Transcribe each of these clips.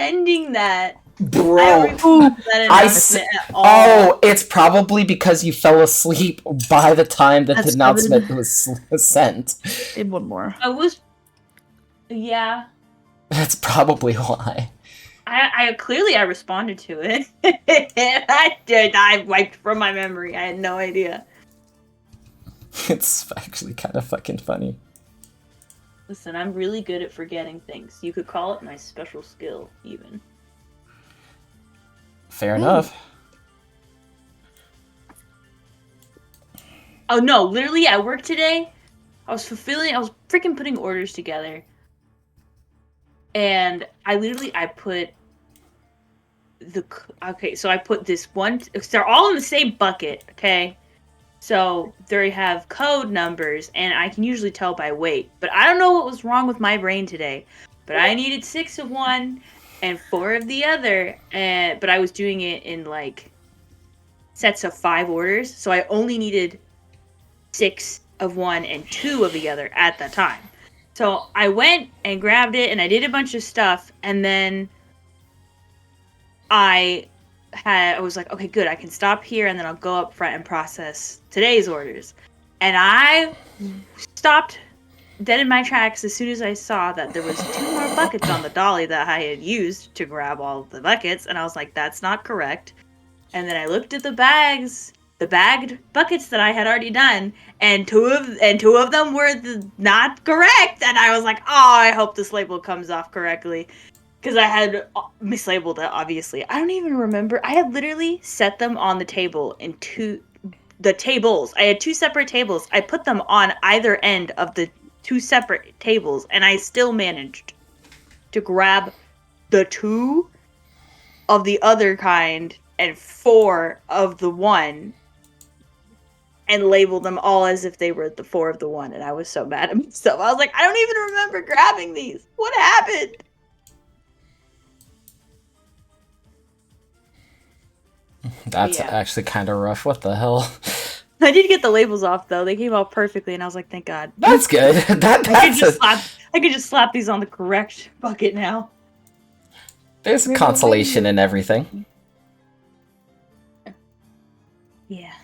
ending that. Bro, I remember that announcement at all. oh, it's probably because you fell asleep by the time that the announcement was sent. And one more. Yeah. That's probably why. I clearly responded to it. I wiped from my memory. I had no idea. It's actually kind of fucking funny. Listen, I'm really good at forgetting things. You could call it my special skill, even. Fair enough. Oh no, literally at work today, I was freaking putting orders together. And I put so I put this one, they're all in the same bucket, okay? So they have code numbers, and I can usually tell by weight. But I don't know what was wrong with my brain today. But I needed 6 of one and 4 of the other, but I was doing it in like sets of 5 orders, so I only needed 6 of one and 2 of the other at the time. So I went and grabbed it, and I did a bunch of stuff, and then I was like, okay, good, I can stop here, and then I'll go up front and process today's orders. And I stopped dead in my tracks as soon as I saw that there was 2 more buckets on the dolly that I had used to grab all of the buckets, and I was like, that's not correct. And then I looked at the bagged buckets that I had already done, and two of them were not correct, and I was like, oh, I hope this label comes off correctly. Because I had mislabeled it, obviously. I don't even remember. I had literally set them on the table in the tables. I had 2 separate tables. I put them on either end of the 2 separate tables, and I still managed to grab the 2 of the other kind and 4 of the one and label them all as if they were the 4 of the one. And I was so mad at myself. I was like, I don't even remember grabbing these. What happened? That's actually kind of rough. What the hell? I did get the labels off though. They came out perfectly, and I was like, "Thank God." That's good. I could just slap these on the correct bucket now. There's consolation in everything. Yeah.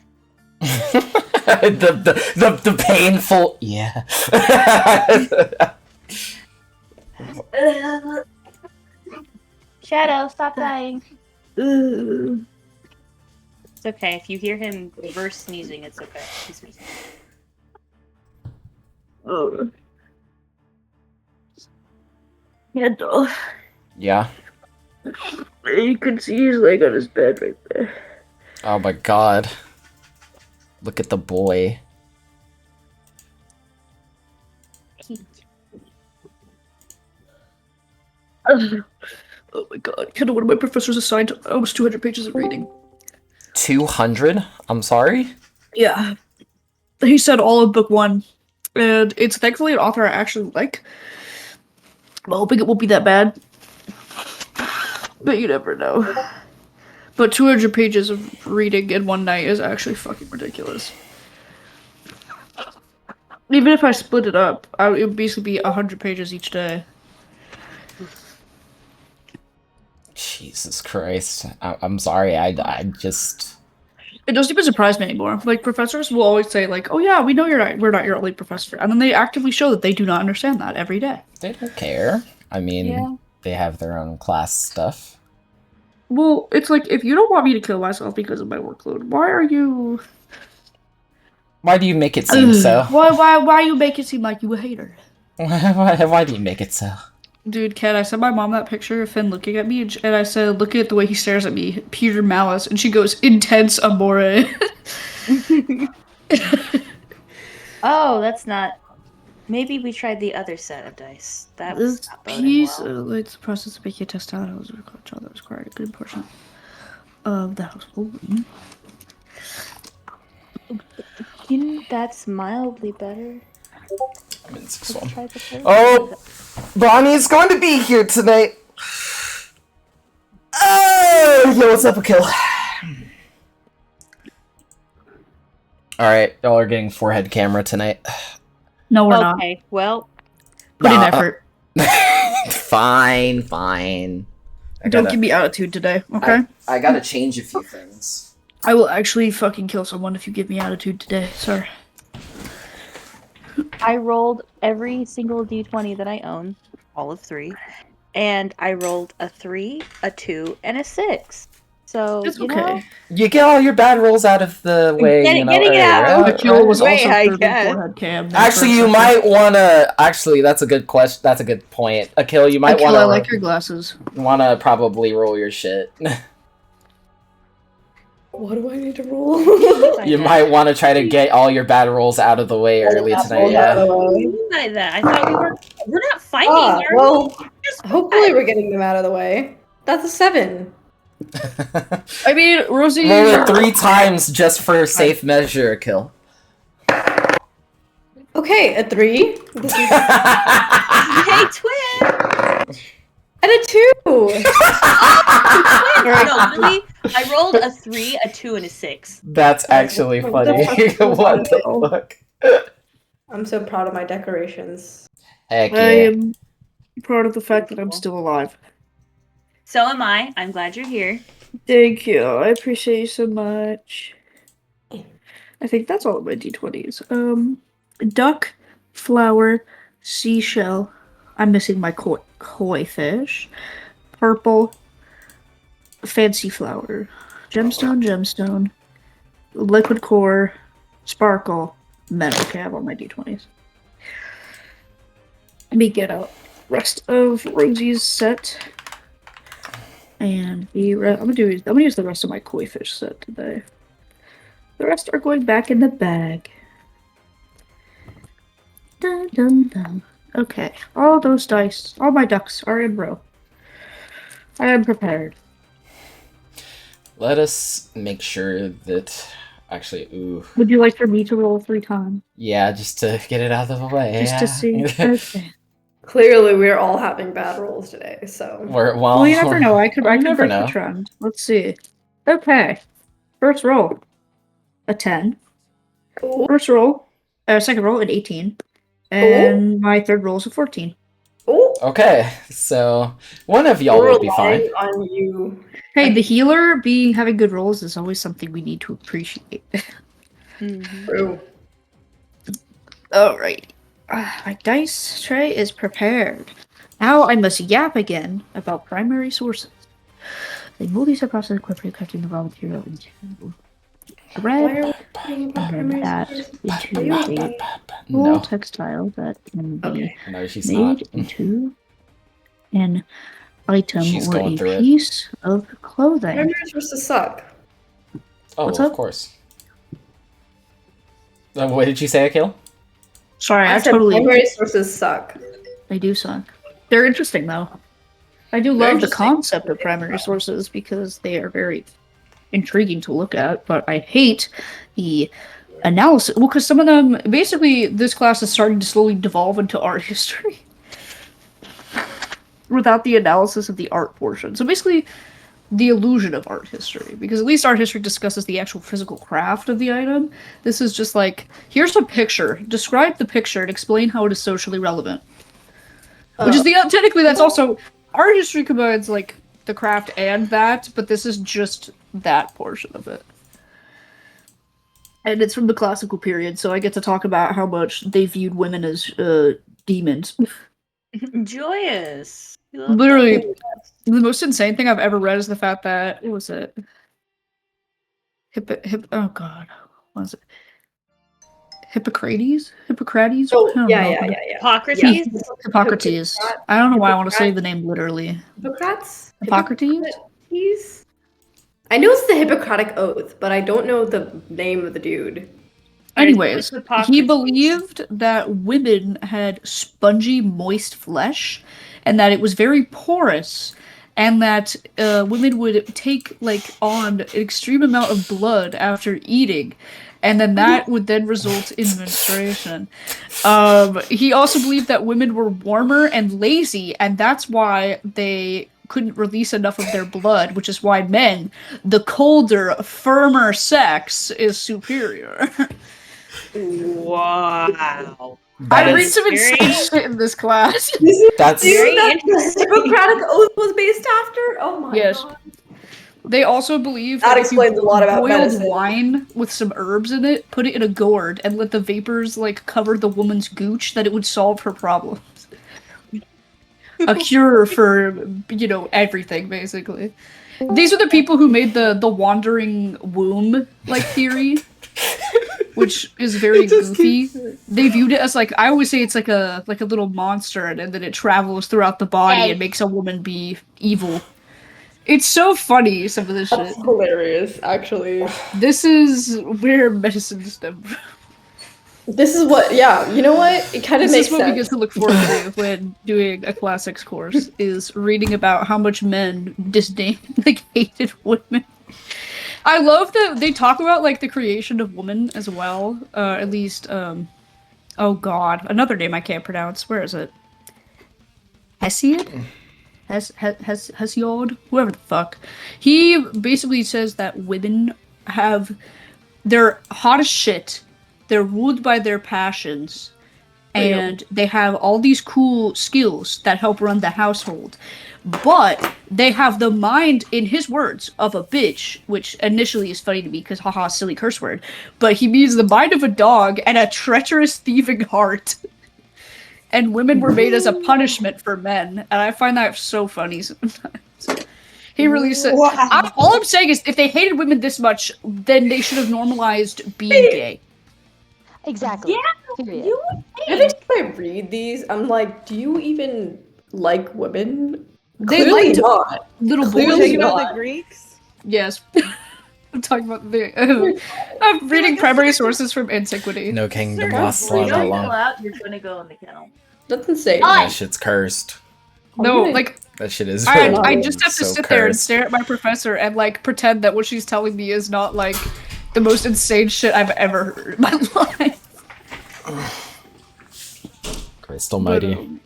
the painful Shadow, stop dying. It's okay. If you hear him reverse sneezing, it's okay. He's sneezing. Oh. Kendall. Yeah. You can see his leg on his bed right there. Oh my god. Look at the boy. Oh my god. Kendall, one of my professors assigned almost 200 pages of reading. 200? I'm sorry? Yeah. He said all of book 1. And it's thankfully an author I actually like. I'm hoping it won't be that bad. But you never know. But 200 pages of reading in one night is actually fucking ridiculous. Even if I split it up, it would basically be 100 pages each day. Jesus Christ. I'm sorry, I just... It doesn't even surprise me anymore. Like, professors will always say, like, oh yeah, we know we're not your only professor. And then they actively show that they do not understand that every day. They don't care. I mean, They have their own class stuff. Well, it's like, if you don't want me to kill myself because of my workload, why are you... Why do you make it seem so? Why you make it seem like you a hater? Why do you make it so? Dude, Kat, I sent my mom that picture of Finn looking at me, and I said, look at the way he stares at me, Peter Malice, and she goes, intense amore. Oh, that's not... Maybe we tried the other set of dice. That was This not boding piece, well. like, the process of making a test out, was a child that was required a good portion of the household. That's mildly better. Oh, Bonnie's going to be here tonight. Oh, yo, what's up, Akil? Alright, y'all are getting forehead camera tonight. No, we're not. Okay, well... Put in effort. Fine. Don't give me attitude today, okay? I gotta change a few things. I will actually fucking kill someone if you give me attitude today, sir. I rolled every single d20 that I own, all of 3, and I rolled a 3, a 2, and a 6. So, It's you okay. know, You get all your bad rolls out of the way, getting it out. The kill was Wait, also I third guess. forehead cam. Actually, you might wanna. Actually, that's a good question. That's a good point. Akil, you might Akil, wanna. I like your glasses. Wanna probably roll your shit. What do I need to roll? You might want to try to get all your bad rolls out of the way early tonight. Yeah. What do you mean by that? I thought we're not fighting. Well, Just hopefully we're getting them out of the way. That's a 7. I mean, Rosie. Roll it 3 times just for safe measure, Akil. Okay, a 3. Hey, twin! And a 2! No, really? I rolled a 3, a 2, and a 6. That's actually What the funny. fuck is What the going fuck? I'm so proud of my decorations. Heck I yeah. am proud of the fact that I'm still alive. So am I. I'm glad you're here. Thank you. I appreciate you so much. I think that's all of my d20s. Duck, flower, seashell. I'm missing my koi fish. Purple, fancy flower, gemstone, liquid core, sparkle, metal cab on my d20s. Let me get out rest of Rosie's set. And I'm gonna use the rest of my koi fish set today. The rest are going back in the bag. Dun dun dun. Okay, all those dice, all my ducks are in row. I am prepared. Let us make sure that. Actually, ooh. Would you like for me to roll 3 times? Yeah, just to get it out of the way. Just to see. Okay. Clearly, we're all having bad rolls today, so. Well, you never know. I could never break know. the trend. Let's see. Okay. First roll, a 10. Ooh. Second roll, an 18. And my third roll is a 14. Ooh. Okay, so one of y'all will be fine. On you. Hey, the healer having good rolls is always something we need to appreciate. True. Alright. My dice tray is prepared. Now I must yap again about primary sources. The movies are processed quickly, crafting the raw material into thread, and then that into a full textile that can be No, she's made not. into an item She's or going a through it. piece of clothing. Primary sources suck. Oh, What's of up? course. What did you say, Akil? Sorry, I said totally. primary sources suck. They do suck. They're interesting though. I do love the concept of primary sources because they are very intriguing to look at, but I hate the analysis. Well, because some of them, basically, this class is starting to slowly devolve into art history without the analysis of the art portion. So basically, the illusion of art history, because at least art history discusses the actual physical craft of the item. This is just like, here's a picture, describe the picture and explain how it is socially relevant. Which is technically that's also, art history combines like the craft and that, but this is just that portion of it. And it's from the classical period, so I get to talk about how much they viewed women as demons. Joyous. Literally, the most insane thing I've ever read is the fact that, what was it? Oh god, what was it? Hippocrates? Oh, I don't yeah. know. Hippocrates? Hippocrates. I don't know why I want to say the name literally. Hippocrates? Hippocrates? I know it's the Hippocratic Oath, but I don't know the name of the dude. Anyways, he believed that women had spongy, moist flesh, and that it was very porous, and that women would take on an extreme amount of blood after eating, and then that would then result in menstruation. He also believed that women were warmer and lazy, and that's why they couldn't release enough of their blood, which is why men, the colder, firmer sex, is superior. Wow. That I read is- some insane Very- shit in this class. That's Very That the interesting. Hippocratic Oath was based after? Oh my Yes. god. They also believe That that if you explains a lot about boiled medicine. wine with some herbs in it, put it in a gourd, and let the vapors like cover the woman's gooch, that it would solve her problems. A cure for everything, basically. These are the people who made the wandering womb like theory, which is very goofy. They viewed it as like, I always say it's like a little monster, and then it travels throughout the body and makes a woman be evil. It's so funny, some of this shit. That's hilarious, actually. This is where medicine stems from. This is what, yeah, you know what? It kind of This makes is what we sense. get to look forward to when doing a classics course, is reading about how much men disdain, like, hated women. I love that they talk about, like, the creation of woman as well. At least, oh god, another name I can't pronounce. Where is it? Hesiod? Hesiod? Whoever the fuck. He basically says that women they're hot as shit, they're ruled by their passions, and they have all these cool skills that help run the household. But they have the mind, in his words, of a bitch, which initially is funny to me because haha, silly curse word. But he means the mind of a dog and a treacherous, thieving heart. And women were made as a punishment for men, and I find that so funny sometimes. He really said. All I'm saying is, if they hated women this much, then they should have normalized being gay. Exactly. Yeah, Period. you would Every think. time I read these, I'm like, do you even like women? They Clearly liked not. little Clearly boys. Talking about not. the Greeks? Yes. I'm talking about I'm reading primary sources from antiquity. No kingdom Sir, lasts when long you that go long. out, you're gonna go in the kennel. That's insane. That shit's cursed. No, gonna- like, That shit is I really just have to so sit there and cursed. stare at my professor and, like, pretend that what she's telling me is not, like, the most insane shit I've ever heard in my life. Christ almighty.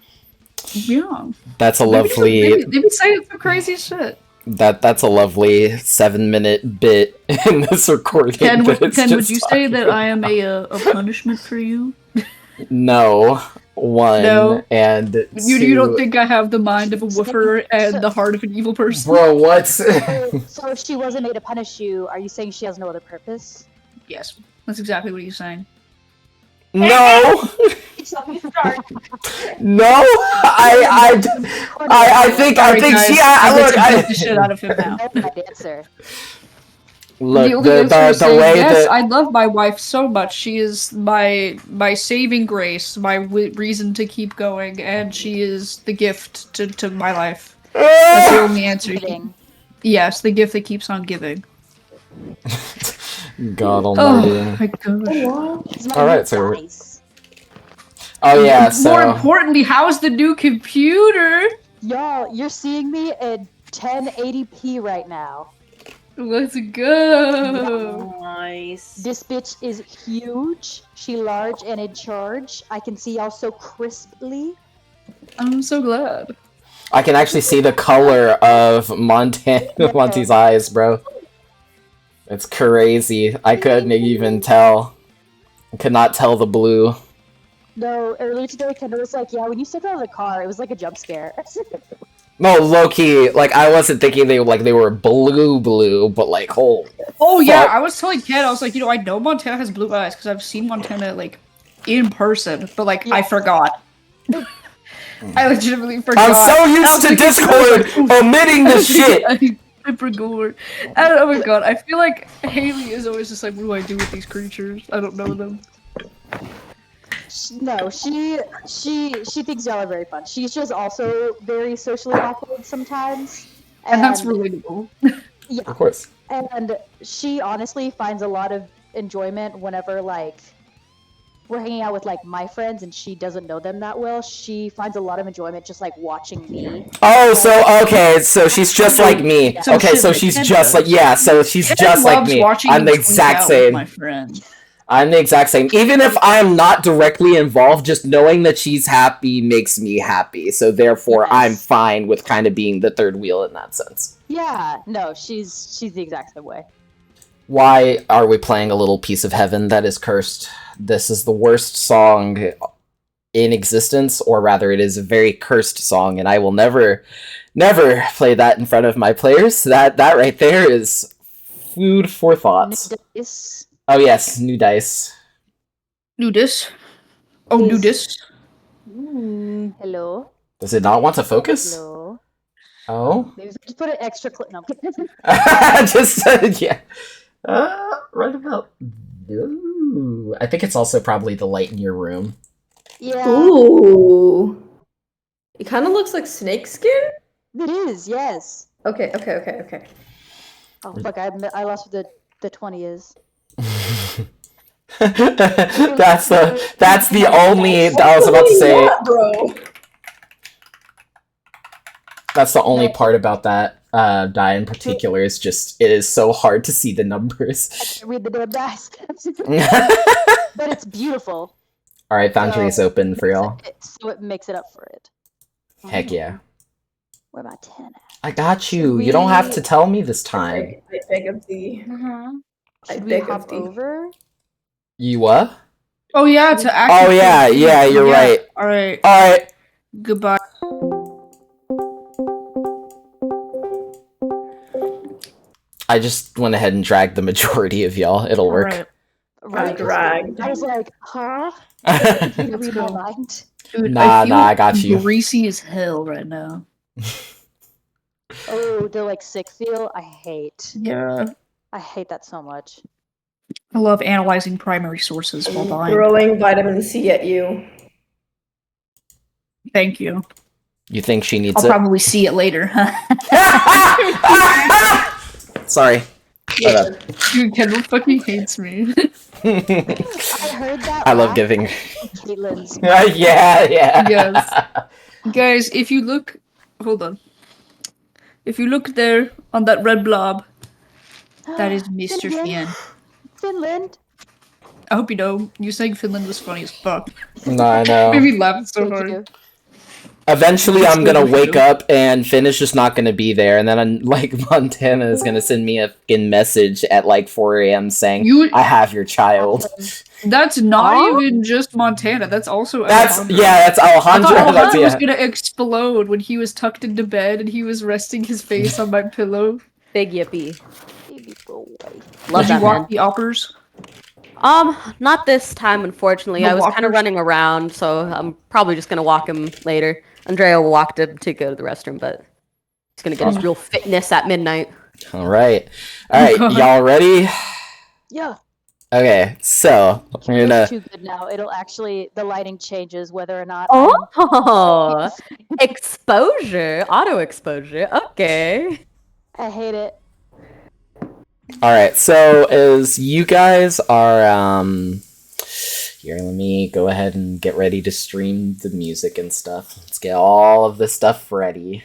Yeah. That's a They lovely be saying some crazy shit. that's a lovely 7-minute bit in this recording. Ken, that it's would just you say talking that about. I am a punishment for you? No. One No. and You don't two- think I have the mind of a woofer and the heart of an evil person? Bro, what? So if she wasn't made to punish you, are you saying she has no other purpose? Yes, that's exactly what he's saying. No! Start. No! I think Sorry, guys. she I'm look going to beat the shit out of him now. That's my answer. look The only answer is the saying, way yes, that I love my wife so much. She is my saving grace, my reason to keep going, and she is the gift to my life. That's the only answer. Kidding. Yes, the gift that keeps on giving. God Oh almighty. my gosh. It's my Alright, new so- dice. Oh yeah, More so importantly, how's the new computer? Y'all, you're seeing me at 1080p right now. Let's go. Nice. This bitch is huge. She large and in charge. I can see y'all so crisply. I'm so glad. I can actually see the color of Monty's eyes, bro. It's crazy. I couldn't even tell. I could not tell the blue. No, earlier today, Kendall was like, yeah, when you stepped out of the car, it was like a jump scare. No, low-key, like, I wasn't thinking they were blue, but like, holy. Oh yeah, Fuck. I was telling Ken, I was like, I know Montana has blue eyes because I've seen Montana like in person, but like I forgot. I legitimately forgot. I'm so I used was to like, Discord omitting the shit! I forgot. Oh my god, I feel like Haley is always just like, what do I do with these creatures? I don't know them. No, she thinks y'all are very fun. She's just also very socially awkward sometimes. And that's relatable. Yeah, Of course. and she honestly finds a lot of enjoyment whenever like we're hanging out with like my friends and she doesn't know them that well. She finds a lot of enjoyment just like watching me. Oh, so she's just like me. So Okay, shit so like she's Ken just does. like, yeah, so she's Ken just like loves me. watching I'm the me twink exact out with same. my friend. I'm the exact same. Even if I'm not directly involved, just knowing that she's happy makes me happy. So therefore, Yes. I'm fine with kind of being the third wheel in that sense. Yeah, no, she's the exact same way. Why are we playing a little piece of heaven that is cursed? This is the worst song in existence, or rather, it is a very cursed song, and I will never play that in front of my players. That right there is food for thoughts. Dice. Oh yes, new dice. Nudis. Oh, nudis. Hello. Does it not want to focus? Hello. Oh, Maybe if I just put an extra clip. No. just yeah. Right about. Ooh. I think it's also probably the light in your room. Yeah. Ooh. It kind of looks like snakeskin. It is. Yes. Okay. Oh fuck! I lost what the 20 is. that's the only. I was about to say. Bro. That's the only part about that die in particular is just it is so hard to see the numbers. I can't read the damn dice. But it's beautiful. All right, Foundry is open for y'all. So it makes it up for it. Heck yeah. Where about 10 at? I got you. You don't have to tell me this time. I beg of thee. Should we hop over? You what? Oh yeah, to actually. Oh yeah, you're right. All right. All right. Goodbye. I just went ahead and dragged the majority of y'all. It'll work. Right. Dragged. I was like, huh? Let's Read my go. mind. Dude, Nah, feel I got you. Greasy as hell right now. Oh, the like sick feel. I hate. Yeah. I hate that so much. I love analyzing primary sources while dying. Throwing vitamin C at you. Thank you. You think she needs I'll it? probably see it later. Sorry. Yeah. Dude, Kendall fucking hates me. I heard that. I love laugh giving. from Caitlin's. yeah. Yes. Guys, if you look... Hold on. If you look there on that red blob, that is Mr. Finn. Finland. I hope you know, you saying Finland was funny as fuck. No, I know. Made me laugh so Thank hard. you. Eventually, I'm gonna wake up and Finn is just not gonna be there, and then like Montana is gonna send me a fucking message at like 4 a.m. saying, "I have your child." That's not even just Montana. That's also Alejandro. That's Alejandro. I thought Alejandro was yeah. gonna explode when he was tucked into bed and he was resting his face on my pillow. Big yippee. Baby boy. Love Did you that walk man. the oppers? Not this time, unfortunately. The I was kind of walkers? running around, so I'm probably just gonna walk him later. Andrea walked him to go to the restroom, but he's gonna get his real fitness at midnight. All right, y'all ready? Yeah. Okay, so we're gonna. It's too good now. It'll actually the lighting changes whether or not. Oh, exposure, auto exposure. Okay. I hate it. All right, so as you guys are here, let me go ahead and get ready to stream the music and stuff. Let's get all of this stuff ready.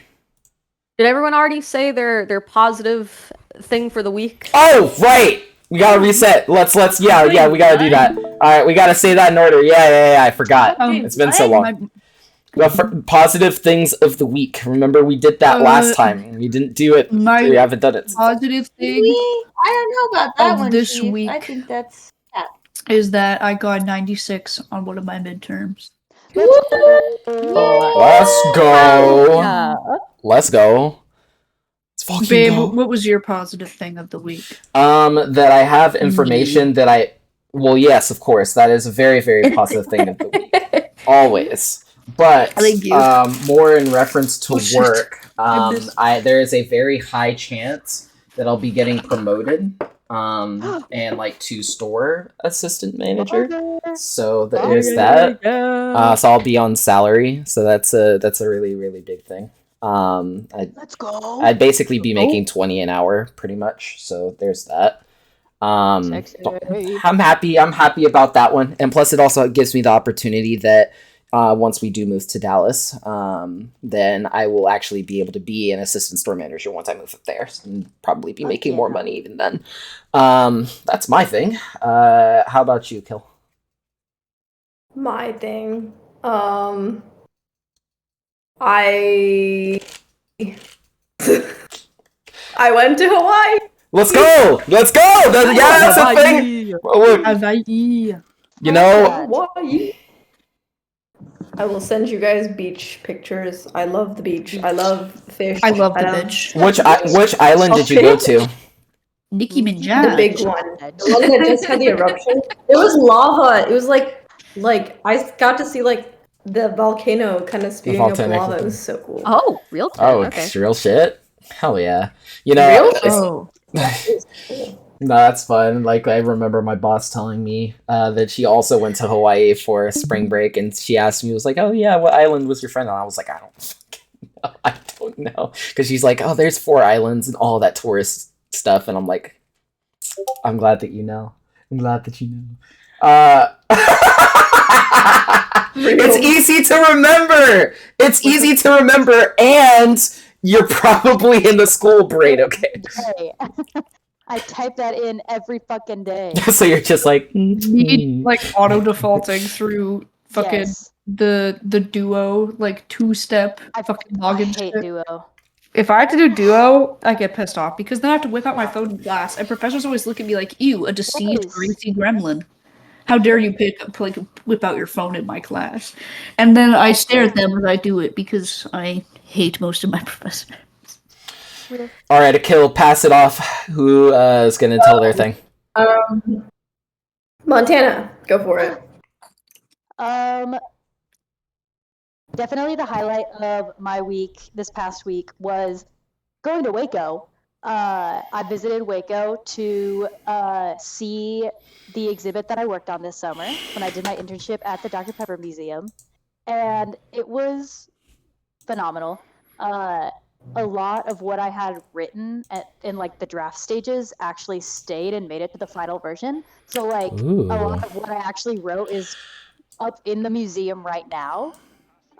Did everyone already say their positive thing for the week? Oh, right. We gotta reset. Let's yeah, we gotta do that. All right, we gotta say that in order. Yeah, I forgot. It's been so long. Positive things of the week. Remember, we did that last time. We didn't do it. We haven't done it. Positive thing I don't know about that of one. this Chief. week I think that's is that I got 96 on one of my midterms. Let's go. Yeah. Let's go. Let's fucking Babe, go. what was your positive thing of the week? That I have information that I. Well, yes, of course, that is a very, very positive thing of the week. Always. But Thank you. more in reference to shit. work, there is a very high chance that I'll be getting promoted, and like to store assistant manager. So there's that. So I'll be on salary. So that's a really, really big thing. Let's go. I'd basically be making 20 an hour, pretty much. So there's that. Sexy. I'm happy about that one, and plus it also gives me the opportunity that once we do move to Dallas, then I will actually be able to be an assistant store manager once I move up there, and probably be making more money even then. That's my thing. How about you, Kill? My thing. I went to Hawaii. Let's go! Let's go! That's a thing! Oh, look, Hawaii. you know, Hawaii. I will send you guys beach pictures. I love the beach. I love fish. I love the beach. Which island did you go to? Nicki Minaj. The big one. The one that just had the eruption. It was lava. It was like I got to see like the volcano kind of spewing up volcanic lava. It thing. was so cool. Oh, real time. Oh, Okay. real shit. Hell yeah. You know, Real Oh. no, that's fun. Like, I remember my boss telling me that she also went to Hawaii for spring break, and she asked me, was like, oh yeah, what island was your friend on? I was like, I don't know. Because she's like, oh, there's 4 islands and all that tourist stuff, and I'm like, I'm glad that you know. I'm glad that you know. It's easy to remember! It's easy to remember, and you're probably in the school brain, okay? Hey. I type that in every fucking day. So you're just like, Me, like auto defaulting through fucking Yes. the Duo like 2-step fucking I login hate shit. Duo. If I have to do Duo, I get pissed off because then I have to whip out my phone in class, and professors always look at me like, "Ew, a deceived, Yes. greasy gremlin! How dare you whip out your phone in my class?" And then I stare at them as I do it because I hate most of my professors. all right, Akil, pass it off. Who is going to tell their thing? Montana, go for it. Definitely the highlight of my week this past week was going to Waco. I visited Waco to see the exhibit that I worked on this summer when I did my internship at the Dr. Pepper Museum, and it was phenomenal. A lot of what I had written in like the draft stages actually stayed and made it to the final version. So like Ooh. a lot of what I actually wrote is up in the museum right now.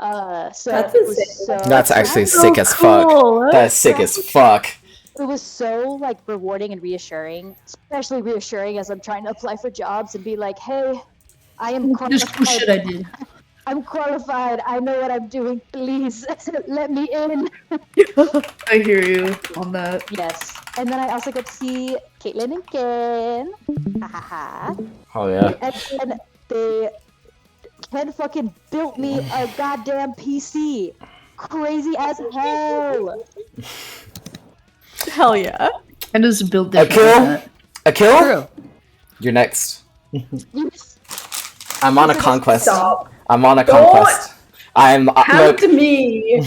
So That's it was insane. That's actually so sick as cool. fuck. That's sick as fuck. It was so like rewarding and reassuring, especially reassuring as I'm trying to apply for jobs and be like, "Hey, I am This cool shit I did. I'm qualified. I know what I'm doing. Please let me in." I hear you on that. Yes. And then I also got to see Caitlin and Ken. Ha ha ha. Oh yeah. And Ken fucking built me a goddamn PC. Crazy as hell. Hell yeah. And just build that. Akil? True. You're next. Yes. I'm on a conquest. Stop. I'm on a Don't conquest. I'm Come look. to me.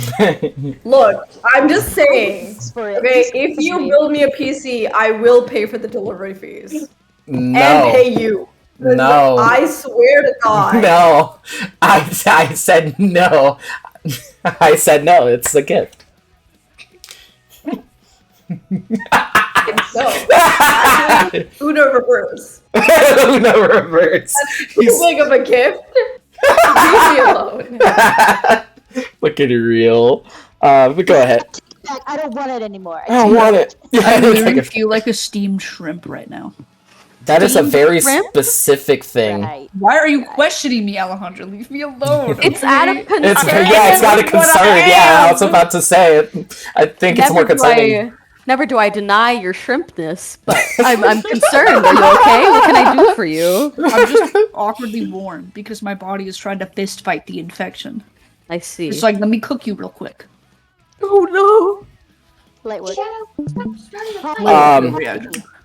Look, I'm just saying. For it. Okay, if you build me a PC, I will pay for the delivery fees and No. pay you. No. I swear to God. No. I said no. I said no. It's a gift. No. Actually, Uno reverse. No reverse. That's too big of a gift. Leave me alone. Looking real. But go ahead. I don't want it anymore. I don't want it. I literally feel like a steamed shrimp right now. That is a Steamed very shrimp? specific thing. Right. Why are you questioning me, Alejandro? Leave me alone. It's out of concern. It's not a concern. Yeah, I was about to say it. I think it's more concerning. Never do I deny your shrimpness, but I'm concerned. Are you okay? What can I do for you? I'm just awkwardly warm because my body is trying to fist fight the infection. I see. It's like, let me cook you real quick. Oh Light work.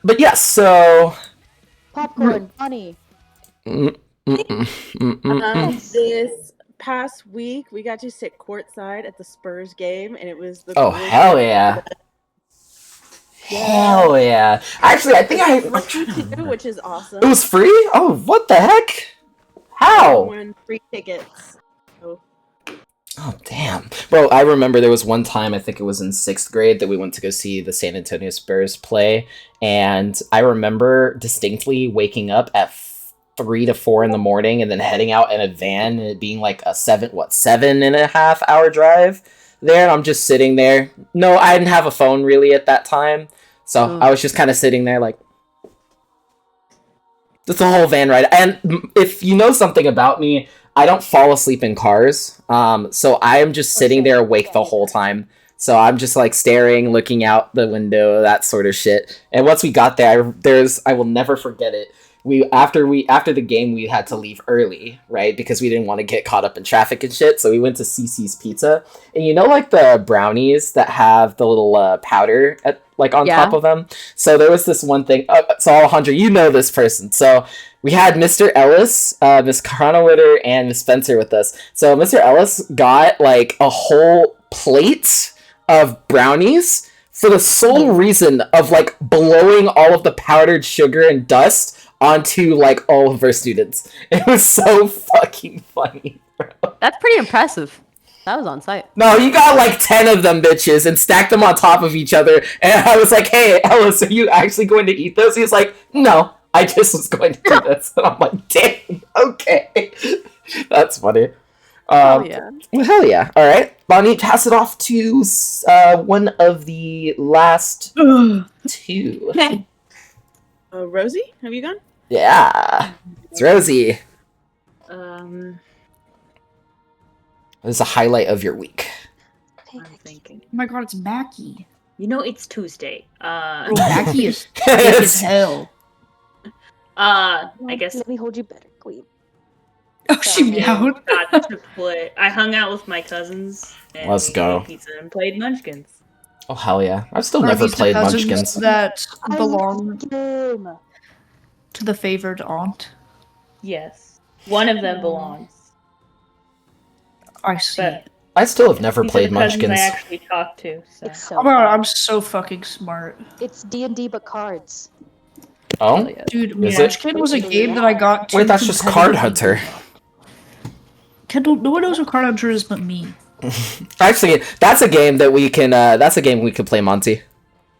But yes, so Popcorn, bunny. This past week, we got to sit courtside at the Spurs game, and it was the oh coolest hell yeah. Hell yeah. Actually, I think too, which is awesome. it was free? Oh, what the heck? How? Won free tickets. So, Oh, damn. Bro, I remember there was one time, I think it was in 6th grade, that we went to go see the San Antonio Spurs play. And I remember distinctly waking up at 3 to 4 in the morning and then heading out in a van and it being like a 7.5 hour drive there. And I'm just sitting there. No, I didn't have a phone really at that time. So I was just kind of sitting there like, it's a whole van ride. And if you know something about me, I don't fall asleep in cars. So I am just sitting there awake the whole time. So I'm just like staring, looking out the window, that sort of shit. And once we got there, I will never forget it. after the game we had to leave early, right? Because we didn't want to get caught up in traffic and shit. So we went to CC's Pizza, and you know, like the brownies that have the little powder on top of them. So there was this one thing. So Alejandro, you know this person. So we had Mr. Ellis, Miss Chronowitter, and Miss Spencer with us. So Mr. Ellis got like a whole plate of brownies for the sole reason of like blowing all of the powdered sugar and dust onto like all of our students. It was so fucking funny, bro. That's pretty impressive. That was on site. No, you got like 10 of them bitches and stacked them on top of each other. And I was like, hey, Ellis, are you actually going to eat those? He was like, no, I just was going to do this. And I'm like, dang, okay. That's funny. Oh yeah. Well, hell yeah. All right. Bonnie, pass it off to one of the last two. Rosie, have you gone? Yeah. It's Rosie. This is a highlight of your week. I'm thinking. Oh my god, it's Mackie. You know, it's Tuesday. Bro, Mackie is thick as hell. I guess. Let me hold you better, queen. Oh, she meowed. Got to play. I hung out with my cousins. And Let's go. ate pizza and played Munchkins. Oh, hell yeah. I've still Are never these the played cousins Munchkins. that I belong love the game. to the favored aunt? Yes, one of them belongs. I see. But I still have never these are played the cousins Munchkins. I actually talked to. So. It's so Oh my god, fun. I'm so fucking smart. It's D&D but cards. Oh? Dude, Is it? Munchkin was a game that I got to Wait, that's just Card Hunter. Kendall, no one knows what Card Hunter is but me. Actually, that's a game that we can. That's a game we could play, Monty.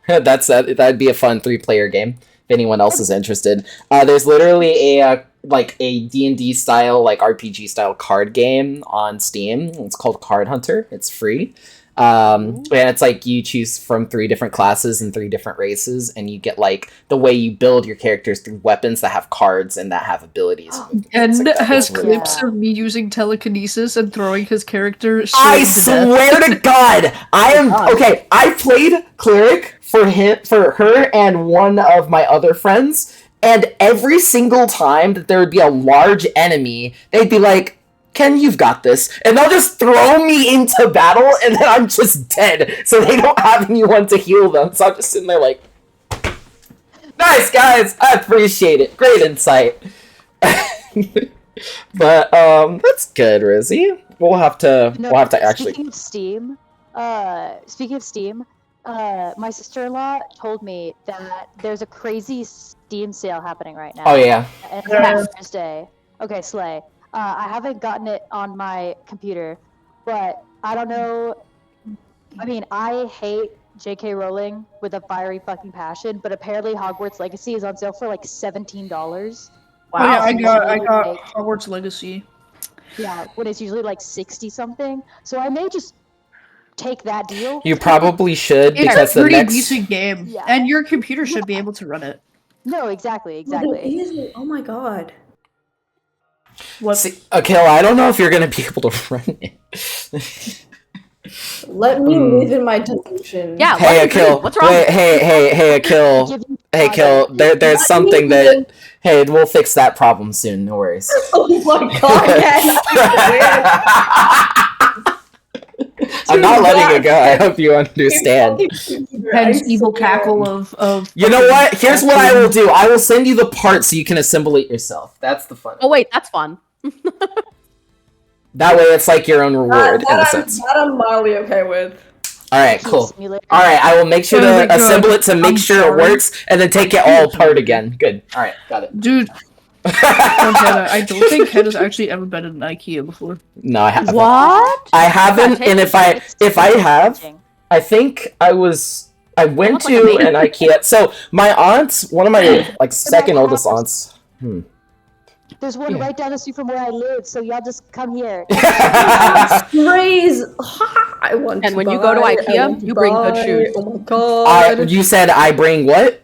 That'd be a fun 3-player game if anyone else is interested. There's literally a D&D style, like RPG style card game on Steam. It's called Card Hunter. It's free. And it's like you choose from 3 different classes and 3 different races, and you get like the way you build your characters through weapons that have cards and that have abilities. And It's like- has it's really clips fun. of me using telekinesis and throwing his character straight I to death. swear to God, I am okay. I played cleric for her, and one of my other friends, and every single time that there would be a large enemy, they'd be like, "Ken, you've got this," and they'll just throw me into battle, and then I'm just dead. So they don't have anyone to heal them. So I'm just sitting there like, "Nice guys, I appreciate it. Great insight." But that's good, Rosie. We'll have to actually. Speaking of Steam, my sister-in-law told me that there's a crazy Steam sale happening right now. Oh yeah. And it's on Thursday. Okay, slay. I haven't gotten it on my computer, but I don't know. I mean, I hate J.K. Rowling with a fiery fucking passion, but apparently Hogwarts Legacy is on sale for like $17. Oh yeah, I got Like, Hogwarts Legacy. yeah, when it's usually like 60 something. So I may just take that deal. You probably should, It's because a the pretty next. decent game, Yeah. and your computer should be able to run it. No, exactly. Easy. Oh my god. What? See, Akil, I don't know if you're gonna be able to run it. Let me live in my delusion. Yeah. Hey, what do you Akil. do? What's wrong? Wait, hey, Akil. Give you Hey, Akil. There's Let something me that. Hey, we'll fix that problem soon. No worries. Oh my god. I'm not letting it go. I hope you understand. Ken's evil cackle of. You know what? Here's what I will do. I will send you the parts so you can assemble it yourself. That's the fun. Oh wait, that's fun. That way, it's like your own reward in a sense. That I'm mildly okay with. All right, cool. Simulator. All right, I will make sure Oh my to God. assemble it to make I'm sure sorry. it works, and then take it all apart again. Good. All right, got it. Dude, Montana, I don't think Ken has actually ever been in IKEA before. No, I haven't. What? I haven't, and if I have, Interesting. I think I went looks like to amazing. an IKEA. So my aunt, one of my like second oldest aunts. There's one right down the street from where I live, so y'all just come here. Praise. I want And to when you go to buy, IKEA, I want to you bring good buy. shoes. Oh my god. You said I bring what?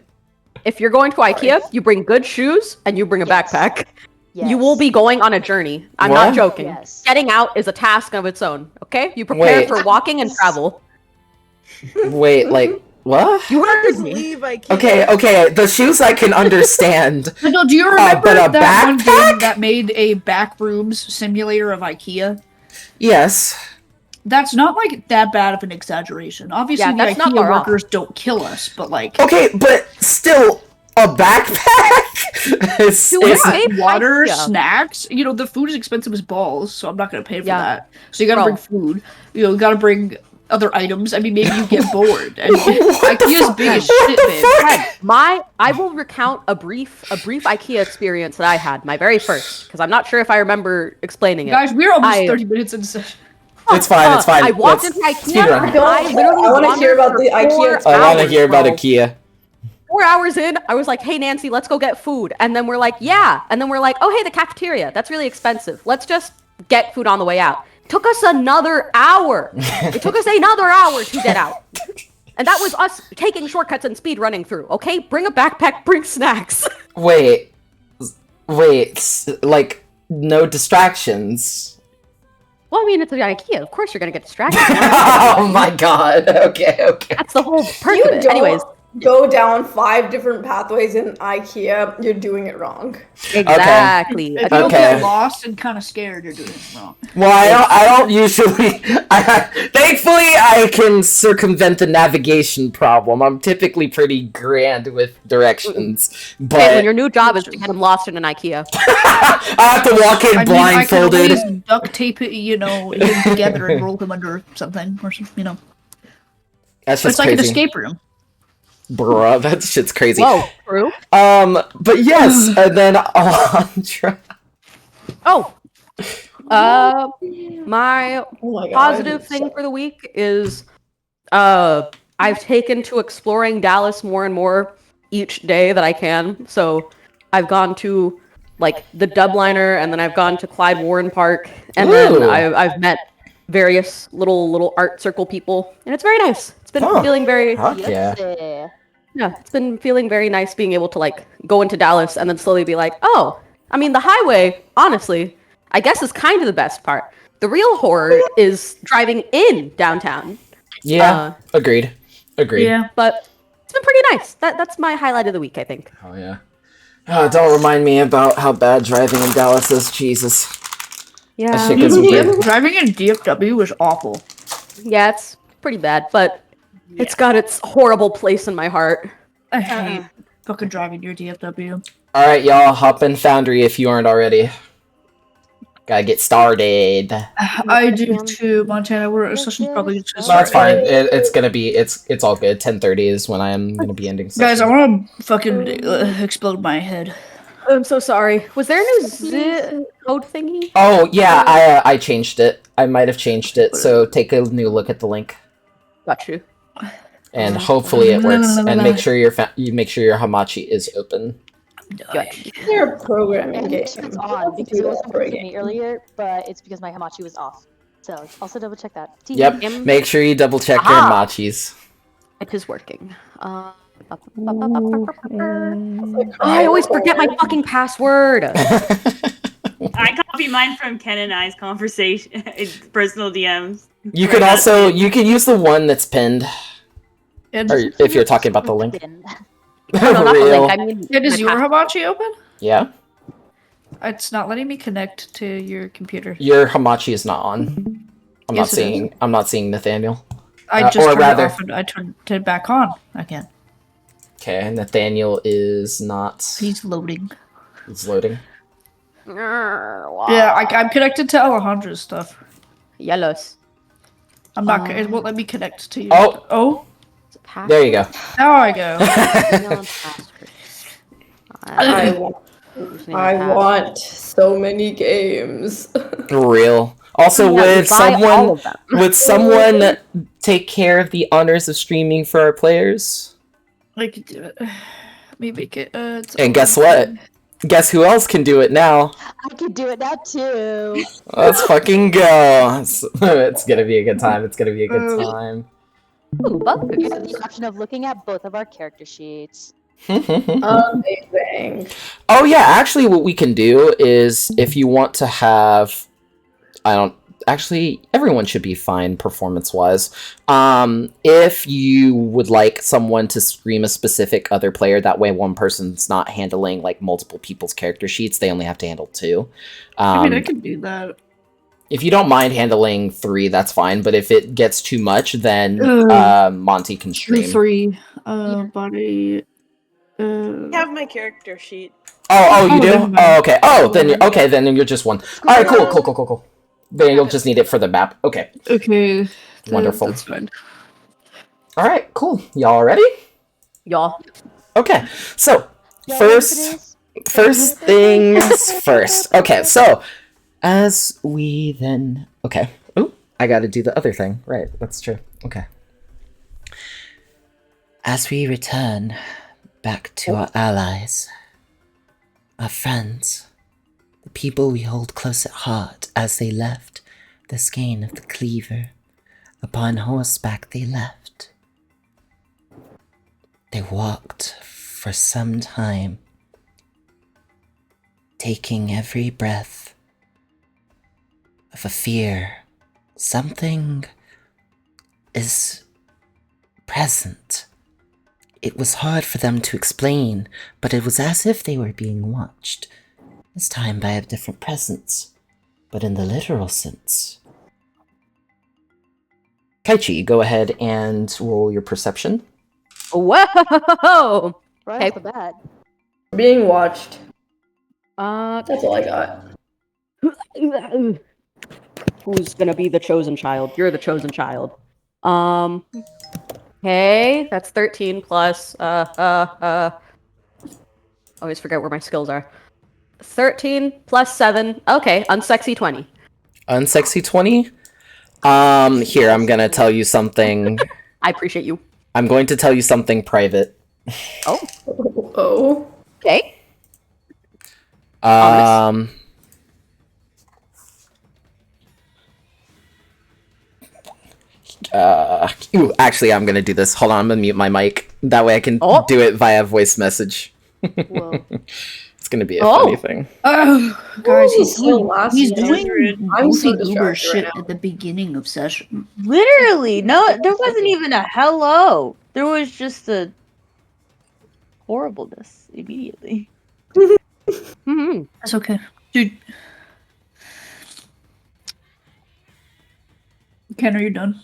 If you're going to IKEA, you bring good shoes and you bring a Yes. backpack. Yes. You will be going on a journey. I'm What? not joking. Yes. Getting out is a task of its own. Okay, you prepare Wait. for walking and travel. Wait, like What? You heard Just me. leave IKEA. Okay. The shoes I can understand. No, do you remember but a that one backpack? game that made a backrooms simulator of IKEA? Yes. That's not like that bad of an exaggeration. Obviously, Yeah, the that's not IKEA far off. workers don't kill us, but like, Okay, but still, a backpack? It's Do yeah, Escape water, IKEA. snacks. You know, the food is expensive as balls, so I'm not gonna pay for Yeah. that. So you gotta Bro. bring food. You gotta bring other items. I mean, maybe you get bored. And What the IKEA's fuck? big as What shit, the man. fuck? I will recount a brief IKEA experience that I had, my very first, because I'm not sure if I remember explaining it. Guys, we're almost I- 30 minutes into session. It's fine. I walked Let's into IKEA. speedrun. and I literally I wanna hear wandered about for the IKEA 4 I want to hours, hear about bro. IKEA. 4 hours in, I was like, "Hey Nancy, let's go get food." And then we're like, "Yeah." And then we're like, "Oh hey, the cafeteria. That's really expensive. Let's just get food on the way out." Took us another hour. It took us another hour to get out. And that was us taking shortcuts and speed running through. Okay, bring a backpack, bring snacks. Wait, like no distractions. Well, I mean, it's an IKEA. Of course, you're gonna get distracted. Oh my god. Okay. That's the whole perk You of it. don't Anyways, go down 5 different pathways in IKEA. You're doing it wrong. exactly. If you don't Okay. get lost and kind of scared, you're doing it wrong. Well, I don't usually. Thankfully, I can circumvent the navigation problem. I'm typically pretty grand with directions, Caitlin, but your new job is to get him lost in an IKEA. I have to walk in I can blindfolded. always duct tape it, him together and roll him under something or something, That's It's just like an crazy, escape room. bruh. That shit's crazy. Whoa, true. But yes, and then Alondra. Oh, my Oh my god. positive thing for the week is I've taken to exploring Dallas more and more each day that I can. So I've gone to like the Dubliner, and then I've gone to Clyde Warren Park, and then Ooh. I've met various little art circle people, and it's very nice. It's been Oh, feeling very Fuck yeah. yeah, it's been feeling very nice being able to like go into Dallas and then slowly be like, oh, I mean, the highway, honestly, I guess is kind of the best part. The real horror is driving in downtown. Yeah. Agreed. Yeah. But it's been pretty nice. That's my highlight of the week, I think. Oh yeah. Oh, don't remind me about how bad driving in Dallas is. Jesus. Yeah, That shit gets weird. Driving in DFW was awful. yeah, it's pretty bad, but it's got its horrible place in my heart. I hate fucking driving near DFW. All right, y'all, hop in Foundry if you aren't already. Gotta get started. I do too, Montana. We're session's probably just No, it's fine. It's gonna be. It's all good. 10:30 is when I am gonna be ending. Guys, I session. want to fucking explode my head. I'm so sorry. Was there a new code thingy? Oh yeah, I changed it. I might have changed it. So take a new look at the link, Got you. and hopefully it works. And make sure you make sure your Hamachi is open. Got you. They're a programming And game. it's on because it wasn't working me earlier, but it's because my Hamachi was off. So also double check that. Yep. Make sure you double check your Aha. Hamachis. It is working. I always forget my fucking password. I copy mine from Ken and I's conversation, personal DMs. You can also use the one that's pinned, And, or if you're talking about the link. No, not the Real. link. I mean, and is my your password. Hamachi open? Yeah, It's not letting me connect to your computer. your Hamachi is not on. I'm Yes, it is. not seeing Nathaniel. I just or turned rather- it off and I turned it back on again. Okay, Nathaniel is not. He's loading. It's loading. Yeah, I'm connected to Alejandra's stuff. Yellows. I'm not. It won't let me connect to you. Oh. Oh, There you go. now I go. I want so many games. Real. Also, Yeah, would buy all someone of them. would someone take care of the honors of streaming for our players? I could do it. Let me make it. It's And guess what? Guess who else can do it now? I could do it now too. Let's fucking go. It's gonna be a good time. It's gonna be a good time. Ooh, bug You have fixes. the option of looking at both of our character sheets. Amazing. Oh yeah, actually what we can do is if you want to have actually, everyone should be fine performance-wise. If you would like someone to scream a specific other player, that way one person's not handling like multiple people's character sheets. They only have to handle 2. I mean, I can do that. If you don't mind handling 3, that's fine. But if it gets too much, then Monty can stream. 3. Body. I have my character sheet. Oh, you Oh, do? never mind. Oh, okay. Oh, then you're just 1. All right, cool. Then you'll just need it for the map. Okay. Okay. Wonderful. That's fine. All right, cool. Y'all ready? Y'all. Okay. So, first things first. Okay, so as we then... Okay. Ooh, I got to do the other thing. Right, that's true. Okay. As we return back to our allies, our friends, the people we hold close at heart as they left the skein of the cleaver, upon horseback they left. They walked for some time, taking every breath of a fear. Something is present. It was hard for them to explain, but it was as if they were being watched, this time by a different presence, but in the literal sense. Kaichi, go ahead and roll your perception. Whoa! Right off the bat. Being watched. Uh, That's all I got. who's gonna be the chosen child? You're the chosen child. Okay, that's 13 plus, always forget where my skills are. 13 plus 7. Okay, unsexy 20. Unsexy 20? Here, I'm gonna tell you something. I appreciate you. I'm going to tell you something private. Oh. Okay. Ooh, actually, I'm gonna do this. Hold on, I'm gonna mute my mic. That way I can do it via voice message. Whoa. It's gonna be a funny thing. Oh, guys, Ooh, so last he's year. doing I'm so goofy goober distracted shit right now. at the beginning of session. Literally, no, there wasn't even a hello. There was just a horribleness immediately. Mm-hmm. That's okay. Dude. Ken, are you done?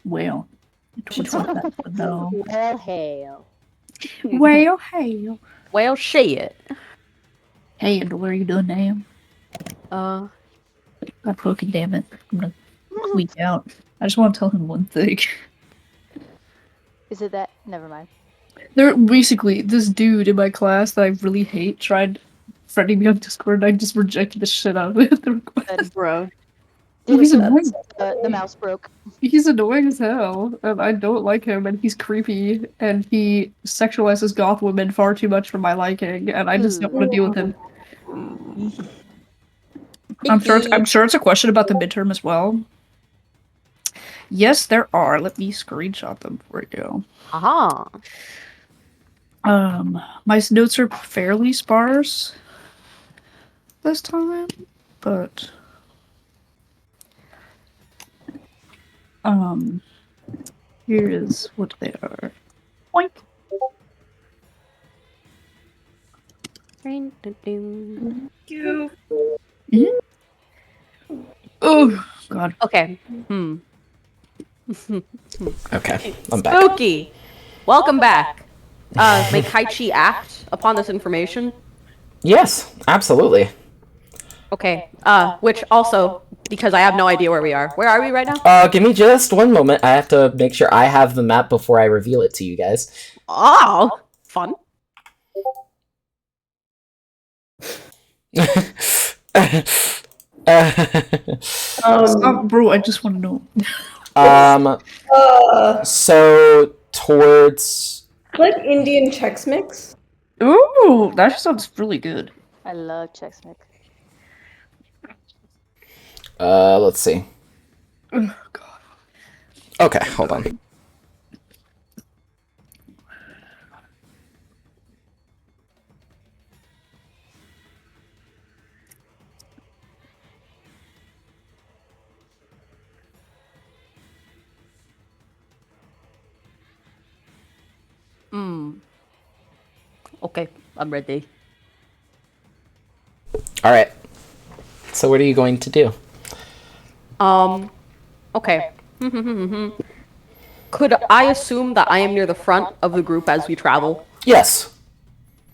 Well. What's up that? No. Well, hail. Well, hey. Well, shit. Hey, and what are you doing now? God fucking damn it. I'm gonna tweak out. I just want to tell him one thing. Is it that? Never mind. There, basically, this dude in my class that I really hate tried friending me on Discord, and I just rejected the shit out of it. The request. Bro. He's annoying. The mouse broke. He's annoying as hell, and I don't like him, and he's creepy, and he sexualizes goth women far too much for my liking, and I just don't want to deal with him. I'm sure it's a question about the midterm as well. Yes, there are. Let me screenshot them for you. Aha. My notes are fairly sparse this time, but here is what they are. Boink. You. Oh God. Okay. Okay, I'm back. Spooky. Welcome back. May Kaichi act upon this information? Yes, absolutely. Okay. Which also, because I have no idea where we are. Where are we right now? Give me just one moment. I have to make sure I have the map before I reveal it to you guys. Oh, fun. Bro, I just want to know. So towards Like Indian Chex Mix. Ooh, that sounds really good. I love Chex Mix. let's see. Oh God. Okay, hold on. Okay, I'm ready. All right. So what are you going to do? Okay. Could I assume that I am near the front of the group as we travel? Yes.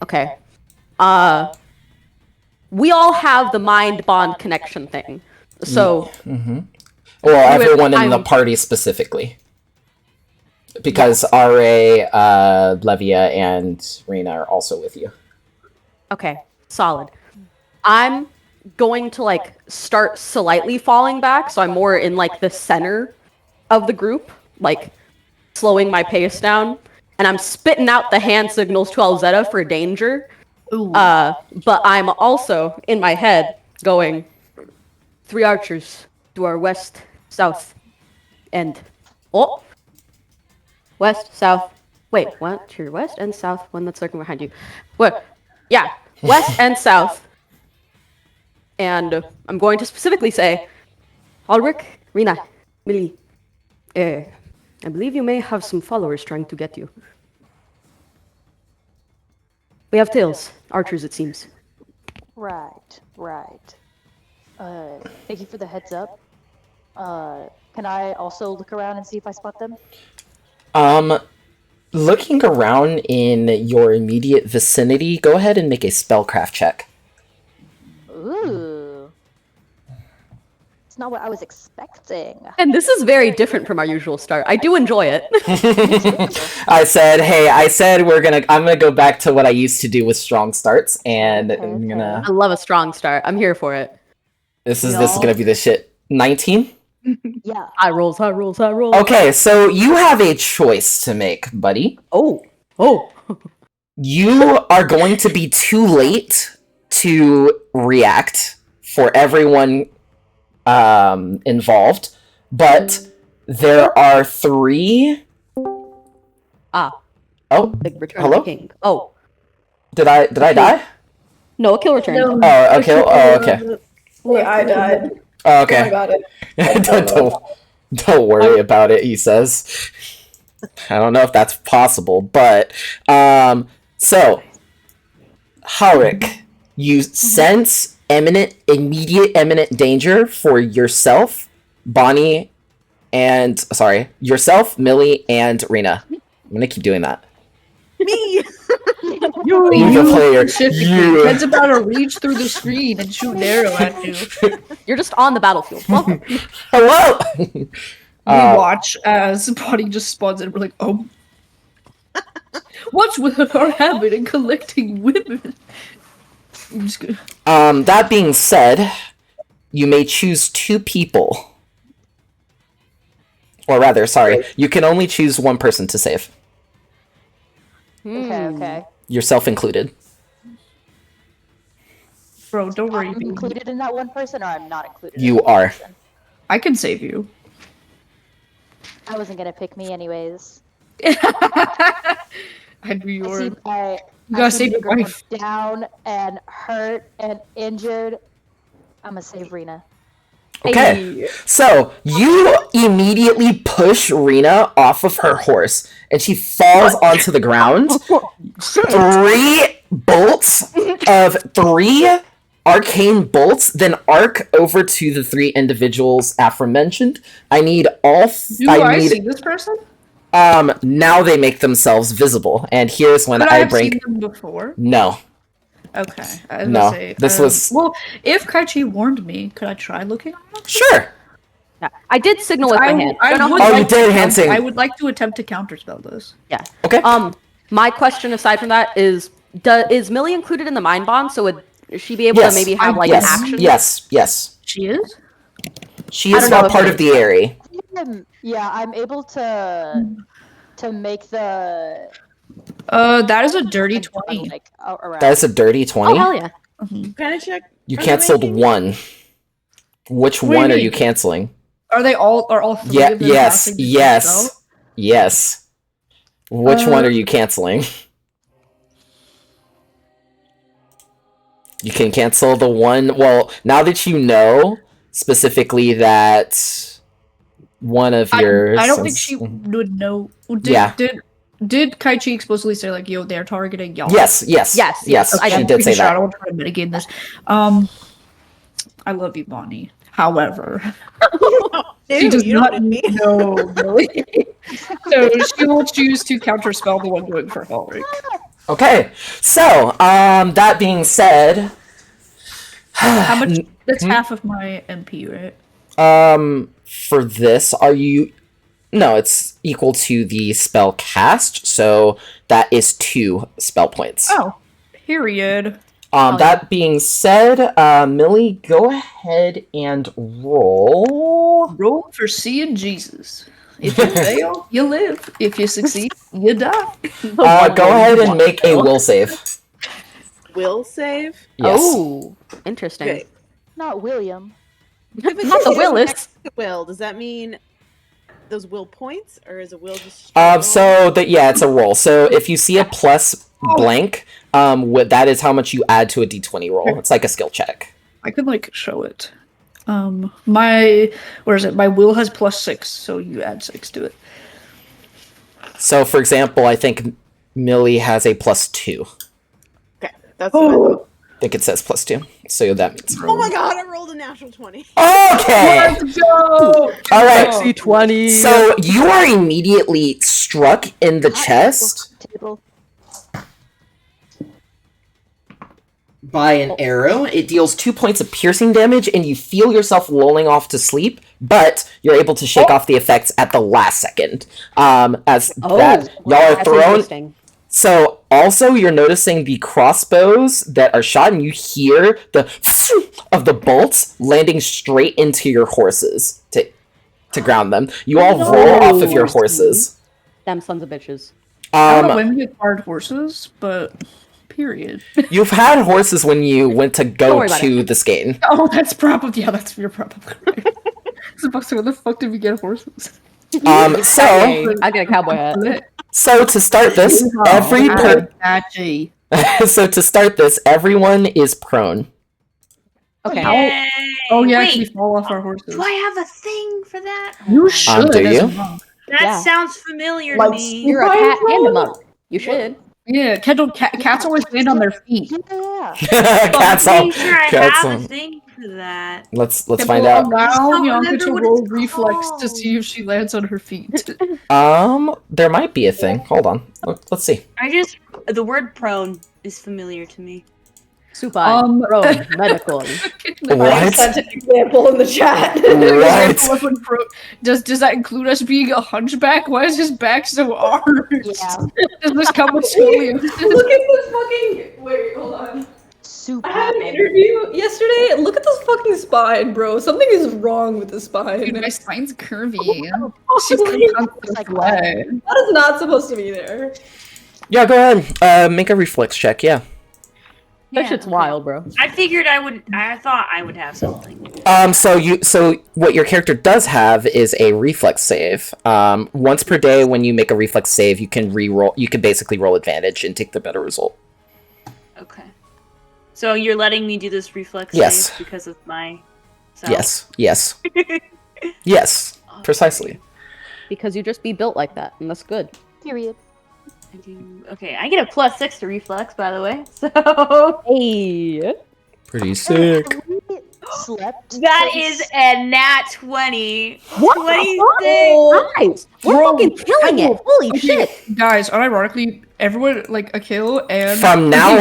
Okay. We all have the mind bond connection thing. So, Well, everyone in the I'm- party specifically. Because RA, Levia, and Rena are also with you. okay, solid. I'm going to like start slightly falling back, so I'm more in like the center of the group, like slowing my pace down, and I'm spitting out the hand signals to Alzetta for danger. But I'm also in my head going 3 archers to our west, south, and west, south. Wait, what? To your west and south, one that's lurking behind you. What? Yeah, west and south. And I'm going to specifically say, Ulrich, Rina, Millie, I believe you may have some followers trying to get you. We have tails, archers it seems. Right. Thank you for the heads up. Can I also look around and see if I spot them? Looking around in your immediate vicinity, go ahead and make a spellcraft check. Ooh. It's not what I was expecting. And this is very different from our usual start. I do enjoy it. I said I'm gonna go back to what I used to do with strong starts, and I'm gonna. I love a strong start. I'm here for it. This is gonna be the shit. 19. Yeah. High rolls. Okay, so you have a choice to make, buddy. Oh. You are going to be too late to react for everyone involved, but there are 3. Oh, Big return hello? of the king. Oh. Did I die? No, a kill return. No. Oh, okay. Oh, okay. Yeah, I died. Oh, I okay. got it. Don't worry about it, he says. I don't know if that's possible, but so Harik, you sense immediate imminent danger for yourself, Bonnie, yourself, Millie, and Rena. I'm gonna keep doing that. Me! You the player. You. Head's about to reach through the screen and shoot an arrow at you. You're just on the battlefield. Welcome. Hello. We watch as Bonnie just spawns in. We're like, oh. What's with our habit in collecting women? I'm just gonna... That being said, you may choose 2 people. Or rather, sorry, you can only choose 1 person to save. Okay. Yourself included. Bro, don't worry. I'm included in that one person, or I'm not included? You in that are. Person? I can save you. I wasn't gonna pick me anyways. I knew you I were. see my You gotta save your girl wife. down and hurt and injured. I'm gonna save Rena. Okay, so you immediately push Rena off of her horse, and she falls onto the ground. 3 bolts of 3 arcane bolts then arc over to the 3 individuals aforementioned. I need all. Do I see this person? Now they make themselves visible, and here's when Could I have break. seen them before? No. Okay. I was No, gonna say, this was- Well, if Kaichi warned me, could I try looking around? Sure. Yeah. I did signal with my hand. I Don't know would how- Oh, you like to did, attempt- Hansing. I would like to attempt to counterspell this. Yeah. Okay. My question aside from that is, is Millie included in the mind bond? So would she be able Yes. to maybe have like yes. an action? Yes. She is? She I is don't know not if part it of the area. Yeah, I'm able to make the That is a dirty kind of, 20. like around. That is a dirty Oh 20. hell yeah! Can I check? You Are they canceled making- 1. Which What do you one are mean? you canceling? Are all 3 Yeah. of them Yes. passing the Yes. spell? Yes. Which one are you canceling? You can cancel the one. Well, now that you know specifically that one of yours. I don't think she would know. Yeah. Did Kai Chi explicitly say like, "Yo, they're targeting y'all"? Yes. I She did. did say I that. don't try to mitigate this. I love you, Bonnie. However, she does you don't not need me. know Millie. So she will choose to counterspell the one going for Elric. Okay. So, that being said, How much? That's half of my MP, right? for this, are you? No, it's equal to the spell cast, so that is 2 spell points. Oh, period. That being said, Millie, go ahead and roll. Roll for seeing Jesus. If you fail, you live. If you succeed, you die. Go ahead and make a will save. Will save? Yes. Oh, interesting. Okay. Not William. If it Not the says Willis. next to will, does that mean those will points, or is a will just? So that it's a roll. So if you see a plus blank, that is how much you add to a d20 roll. It's like a skill check. I could like show it. My where is it? My will has +6, so you add 6 to it. So for example, I think Millie has a +2. Okay, that's what I thought. I think it says +2. So that means. Oh my god, I rolled a natural 20. Okay. Go! All right. 20. So you are immediately struck in the chest Table. by an arrow. It deals 2 points of piercing damage, and you feel yourself lulling off to sleep, but you're able to shake off the effects at the last second. As that y'all are That's thrown. interesting. So also you're noticing the crossbows that are shot, and you hear the of the bolts landing straight into your horses to ground them. You all roll off of your horses. Them sons of bitches. I don't know when we acquired horses, but period. You've had horses when you went to Don't go worry about to the Skane. Oh, that's probably that's your problem. So where the fuck did we get horses? So I get a cowboy hat. so to start this, so to start this, everyone is prone. Okay. Yay! Oh yeah, Wait, we fall off our horses. do I have a thing for that? You should. do as you? a monk. That Yeah. sounds familiar Like, to me. You're a cat and a monk. You should. Yeah, cats always land on their feet. Yeah. Cats I'm all. pretty sure I Cats have all. a thing for that. Let's It find will out. allow don't Bianca remember to what roll it's reflex to called. see if she lands on her feet. There might be a thing. Hold on. Let's see. The word prone is familiar to me. Supine. Prone. Medical. I What? sent an example in the chat. What? Does that include us being a hunchback? Why is his back so arched? Yeah. Does this come with scoliosis? Look at this fucking. Wait, hold on. Super. I had an interview yesterday. Look at this fucking spine, bro. Something is wrong with the spine. Dude, my spine's curvy. She's like way. That is not supposed to be there. Yeah, go ahead. Make a reflex check. Yeah. That shit's wild, bro. I figured I thought I would have something. So what your character does have is a reflex save. Once per day, when you make a reflex save, you can re-roll. You can basically roll advantage and take the better result. Okay. So you're letting me do this reflex Yes. save because of my Yes. Yes. Precisely. Because you just be built like that, and that's good. Period. I do. Okay, I get a +6 to reflex, by the way. So Hey. Pretty sick. We slept. that since- is a nat 20. What? 26. Guys, we're Bro, fucking killing it. Holy Okay, shit. Guys, unironically, everyone like a kill and From now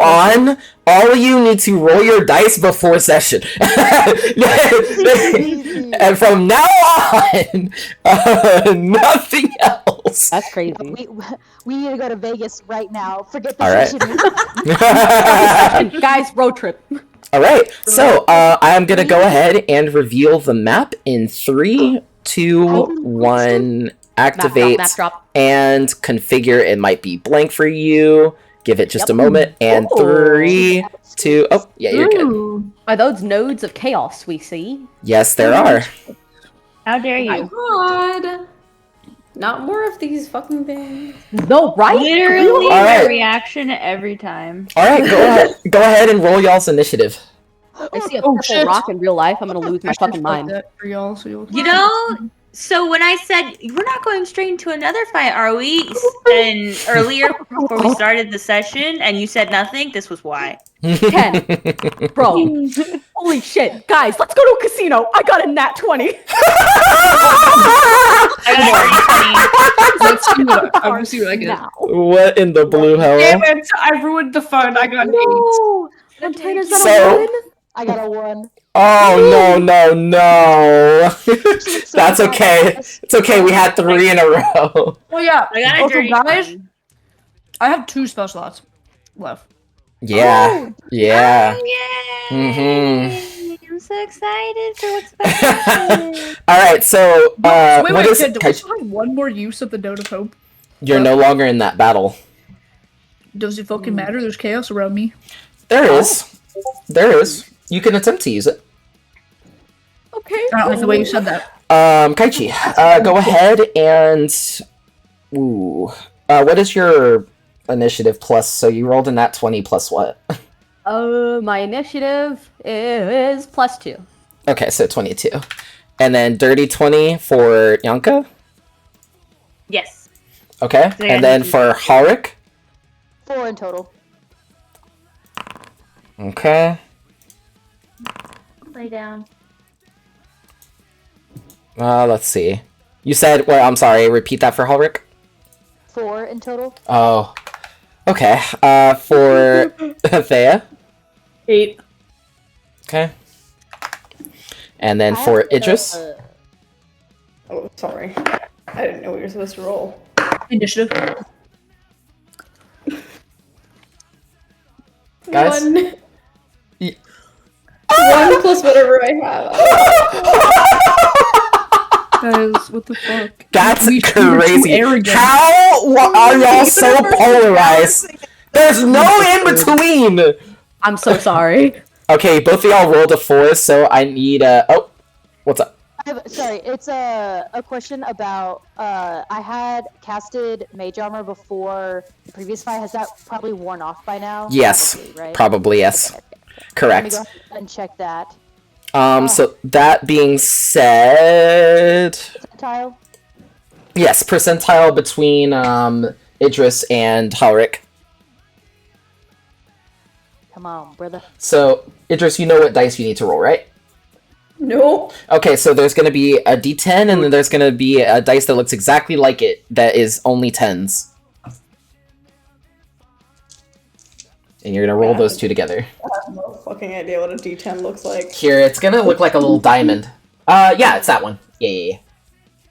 on, all you need to roll your dice before session. And from now on, nothing else. That's crazy. We need to go to Vegas right now. Forget All right. the Guys, road trip. All right, so I'm gonna go ahead and reveal the map in 3, 2, 1. Activate Map drop. and configure. It might be blank for you. Give it just a moment. And Ooh. 3, 2. Oh, yeah, you're good. Ooh. Are those nodes of chaos we see? Yes, there are. How dare you? God. Not more of these fucking things. No, right? Literally All right. a reaction every time. All right, go ahead. Go ahead and roll y'all's initiative. I see a Oh, purple shit. rock in real life. I'm gonna lose my I should fucking play mind. that for y'all, so you'll- You know, So when I said we're not going straight into another fight, are we? And earlier before we started the session, and you said nothing. This was why. Ken, bro, holy shit, guys, let's go to a casino. I got a nat 20. Let's see what I want to see what I get. Now. What in the blue hell? Damn it! I ruined the fun. I got an 8. No. Montana's got So- a 1. I got a 1. Oh no! That's okay. It's okay. We had 3 in a row. Oh yeah. I got a Also, dirty guys, 20. I have 2 spell slots left. Yeah. Yeah. Oh, Mhm. I'm so excited for what's about to happen. All right. So, Wait, what is? Ken, do we still have one more use of the Note of Hope? You're no longer in that battle. Does it fucking matter? There's chaos around me. There is. There is. You can attempt to use it. Okay. I don't like the way you said that. Kaichi, go ahead and. Ooh. What is your initiative plus? So you rolled in that 20 plus what? My initiative is +2. Okay, so 22. And then dirty 20 for Yanka. Yes. Okay. So yeah, And then he- for Harik. 4 in total. Okay. Lay down. Let's see. You said, well, I'm sorry, repeat that for Harik. 4 in total. Oh. Okay. For Thea. 8. Okay. And then I for have, Idris. Oh, sorry. I didn't know we were supposed to roll. Initiative. Guys? 1. Ye- 1 plus whatever I have. Guys, what the fuck? That's We were too crazy. arrogant. How are y'all so polarized? There's no in between. I'm so sorry. Okay, both of y'all rolled a 4, so I need a. Oh, what's up? Sorry, it's a question about. I had casted Mage Armor before the previous fight. Has that probably worn off by now? Yes, Probably, right? probably yes. Okay. Let me Correct. go ahead and check that. So that being said, Percentile. yes, percentile between Idris and Halric. Come on, brother. So Idris, you know what dice you need to roll, right? Nope. Okay, so there's going to be a d10, and then there's going to be a dice that looks exactly like it, that is only 10s. And you're going to roll those two together. I have no fucking idea what a D10 looks like. Here, it's going to look like a little diamond. Yeah, it's that one. Yeah.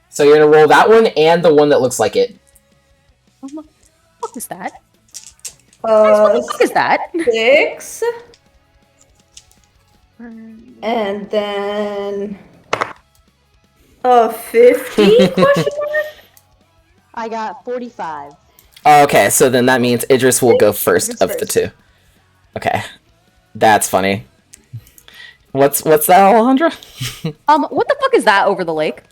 So you're going to roll that one and the one that looks like it. What is that? Uh, What is that? 6. And then 50 question mark? I got 45. Okay, so then that means Idris will go first Idris of the first. two. Okay. That's funny. What's that, Alejandra? What the fuck is that over the lake?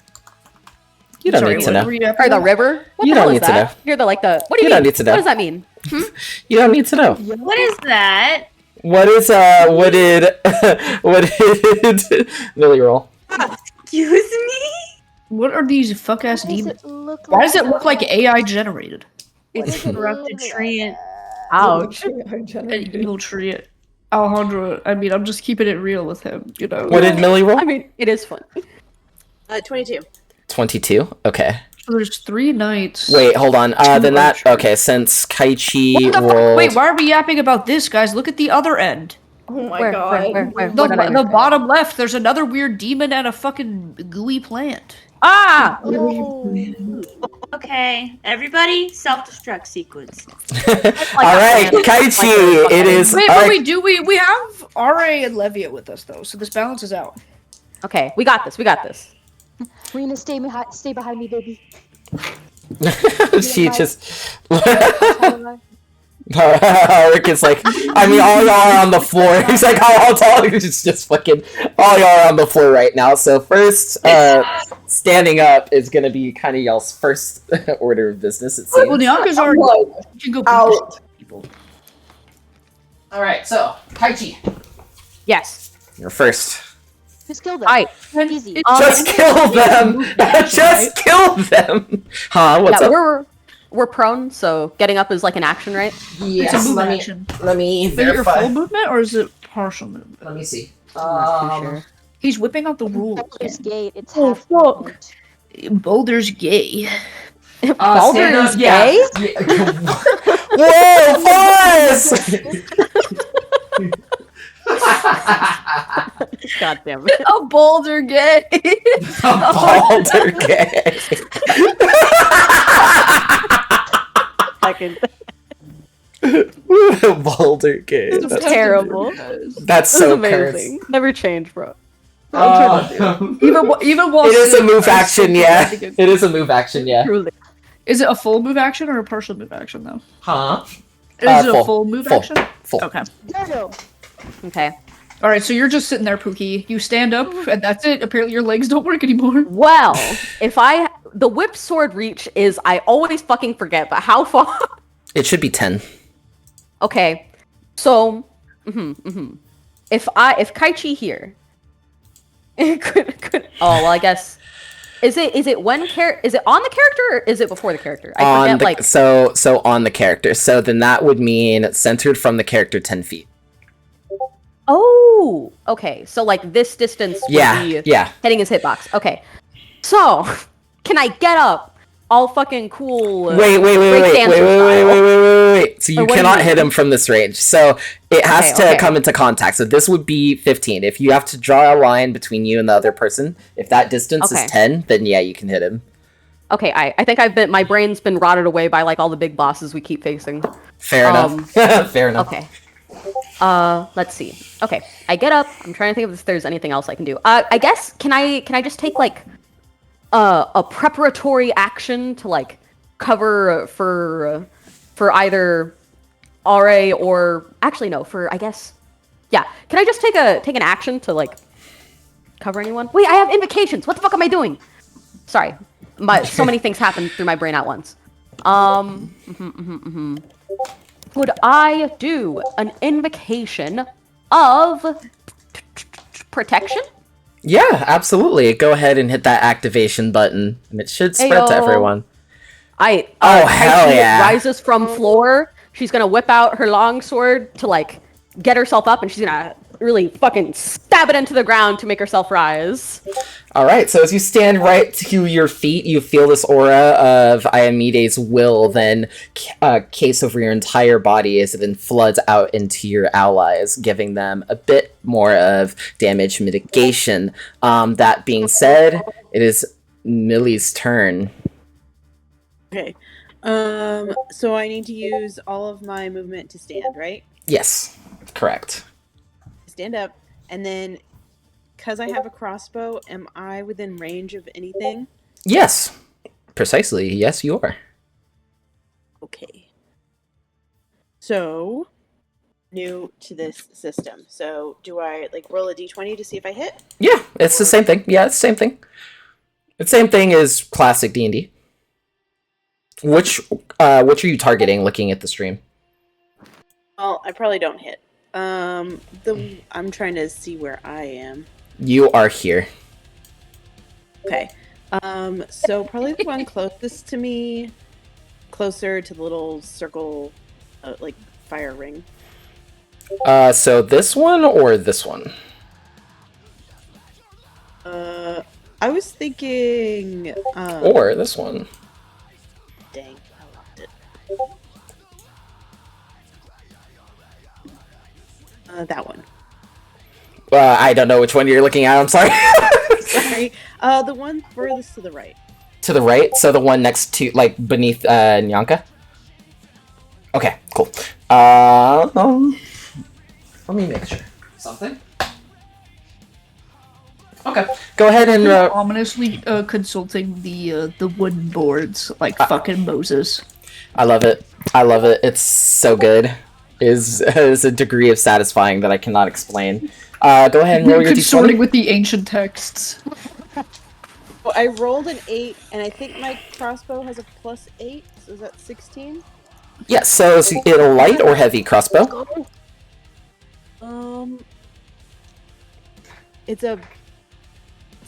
You don't Sorry, need to what know. were you Or the river? What You the hell don't is need to that? know. You're the like the. What do you, You mean? don't need to know. What does that mean? You don't need to know. What is that? What did Lily roll? Excuse me? What are these fuck ass What does demons? it look Why does it look like AI generated? It's corrupted tree. Ouch. An evil tree. Alejandro, I mean, I'm just keeping it real with him, you know? What did Millie roll? I mean, it is fun. 22. 22? Okay. So there's 3 knights. Wait, hold on. Then that... archers. Okay, since Kaichi What the fuck? rolled... Wait, why are we yapping about this, guys? Look at the other end. Oh my Where, god. where The, did I the miss that? bottom left, there's another weird demon and a fucking gooey plant. Ah! Okay, everybody, self-destruct sequence. Alright, Kaichi, it is... Wait, alright, but we have RA and Levia with us, though, so this balances out. Okay, we got this. We got this. Rena, stay behind me, baby. she just... Rick is like, I mean, all y'all are on the floor. He's like, how tall? He's just fucking, all y'all are on the floor right now. So first, standing up is gonna be kind of y'all's first order of business, it seems. Well, the Yonkers are. Like, You can go out. people. Alright, so, Kaichi, Yes. you're first. Just kill them. Alright. Easy. Just kill them! Just kill them! Huh, what's Yeah, up? we're prone, so getting up is like an action, right? It's a move action. Let me Is it your verify. full movement or is it partial movement? Let me see. I'm not too sure. He's whipping out the rules. Baldur's Gate, it's Oh, half fuck. movement. Baldur's gay. Baldur is gay? Whoa, Forrest! God damn it. A boulder gay. Baldur gay. Fucking Baldur gay. It's terrible. That's This is so amazing. Never change, bro. Even while it is a sitting, move I action, still yeah. think it's- It is a move action, yeah. Truly. Is it a full move action or a partial move action though? Huh? Is it Full. a full move Full. action? Full. Okay. Go. Okay. All right. So you're just sitting there, Pookie. You stand up, and that's it. Apparently, your legs don't work anymore. Well, the whip sword reach is I always fucking forget, but how far? It should be 10. Okay. So, if Kaichi here could oh, well, I guess is it is it on the character or is it before the character? I forget So on the character. So then that would mean centered from the character 10 feet. Oh, okay. So like this distance would be Yeah. hitting his hitbox. Okay. So, can I get up all fucking cool Wait. breakdancer style? Wait. So you Or what do you cannot mean? hit him from this range. So it has Okay. to come into contact. So this would be 15. If you have to draw a line between you and the other person, if that distance Okay. is 10, then yeah, you can hit him. Okay, I think my brain's been rotted away by like all the big bosses we keep facing. Fair enough. Fair enough. Okay. Let's see. Okay, I get up. I'm trying to think if there's anything else I can do. I guess can I just take like a preparatory action to like cover for either RA or actually no, for I guess yeah. Can I just take an action to like cover anyone? Wait, I have invocations. What the fuck am I doing? Sorry. So many things happen through my brain at once. Would I do an invocation of protection? Yeah, absolutely. Go ahead and hit that activation button, and it should spread to Ayo. everyone. Oh hell she yeah. rises from floor. She's gonna whip out her long sword to like get herself up, and she's gonna really fucking stab it into the ground to make herself rise. All right, so as you stand right to your feet, you feel this aura of Iamide's will then case over your entire body as it then floods out into your allies, giving them a bit more of damage mitigation. That being said, it is Millie's turn. Okay. So I need to use all of my movement to stand, right? Yes, correct. Stand up, and then because I have a crossbow, am I within range of anything? Yes, precisely. Yes, you are. Okay. So, new to this system. So, do I like roll a d20 to see if I hit? Yeah, it's the same thing. Yeah, it's the same thing. It's the same thing as classic D&D. Which are you targeting looking at the stream? Well, I probably don't hit. I'm trying to see where I am. You are here. Okay. So probably the one closest to me, closer to the little circle, like fire ring. So this one or this one? I was thinking. Or this one? Dang, I lost it. That one. I don't know which one you're looking at. I'm sorry. Sorry. The one furthest to the right. To the right, so the one next to, like, beneath Nyanka? Okay, cool. Let me make sure. Something? Okay, go ahead and... Ominously consulting the wooden boards like fucking Moses. I love it. I love it. It's so good. Is a degree of satisfying that I cannot explain. Go ahead and roll your Consorting d20. with the ancient texts. Well, I rolled an 8, and I think my crossbow has a +8, so is that 16? Yes, so is it a light or heavy crossbow? It's a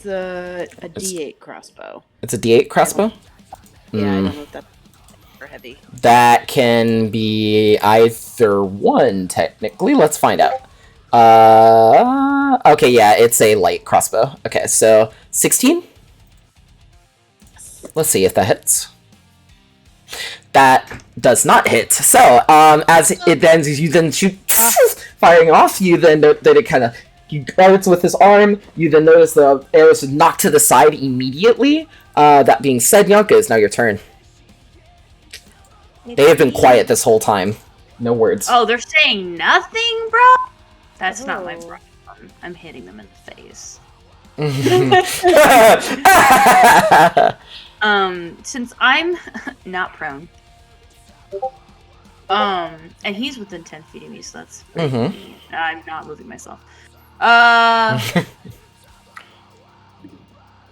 It's a D8 crossbow. It's a D8 crossbow? Yeah, I don't know if that's for heavy. That can be either one, technically. Let's find out. Okay, yeah, it's a light crossbow. Okay, so 16? Let's see if that hits. That does not hit. So, as it then, you then shoot, firing off, you then note that it kind of, he guards with his arm, you then notice the arrows knock to the side immediately. That being said, Yanka, it's now your turn. They have been quiet this whole time. No words. Oh, they're saying nothing, bro? That's not my problem. I'm hitting them in the face. Since I'm not prone, and he's within 10 feet of me, so that's I'm not moving myself.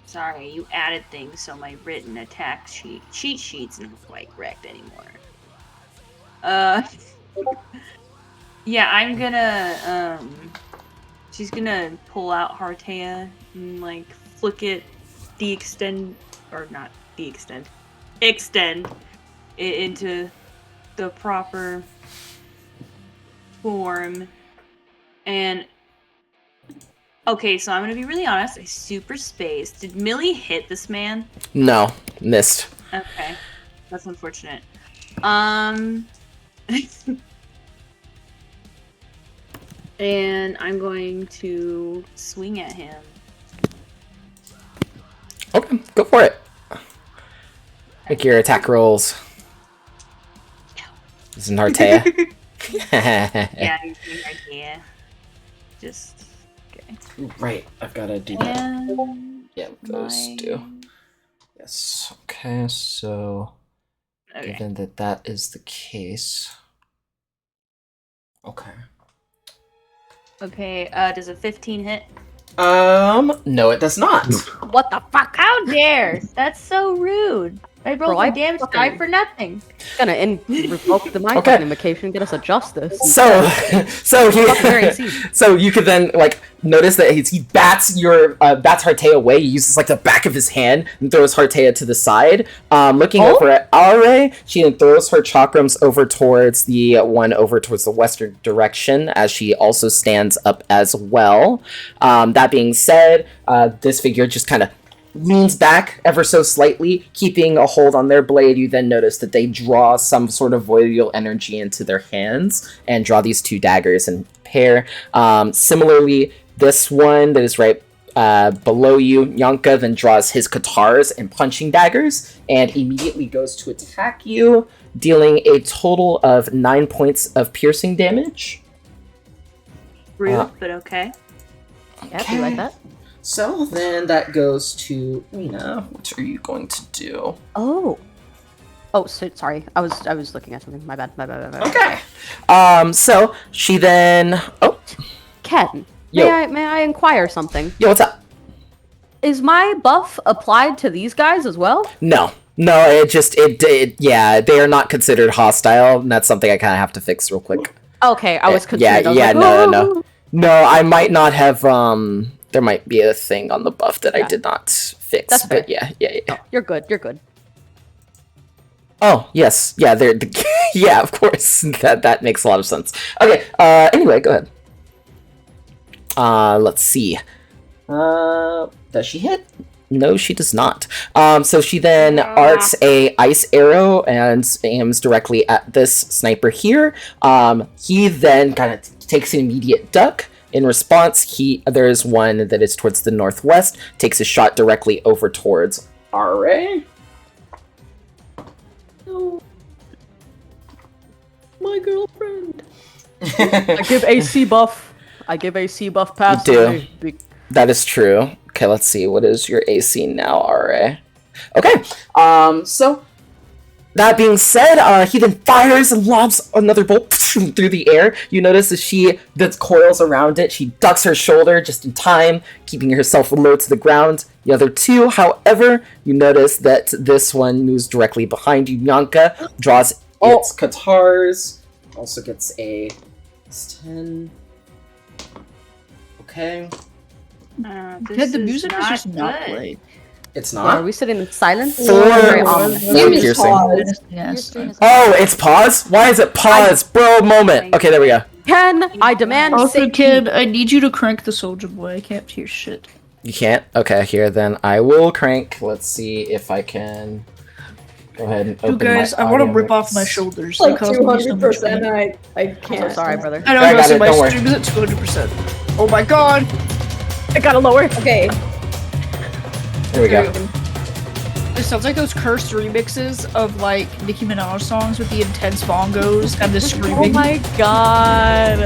Sorry, you added things, so my written attack cheat sheet's not quite correct anymore. Yeah, I'm gonna, she's gonna pull out Hartea and, like, flick it, extend it into the proper form. And, okay, so I'm gonna be really honest, I super spaced. Did Millie hit this man? No, missed. Okay, that's unfortunate. And I'm going to swing at him. Okay, go for it. Make your attack rolls. This is Nartea. Yeah, he's being right here. Just okay. Right, I've got to do that. And Yeah, those do. Yes. Okay, so given that is the case. Okay. Okay, does a 15 hit? No, it does not. What the fuck? How dare! That's so rude. I rolled Bro, a damage die for nothing. Gonna revoke the mind Okay. invocation, get us a justice. So Very easy. so you could then like notice that he bats bats Hartea away. He uses like the back of his hand and throws Hartea to the side. Looking over at Aure, she then throws her chakrams over towards the western direction as she also stands up as well. That being said, this figure just kind of leans back ever so slightly, keeping a hold on their blade. You then notice that they draw some sort of voidal energy into their hands and draw these two daggers in pair. Similarly, this one that is right below you, Yanka, then draws his katars and punching daggers and immediately goes to attack you, dealing a total of 9 points of piercing damage. Rude, but okay. Yeah, you like that? So then that goes to Rena. What are you going to do? Oh, so, sorry. I was looking at something. My bad. Okay. So she then. Oh, Ken, Yo. may I inquire something? Yo, what's up? Is my buff applied to these guys as well? No, yeah, they are not considered hostile, and that's something I kind of have to fix real quick. Okay, I was concerned. No, I might not have. There might be a thing on the buff that I did not fix. That's fair. But yeah. Oh, you're good. Oh yes, yeah. Yeah, of course. That makes a lot of sense. Okay. Anyway, go ahead. Let's see. Does she hit? No, she does not. So she then arcs a ice arrow and aims directly at this sniper here. He then kind of takes an immediate duck. In response, there's one that is towards the northwest, takes a shot directly over towards Aure. No. My girlfriend. I give AC buff. Pass. You do. That is true. Okay, let's see. What is your AC now, Aure? Okay. So that being said, he then fires and lobs another bolt through the air. You notice as she that coils around it, she ducks her shoulder just in time, keeping herself low to the ground. The other two, however, you notice that this one moves directly behind you. Yanka draws its katars, also gets a 10. Okay. The music is just not playing. It's Are not. we sitting in silence? Four- Very four ominous. piercing. Your Yes. stream is Oh, it's pause. Why is it pause, bro? Moment. Okay, there we go. Ken, I demand Also, safety. kid, I need you to crank the Soldier Boy. I can't hear shit. You can't. Okay, here then. I will crank. Let's see if I can. Go ahead and open You guys, my I want to audio rip off mix. my shoulders. Like It causes me so much 200%. pain. I I'm can't. so sorry, brother. I I don't know, got so it, my don't worry. stream is at 200%. Oh my god! I gotta lower. Okay. Here we go. It sounds like those cursed remixes of like Nicki Minaj songs with the intense bongos and the screaming. Oh my god.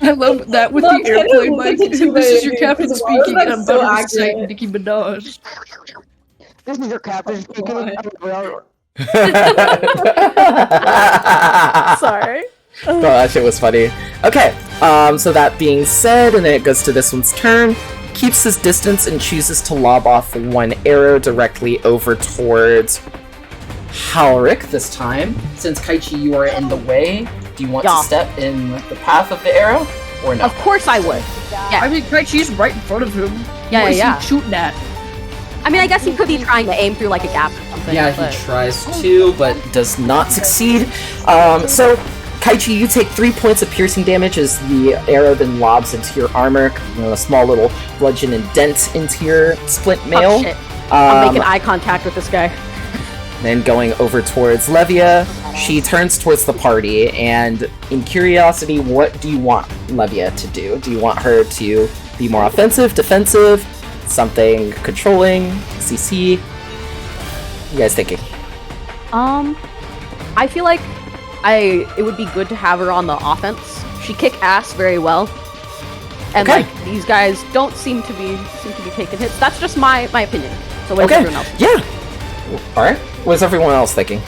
I love that with Look, the I airplane don't mic. listen to This is your it, captain because why is speaking, that and I'm so about to recite accurate? Nicki Minaj. This is your captain speaking. Sorry. Oh, that shit was funny. Okay, so that being said, and then it goes to this one's turn, keeps his distance and chooses to lob off one arrow directly over towards Halric this time. Since Kaichi, you are in the way, do you want Yeah. to step in the path of the arrow, or no? Of course I would. I mean, Kaichi's right in front of him. Yeah, What is yeah. he shooting at? I mean, I guess he could be trying to aim through like a gap or something. Yeah, but... he tries to, but does not succeed. So, Kaichi, you take 3 points of piercing damage as the arrow then lobs into your armor, a small little bludgeon and dent into your splint mail. Oh, shit. I'm making eye contact with this guy. Then going over towards Levia, she turns towards the party, and in curiosity, what do you want Levia to do? Do you want her to be more offensive, defensive, something controlling, CC? What you guys thinking? I feel like it would be good to have her on the offense. She kick ass very well. And Okay. like these guys don't seem to be taking hits. That's just my opinion. So what is Okay, everyone else? yeah. Alright, what's everyone else thinking?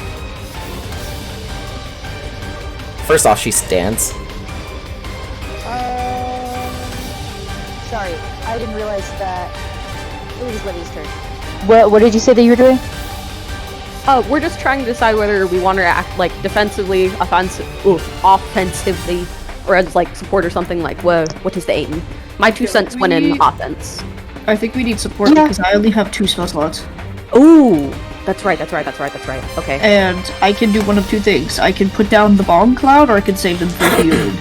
First off, she stands. Sorry, I didn't realize that it was Livy's turn. What did you say that you were doing? We're just trying to decide whether we want her to act like defensively, offensively, or as like support or something. Like what is the aim? My 2 cents went in offense. I think we need support because I only have 2 spell slots. Ooh, that's right. Okay. And I can do one of 2 things. I can put down the bomb cloud, or I can save them for healing.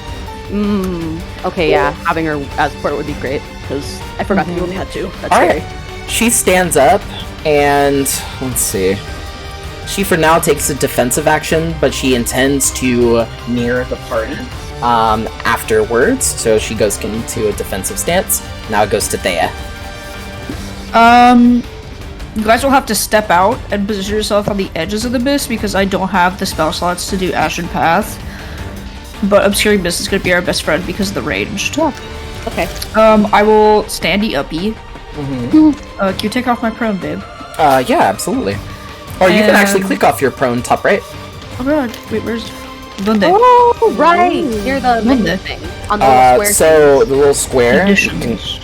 Okay, yeah. Having her as support would be great because I forgot that you only had 2. That's Alright. scary. She stands up, and let's see. She for now takes a defensive action, but she intends to mirror the party afterwards. So she goes into a defensive stance. Now it goes to Thea. You guys will have to step out and position yourself on the edges of the mist because I don't have the spell slots to do Ashen Path. But Obscuring Mist is going to be our best friend because of the ranged. Okay. I will standy uppy. Can you take off my prone, babe? Yeah, absolutely. Or you can actually click off your prone top right. Oh god, wait, where's Bunde? Oh, right. Near the menu Monday. thing on the little square. So the little square Conditions.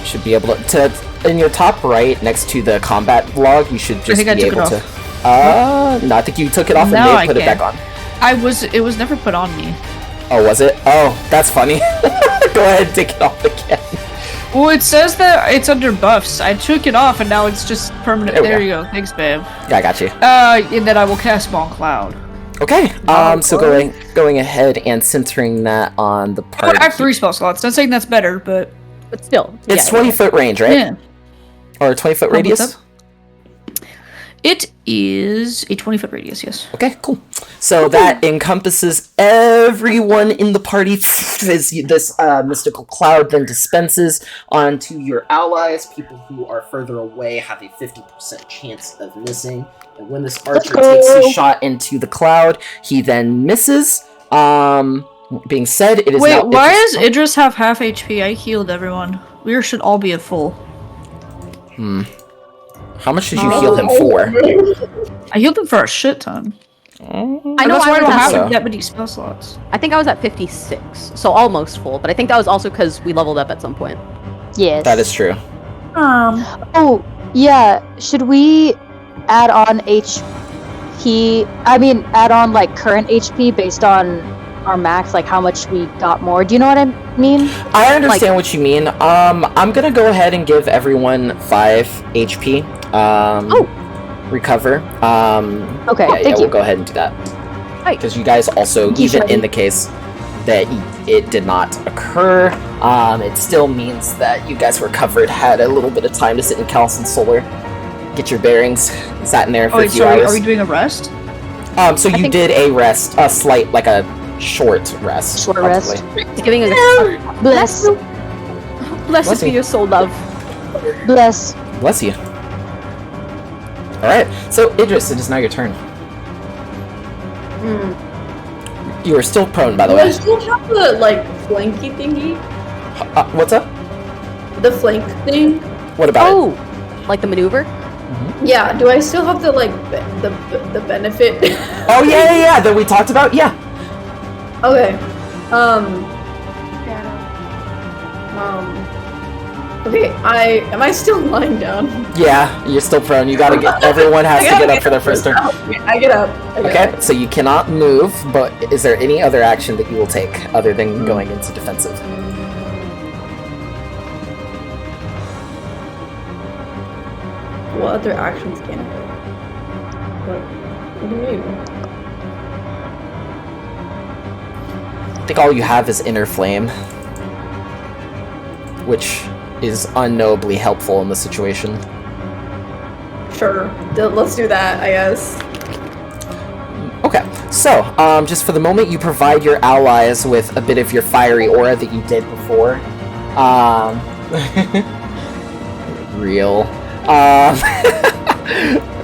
should be able to in your top right next to the combat log. You should just think I be took it able to. off. No, I think you took it off and Now they I put it can. back on. It was never put on me. Oh, was it? Oh, that's funny. Go ahead and take it off again. Well, it says that it's under buffs. I took it off and now it's just permanent. There we There go. you go. Thanks, babe. Yeah, I got you. And then I will cast Bomb Cloud. Okay. So going ahead and centering that on the I part. have 3 spell slots. Not saying that's better, but But still. It's yeah, 20-foot range, right? yeah. Or 20-foot What's radius. up? It is a 20-foot radius, yes. Okay, cool. So that encompasses everyone in the party. As this mystical cloud then dispenses onto your allies. People who are further away have a 50% chance of missing. And when this archer takes his shot into the cloud, he then misses. Being said, it is Wait, now why Idris' does Idris have half HP? I healed everyone. We should all be at full. How much did you heal him for? I healed them for a shit ton. I know That's why I I don't was have so. that many spell slots. I think I was at 56, so almost full. But I think that was also because we leveled up at some point. Yes. That is true. Oh, Yeah, should we add on HP? I mean, add on like current HP based on our max, like how much we got more. Do you know what I mean? I understand what you mean. I'm gonna go ahead and give everyone 5 HP. Recover. Okay, yeah, thank you. we'll go ahead and do that. Right. Because you guys also, Thank you, even in Shreddy. the case that it did not occur, it still means that you guys recovered, had a little bit of time to sit in Callison Solar, get your bearings, sat in there for Oh a wait, few so hours. are we doing a rest? So you think- did a rest, a slight, like a short rest. Short rest. probably. Giving a Bless. blessed be your soul, love. Bless. Bless you. Alright, so Idris, it is now your turn. You are still prone, by the Do I way. still have the like flanky thingy? What's up? The flank thing? What about it? Oh, like the maneuver? Yeah. Do I still have the like the benefit? Oh, yeah, that we talked about? Yeah. Okay. Okay. Am I still lying down? Yeah, you're still prone. You gotta get, everyone has to get up for their first turn. I get up. Okay, so you cannot move, but is there any other action that you will take other than going into defensive? What other actions can I take? What do you mean? I think all you have is Inner Flame, which is unknowably helpful in this situation. Sure. Let's do that, I guess. Okay, so, just for the moment, you provide your allies with a bit of your fiery aura that you did before. Real.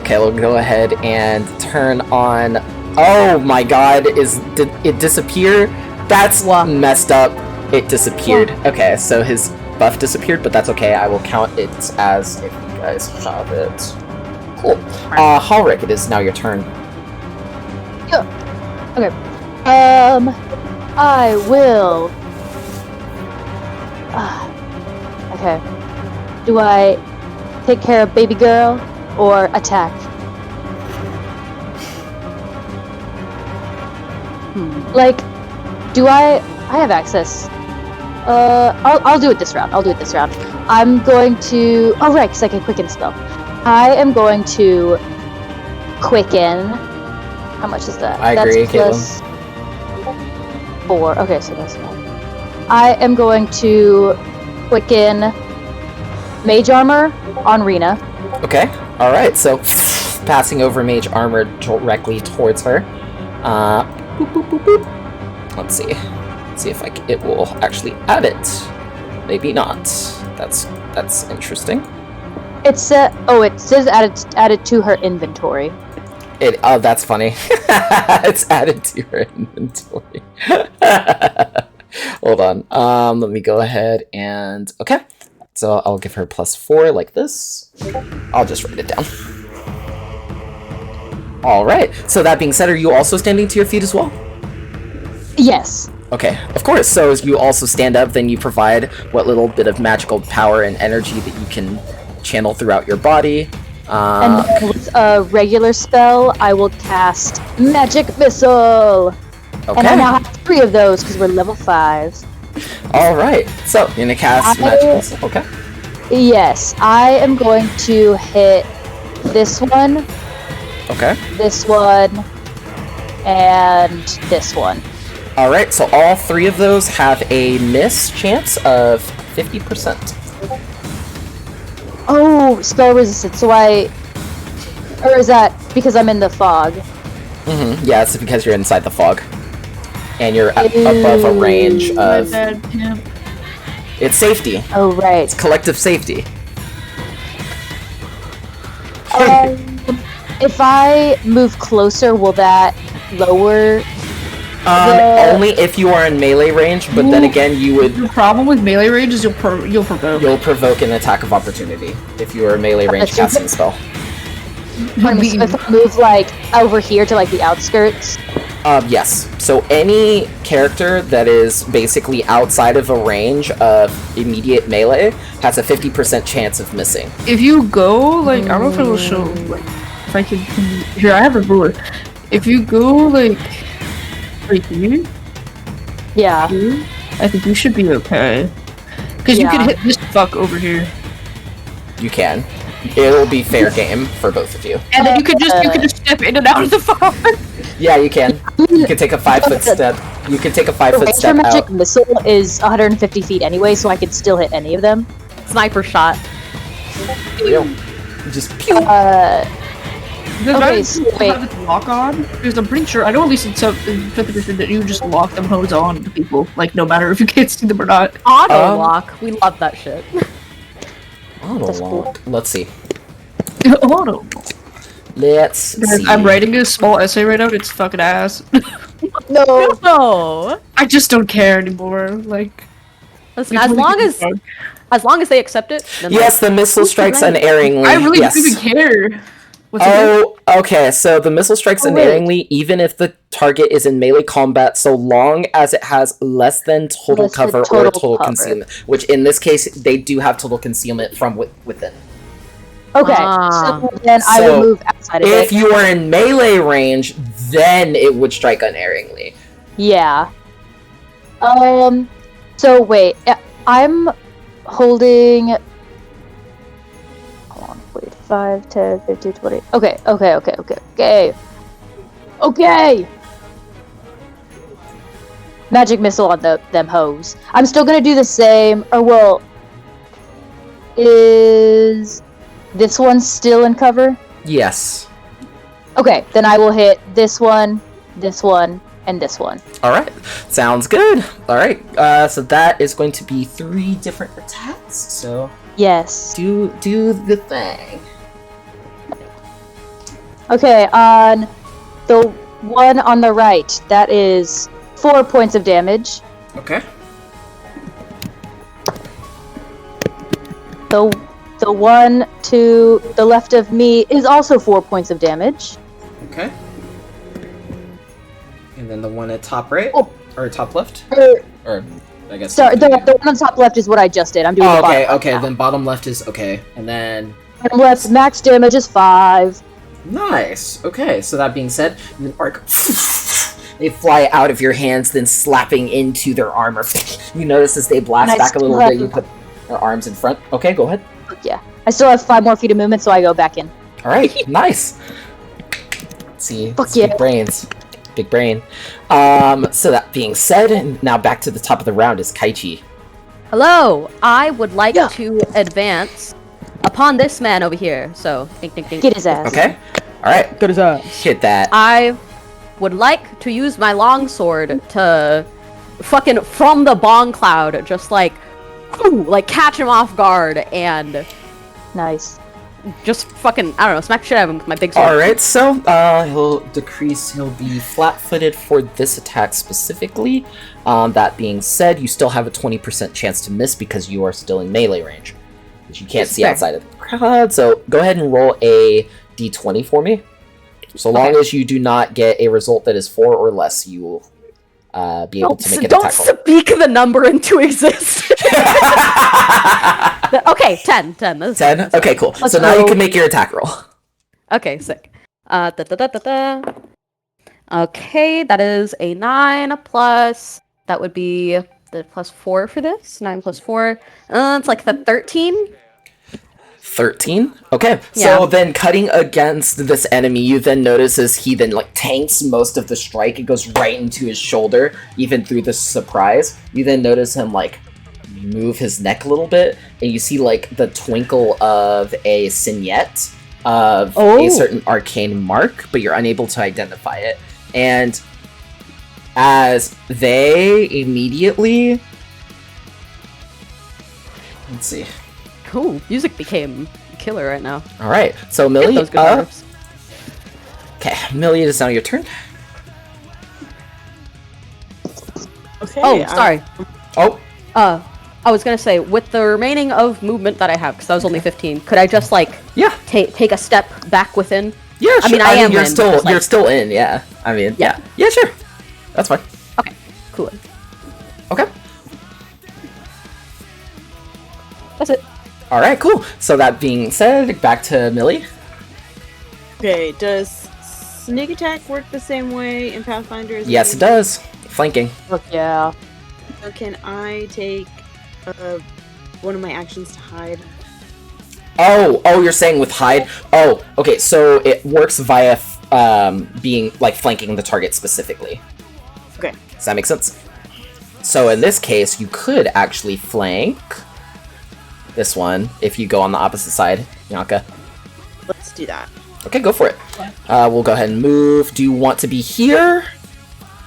Okay, we'll go ahead and turn on... Oh my god, did it disappear? That's messed up. It disappeared. Okay, so his buff disappeared, but that's okay. I will count it as if you guys have it. Cool. Halric, it is now your turn. Okay. I will. Okay. Do I take care of baby girl or attack? Like, do I have access? I'll do it this round. I'm going to. Oh right, because I can quicken spell. I am going to quicken. How much is that? I agree, That's plus 4. Okay, so that's fine. I am going to quicken Mage Armor on Rena. Okay, alright, so passing over Mage Armor directly towards her. Boop, boop, boop, boop. Let's see. See if it will actually add it. Maybe not. That's interesting. It says added to her inventory. Oh, that's funny. It's added to her inventory. Hold on. Let me go ahead and... Okay. So I'll give her +4 like this. I'll just write it down. Alright. So that being said, are you also standing to your feet as well? Yes. Okay, of course. So as you also stand up, then you provide what little bit of magical power and energy that you can channel throughout your body. And then with a regular spell, I will cast Magic Missile. Okay. And I now have 3 of those because we're level 5. All right. So you're gonna cast magic missile. Okay. Yes, I am going to hit this one, Okay. this one, and this one. All right. So all 3 of those have a miss chance of 50%. Oh, spell resistant. So or is that because I'm in the fog? Mm-hmm. Yeah, it's because you're inside the fog, and you're above a range My of. bad, yeah. It's safety. Oh right. It's collective safety. If I move closer, will that lower? Only if you are in melee range, but then again, you would. The problem with melee range is you'll provoke. You'll provoke an attack of opportunity if you are melee range That's casting a spell. So if I move like over here to like the outskirts. Yes. So any character that is basically outside of a range of immediate melee has a 50% chance of missing. If you go, like, I don't know if it'll show, like, if I can, here, I have a ruler. If you go, like, right here, Yeah. I think you should be okay. Because you can hit this fuck over here. You can. It'll be fair game for both of you. And then you can just step in and out of the fuck. Yeah, you can. You can take a 5-foot step. You can take a 5-foot The step magic out. missile is 150 feet anyway, so I could still hit any of them. Sniper shot. Real. Just pew. Okay, so wait. Have it lock on? Because I'm pretty sure, I know at least in 5th edition that you just lock them hose on to people. Like, no matter if you can't see them or not. Auto lock. We love that shit. Auto That's cool. lock. Let's see. Auto. Let's see. I'm writing a small essay right now, and it's fucking ass. No. No. I just don't care anymore. Like, Listen, as long as they accept it. Then Yes, the missile strikes unerringly. I really yes. don't even care. What's it Oh, okay. So the missile strikes wait. unerringly, even if the target is in melee combat, so long as it has less than total Less than cover or total total cover. concealment. Which in this case, they do have total concealment from within. Okay, Ah. so then I So, will move outside of If it. you are in melee range, then it would strike unerringly. Yeah. So wait, I'm holding. Hold on, wait, 5, 10, 15, 20. Okay. Magic missile on them hose. I'm still gonna do the same, or well, is this one still in cover? Yes. Okay, then I will hit this one, and this one. Alright. Sounds good. Alright. So that is going to be 3 different attacks. So Yes. do the thing. Okay, on the one on the right, that is 4 points of damage. Okay. The one to the left of me is also 4 points of damage. Okay. And then the one at top right? Oh. Or top left? Or I guess. Sorry, the one on top left is what I just did. I'm doing Oh, the okay, bottom okay. now. Then bottom left is okay. And then Bottom left, max damage is 5. nice. Okay, so that being said, the arc they fly out of your hands, then slapping into their armor. You notice as they blast Nice back a little to bit, have- you put their arms in front. Okay, go ahead. Yeah. I still have 5 more feet of movement, so I go back in. All right, nice. Let's see. Fuck It's yeah. Big brains. Big brain. So that being said, now back to the top of the round is Kaichi. Hello. I would like Yeah. to advance upon this man over here. So, dink, dink, dink. Get his ass. Okay. All right. Get his ass. Hit that. I would like to use my longsword to fucking from the bong cloud, just like catch him off guard and Nice. just fucking, I don't know, smack shit out of him with my big sword. All right. So he'll be flat-footed for this attack specifically. That being said, you still have a 20% chance to miss because you are still in melee range, which you can't see Fair. outside of the crowd. So go ahead and roll a d20 for me. So long as you do not get a result that is 4 or less, you will be able to make an Don't attack roll. speak the number into existence. Okay, 10. 10. That's 10? Okay, cool. Let's So now you go. can make your attack roll. Okay, sick. Okay, that is a 9 plus. That would be the plus 4 for this. 9 plus 4. It's like the 13. 13? Okay. Yeah. So then cutting against this enemy, you then notice as he then tanks most of the strike. It goes right into his shoulder, even through the surprise. You then notice him move his neck a little bit, and you see the twinkle of a signet of a certain arcane mark, but you're unable to identify it. And as they immediately, let's see. Ooh, music became killer right now. All right, so Hit Millie, those good nerves. okay, Millie, it is now your turn. Okay. Oh, sorry. Oh, I was gonna say, with the remaining of movement that I have, because that was only 15, could I just yeah, take a step back within? yeah. I mean, sure. I am You're in, still but just, you're still in, yeah. I mean, yeah, sure, that's fine. Okay, cool. Okay. That's it. All right, cool. So that being said, back to Millie. Okay, does sneak attack work the same way in Pathfinder? As Yes, it does. Flanking. Look, yeah. So can I take one of my actions to hide? Oh, you're saying with hide? Oh, okay. So it works via being like flanking the target specifically. Okay. Does that make sense? So in this case, you could actually flank this one if you go on the opposite side, Bianca. Let's do that. Okay, go for it. We'll go ahead and move. Do you want to be here,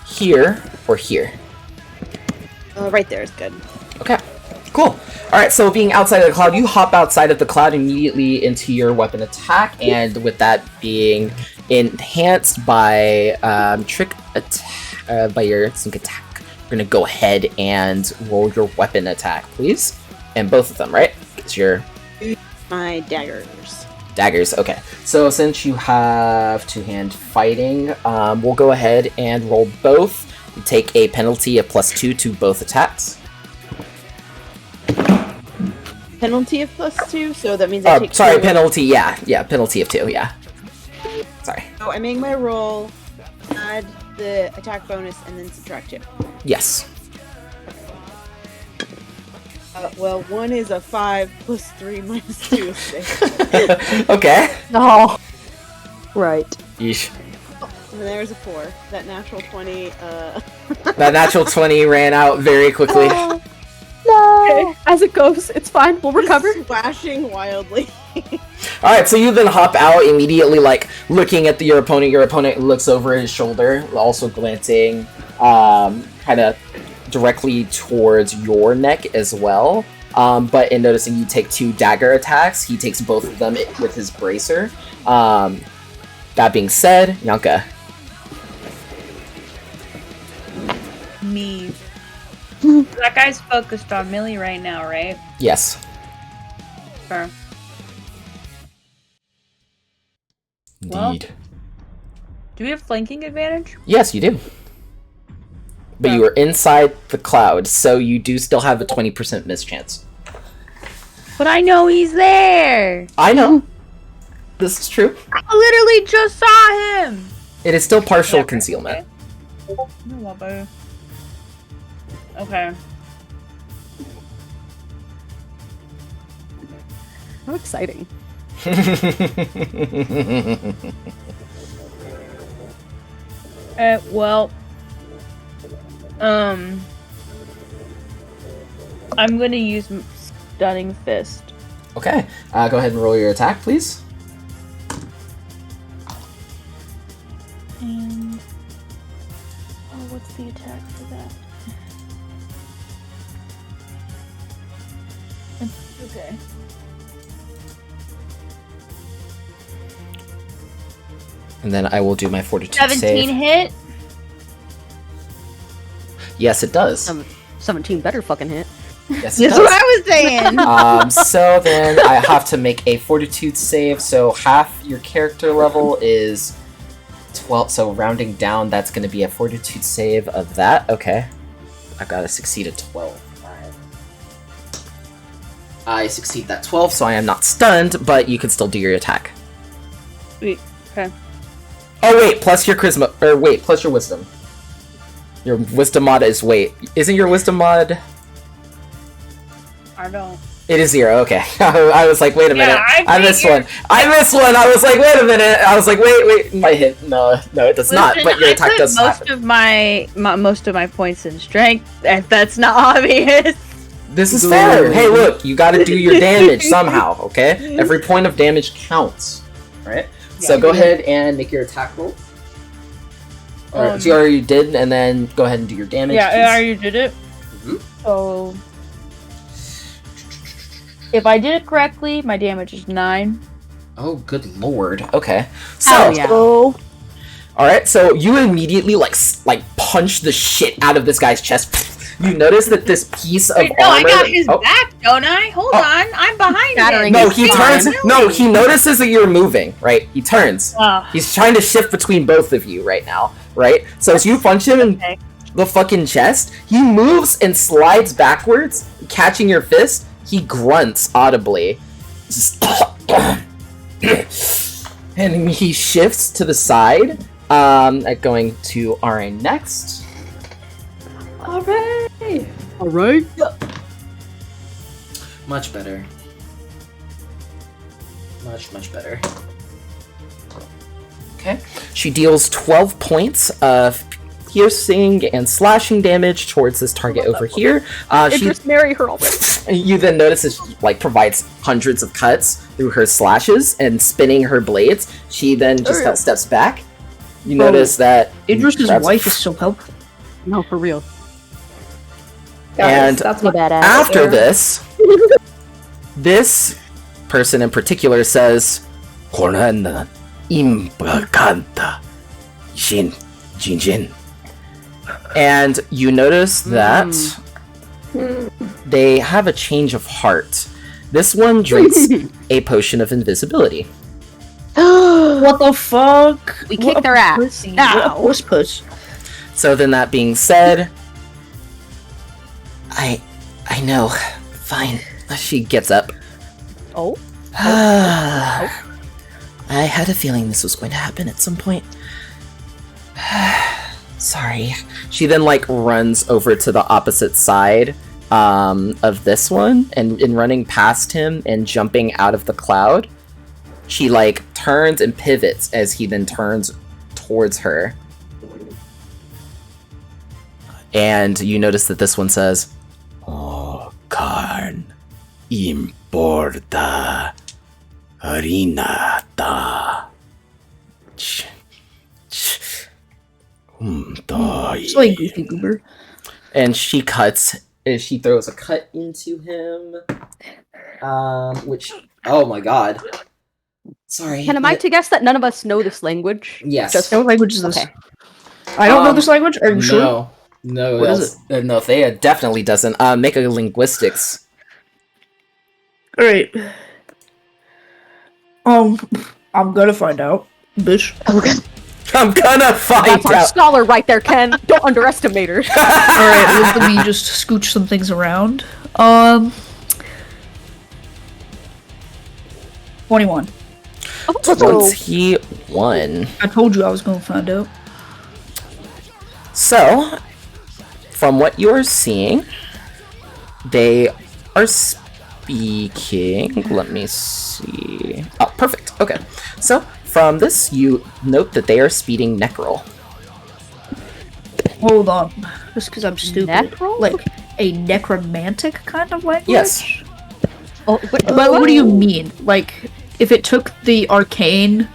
here, or here? Right there is good. Okay, cool. Alright, so being outside of the cloud, you hop outside of the cloud immediately into your weapon attack, and with that being enhanced by by your sneak attack, we're gonna go ahead and roll your weapon attack, please. And both of them, right? It's your My daggers. daggers. Okay, so since you have two-hand fighting, we'll go ahead and roll both. You take a penalty of +2 to both attacks. Penalty of +2, so that means I take. Sorry, 2. penalty. Yeah, penalty of 2. Yeah. Sorry. So I make my roll, add the attack bonus, and then subtract 2. Yes. Well, 1 is a 5 plus 3 minus 2 is 6. Okay. No. Right. Yeesh. And then there's a 4. That natural 20. That natural 20 ran out very quickly. No. As it goes, it's fine. We'll recover. Splashing wildly. Alright, so you then hop out immediately, like, looking at your opponent. Your opponent looks over his shoulder, also glancing, kind of directly towards your neck as well. But in noticing you take 2 dagger attacks, he takes both of them with his bracer. That being said, Yanka. Me. That guy's focused on Millie right now, right? Yes. Sure. Indeed. Well, do we have flanking advantage? Yes, you do. But you are inside the cloud, so you do still have a 20% miss chance. But I know he's there! I know. This is true. I literally just saw him! It is still partial Yeah, concealment. Okay. How exciting. Well, I'm gonna use Stunning Fist. Okay, go ahead and roll your attack, please. And what's the attack for that? Okay. And then I will do my fortitude 17 save. hit. Yes, it does. 17 better fucking hit. Yes, it That's what does. I was saying. So then I have to make a fortitude save. So half your character level is 12. So rounding down, that's going to be a fortitude save of that. Okay. I got to succeed at 12. I succeed that 12, so I am not stunned, but you can still do your attack. Sweet. Okay. Oh wait, plus your charisma, or wait, plus your wisdom. Your wisdom mod is isn't your wisdom mod? I don't. It is 0. Okay, I was like, wait a minute, I missed figured- one. I missed one. I was like, wait a minute. I was like, wait, my hit. No, it does not. But your attack does most happen. of my points in strength. If that's not obvious. This is fair. Hey, look, you got to do your damage somehow. Okay, every point of damage counts. Right. So go ahead and make your attack roll. Alright, so you already did, and then go ahead and do your damage. Yeah, please. I already did it. So, if I did it correctly, my damage is 9. Oh, good lord. Okay. So, Hell yeah. Oh, alright, so you immediately, like punch the shit out of this guy's chest. You notice that this piece of Wait, no, armor... I got his Oh, back, don't I? Hold on, I'm behind Shattering him. no, his he arm. turns... No, he notices that you're moving, right? He turns. Oh. He's trying to shift between both of you right now. right? So as you punch him in the fucking chest, he moves and slides backwards, catching your fist. He grunts audibly. And he shifts to the side, going to RA next. Alright! Alright. Much better. Much better. Okay. She deals 12 points of piercing and slashing damage towards this target over here. Just marry her already. You then notice it provides hundreds of cuts through her slashes and spinning her blades. She then just kind of steps back. You notice that Idris's wife is so helpful. No, for real. And that's my badass. after this person in particular says, "Cornana impacanta jin jin." And you notice that they have a change of heart. This one drinks a potion of invisibility. What the fuck? We kicked their ass. Now. What a puss. So then that being said, I know. Fine. She gets up. Oh? I had a feeling this was going to happen at some point. Sorry. She then runs over to the opposite side of this one, and in running past him and jumping out of the cloud, she turns and pivots as he then turns towards her. And you notice that this one says, "Oh, carn importa harina ta." It's like Goofy Goober. And she cuts, and she throws a cut into him. Which, oh my god. Sorry. Am I to guess that none of us know this language? Yes. Just What language is this? okay. I don't know this language. Are you sure? No. What is it? No, Thea definitely doesn't. Make a linguistics. Alright. I'm gonna find out. Bitch. I'm gonna find That's our out. scholar right there, Ken. Don't underestimate her. Alright, let me just scooch some things around. 21. 21. I told you I was gonna find out. So, from what you're seeing, they are speaking. Let me see. Oh, perfect. Okay. So, from this, you note that they are speaking Necrol. Hold on. Just because I'm stupid. Necrol? Like, a necromantic kind of language? Yes. Oh, But what do you mean? Like, if it took the arcane,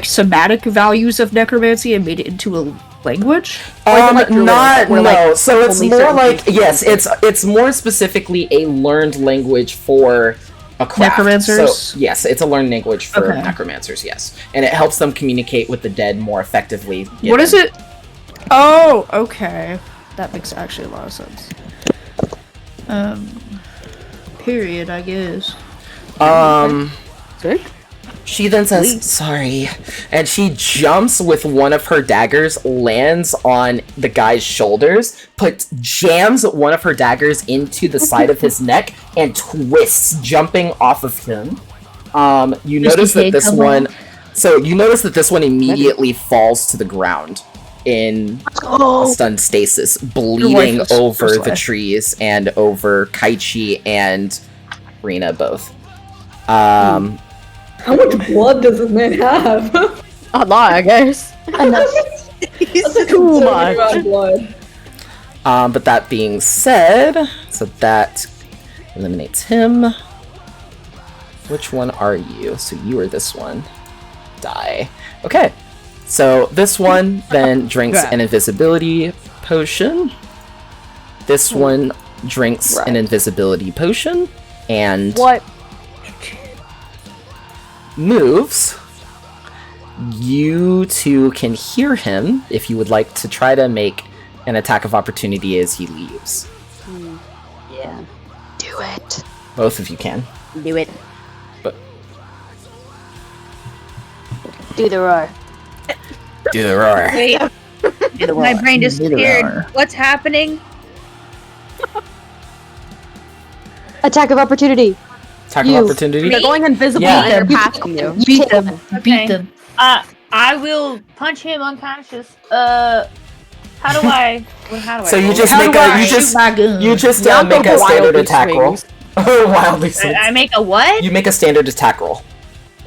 somatic values of necromancy and made it into a language? No. So it's only more certain like, people yes, it's more specifically a learned language for a craft. Necromancers? So, yes, it's a learned language for Okay. necromancers, yes. And it helps them communicate with the dead more effectively. What is it? Oh, okay. That makes actually a lot of sense. Period, I guess. She then says, "Sorry," and she jumps with one of her daggers, lands on the guy's shoulders, jams one of her daggers into the side of his neck, and twists, jumping off of him. You notice that this one, immediately falls to the ground in a stunned stasis, bleeding over the trees and over Kaichi and Rina both. How much blood does this man have? A lot, I guess. That's too much. Blood. But that being said, so that eliminates him. Which one are you? So you are this one. Die. Okay. So this one then drinks an invisibility potion. This one drinks an invisibility potion. And What? moves. You two can hear him if you would like to try to make an attack of opportunity as he leaves. Yeah. Do it. Both of you can. Do it. But Do the roar. do the roar. My brain disappeared. Neither are. What's happening? Attack of opportunity. Attack You. of opportunity. They're going invisible Yeah. and they're You passing you. You Beat take them. one. Okay. Beat them. I will punch him unconscious. How do I? How do I? So you roll? just How make do I you shoot just my gun? Y'all make go a standard wildly attack roll. swings. Wildly swings. I make a what? You make a standard attack roll.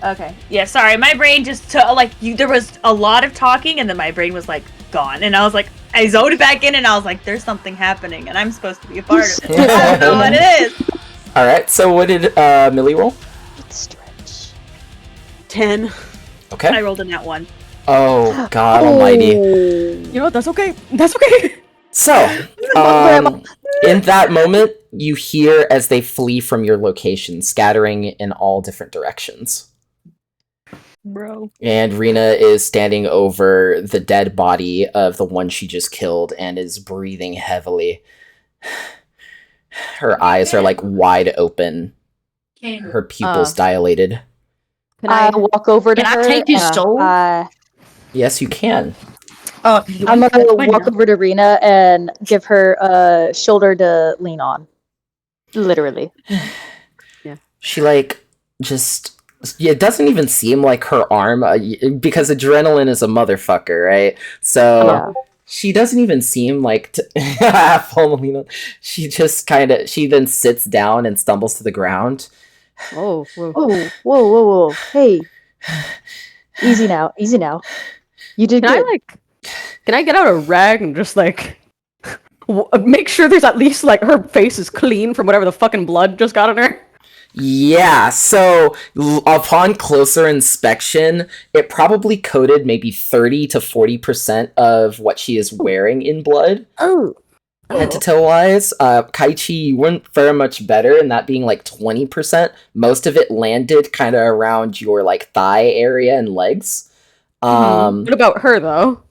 Okay. Yeah. Sorry, my brain just there was a lot of talking, and then my brain was like gone, and I was like, I zoned it back in, and I was like, there's something happening, and I'm supposed to be a part of it. I don't know what it is. All right. So what did Millie roll? Stretch. 10. Okay. I rolled in that one. Oh God Almighty. You know what? That's okay. That's okay. So, in that moment, you hear as they flee from your location, scattering in all different directions. Bro. And Rena is standing over the dead body of the one she just killed and is breathing heavily. Her eyes are like wide open. Her pupils dilated. Can I walk over to Can I her. take his and, soul? Yes, you can. Oh, I'm gonna walk over to Rena and give her a shoulder to lean on. Literally. She just it doesn't even seem like her arm because adrenaline is a motherfucker, right? So she doesn't even seem like she just she then sits down and stumbles to the ground. Oh, whoa. Oh, whoa. Hey. Easy now. You did good. Can I get out a rag and just make sure there's at least her face is clean from whatever the fucking blood just got on her? Yeah, so upon closer inspection, it probably coated maybe 30 to 40% of what she is wearing in blood. Oh. Head to toe wise. Kaichi, you weren't very much better, and that being 20%. Most of it landed kind of around your thigh area and legs. What about her though?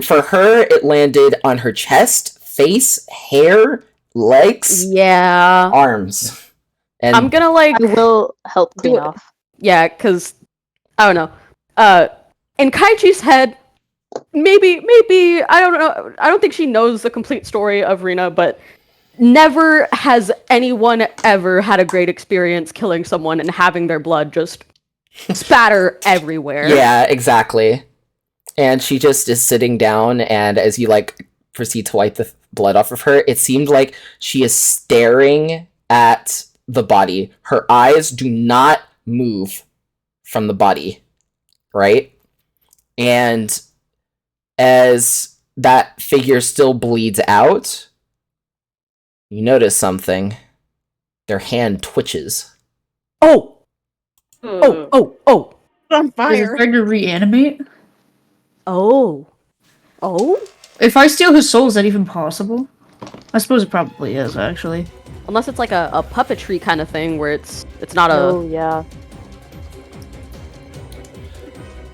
For her, it landed on her chest, face, hair, legs, arms. And I'm gonna I will help clean off. Yeah, because I don't know. In Kaichi's head, maybe I don't know. I don't think she knows the complete story of Rena, but never has anyone ever had a great experience killing someone and having their blood just spatter everywhere. Yeah, exactly. And she just is sitting down, and as you proceed to wipe the blood off of her, it seemed like she is staring at the body. Her eyes do not move from the body, right? And as that figure still bleeds out, you notice something. Their hand twitches. Oh! On Is it fire. trying to reanimate? Oh. If I steal his soul, is that even possible? I suppose it probably is, actually. Unless it's a puppetry kind of thing where it's not a... Oh, yeah.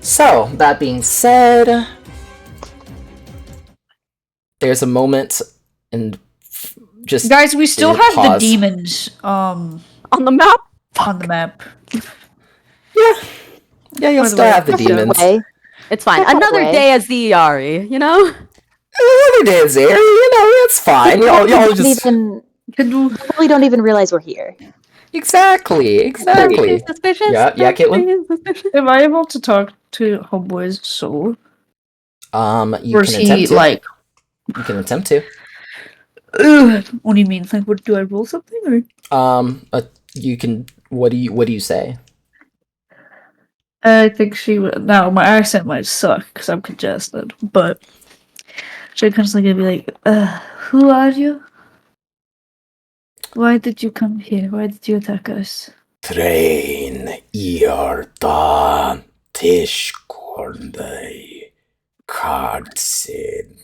So, that being said, there's a moment and just Guys, we still have the pause. demons On the map? on the map. Yeah, you'll By the still way, have the demons. Way. It's fine. That's Another okay. day as the Iari, you know? Another day is there, it's fine. Y'all just Probably don't even realize we're here. exactly. Suspicious. Yeah, Caitlin? Suspicious. Am I able to talk to Homeboy's soul? You Or is can he attempt to. You can attempt to. What do you mean? What do I roll something or? You can. What do you say? I think she would. Now my accent might suck because I'm congested, but she'd constantly be like, "Who are you? Why did you come here? Why did you attack us?" Train Iarta Tishkornday Cardsid.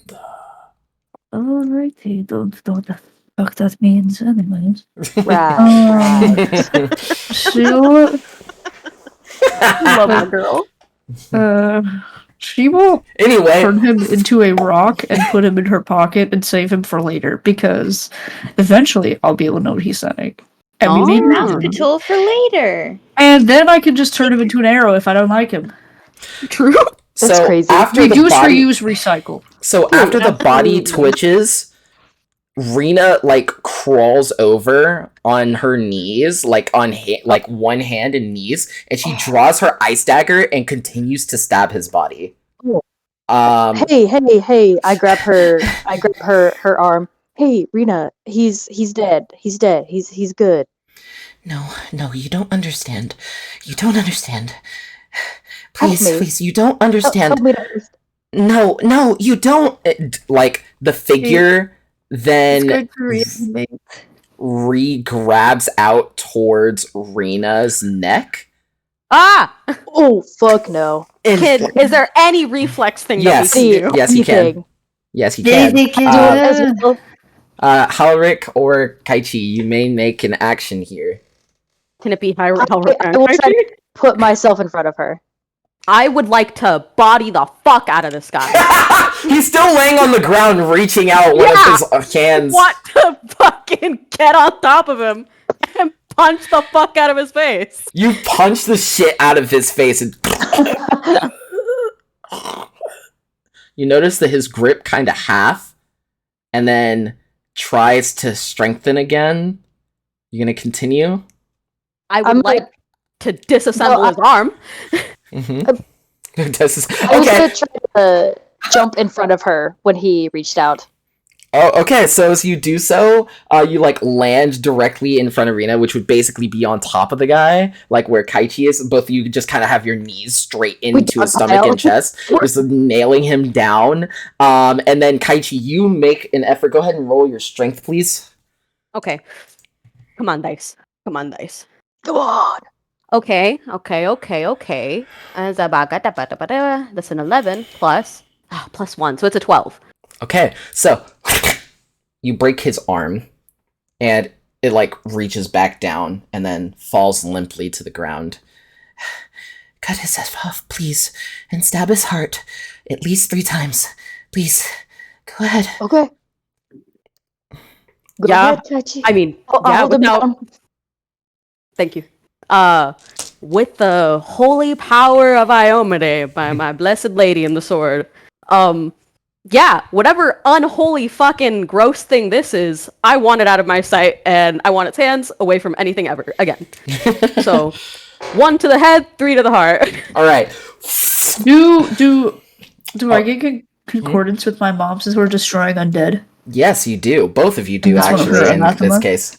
Alrighty, don't know what the fuck that means, anyways. Right. So, Love that girl. she will Anyway, turn him into a rock and put him in her pocket and save him for later because eventually I'll be able to know what he's saying. And we may Oh. not. The tool for later. And then I can just turn him into an arrow if I don't like him. True. That's So crazy. after the Reduce, body, reuse, recycle. so after the body Absolutely. twitches, Rena like crawls over on her knees, like on like one hand and knees, and she draws her ice dagger and continues to stab his body. Hey! I grab her. I grab her arm. Hey, Rena. He's dead. He's dead. He's good. No, you don't understand. You don't understand. Help me. Please, you don't understand. Help me to understand. No, you don't. Like the figure then grabs out towards Rena's neck. Ah! Oh fuck no! And Kid, is there any reflex thing Yes. that we can do? Yes, you can. Anything. Yes, you can. Do it as well. Halric or Kaichi, you may make an action here. Can it be high? I will try to put myself in front of her. I would like to body the fuck out of this guy. He's still laying on the ground, reaching out one of his hands. Want to fucking get on top of him and punch the fuck out of his face. You punch the shit out of his face and you notice that his grip kind of half and then tries to strengthen again. You gonna continue? I would like to disassemble his arm. Mm-hmm. I was gonna try to jump in front of her when he reached out. Oh, okay. So as you do so, you like land directly in front of Rena, which would basically be on top of the guy, like where Kaichi is. Both of you just kind of have your knees straight into his stomach and chest, just nailing him down. And then Kaichi, you make an effort. Go ahead and roll your strength, please. Okay. Come on, dice. Come on. Okay. That's an 11 plus 1, so it's a 12. Okay, so you break his arm, and it like reaches back down and then falls limply to the ground. Cut his head off, please, and stab his heart at least 3 times. Please, go ahead. Okay. Go ahead, Kaichi. I mean, I'll hold him down. Thank you. With the holy power of Iomade by my blessed lady in the sword. Whatever unholy fucking gross thing this is, I want it out of my sight, and I want its hands away from anything ever again. So, 1 to the head, 3 to the heart. All right. Do I get concordance with my mom since we're destroying undead? Yes, you do. Both of you do, That's one of actually, her in this anathema. case.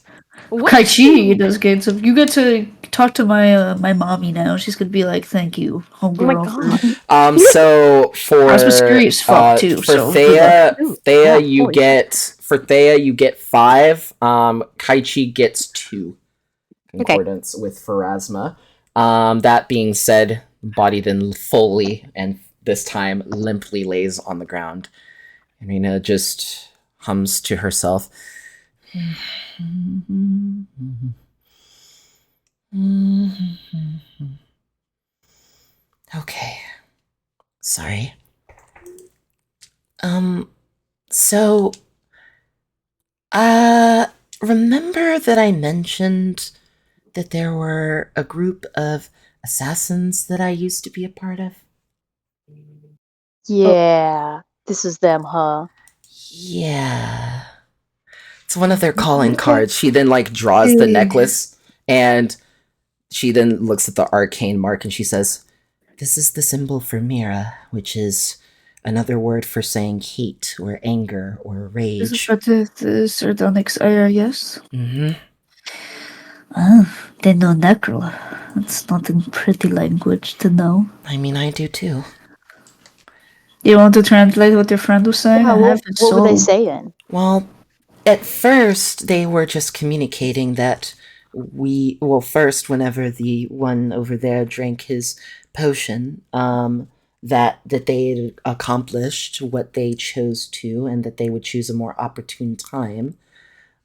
Kaichi does get some. You get to talk to my mommy now. She's gonna be like, "Thank you, homegirl." Oh my god. So for I was mysterious fuck too. For So Thea, you get 5. Kaichi gets 2 concordance with Pharasma. That being said, body then fully and this time limply lays on the ground. Irina just hums to herself. Okay. Sorry. So, remember that I mentioned that there were a group of assassins that I used to be a part of? Yeah. This is them, huh? Yeah. It's one of their calling cards. She then, like, draws the necklace, and she then looks at the arcane mark, and she says, "This is the symbol for Mira, which is another word for saying hate, or anger, or rage." This is what the sardonyx are, yes? Mm-hmm. Oh, they know necro. It's not a pretty language to know. I mean, I do too. You want to translate what your friend was saying? Yeah, I have what were they saying? Well, at first, they were just communicating that first, whenever the one over there drank his potion, that they had accomplished what they chose to, and that they would choose a more opportune time.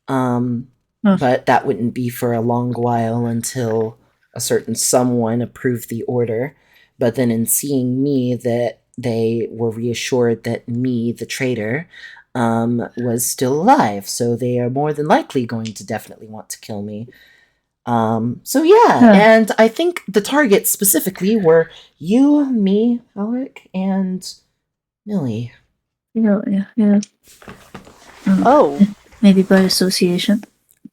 But that wouldn't be for a long while until a certain someone approved the order. But then in seeing me, that they were reassured that me, the traitor, was still alive, so they are more than likely going to definitely want to kill me. So yeah, Huh. and I think the targets specifically were you, me, Alec, and Millie. Yeah. Oh, Maybe by association,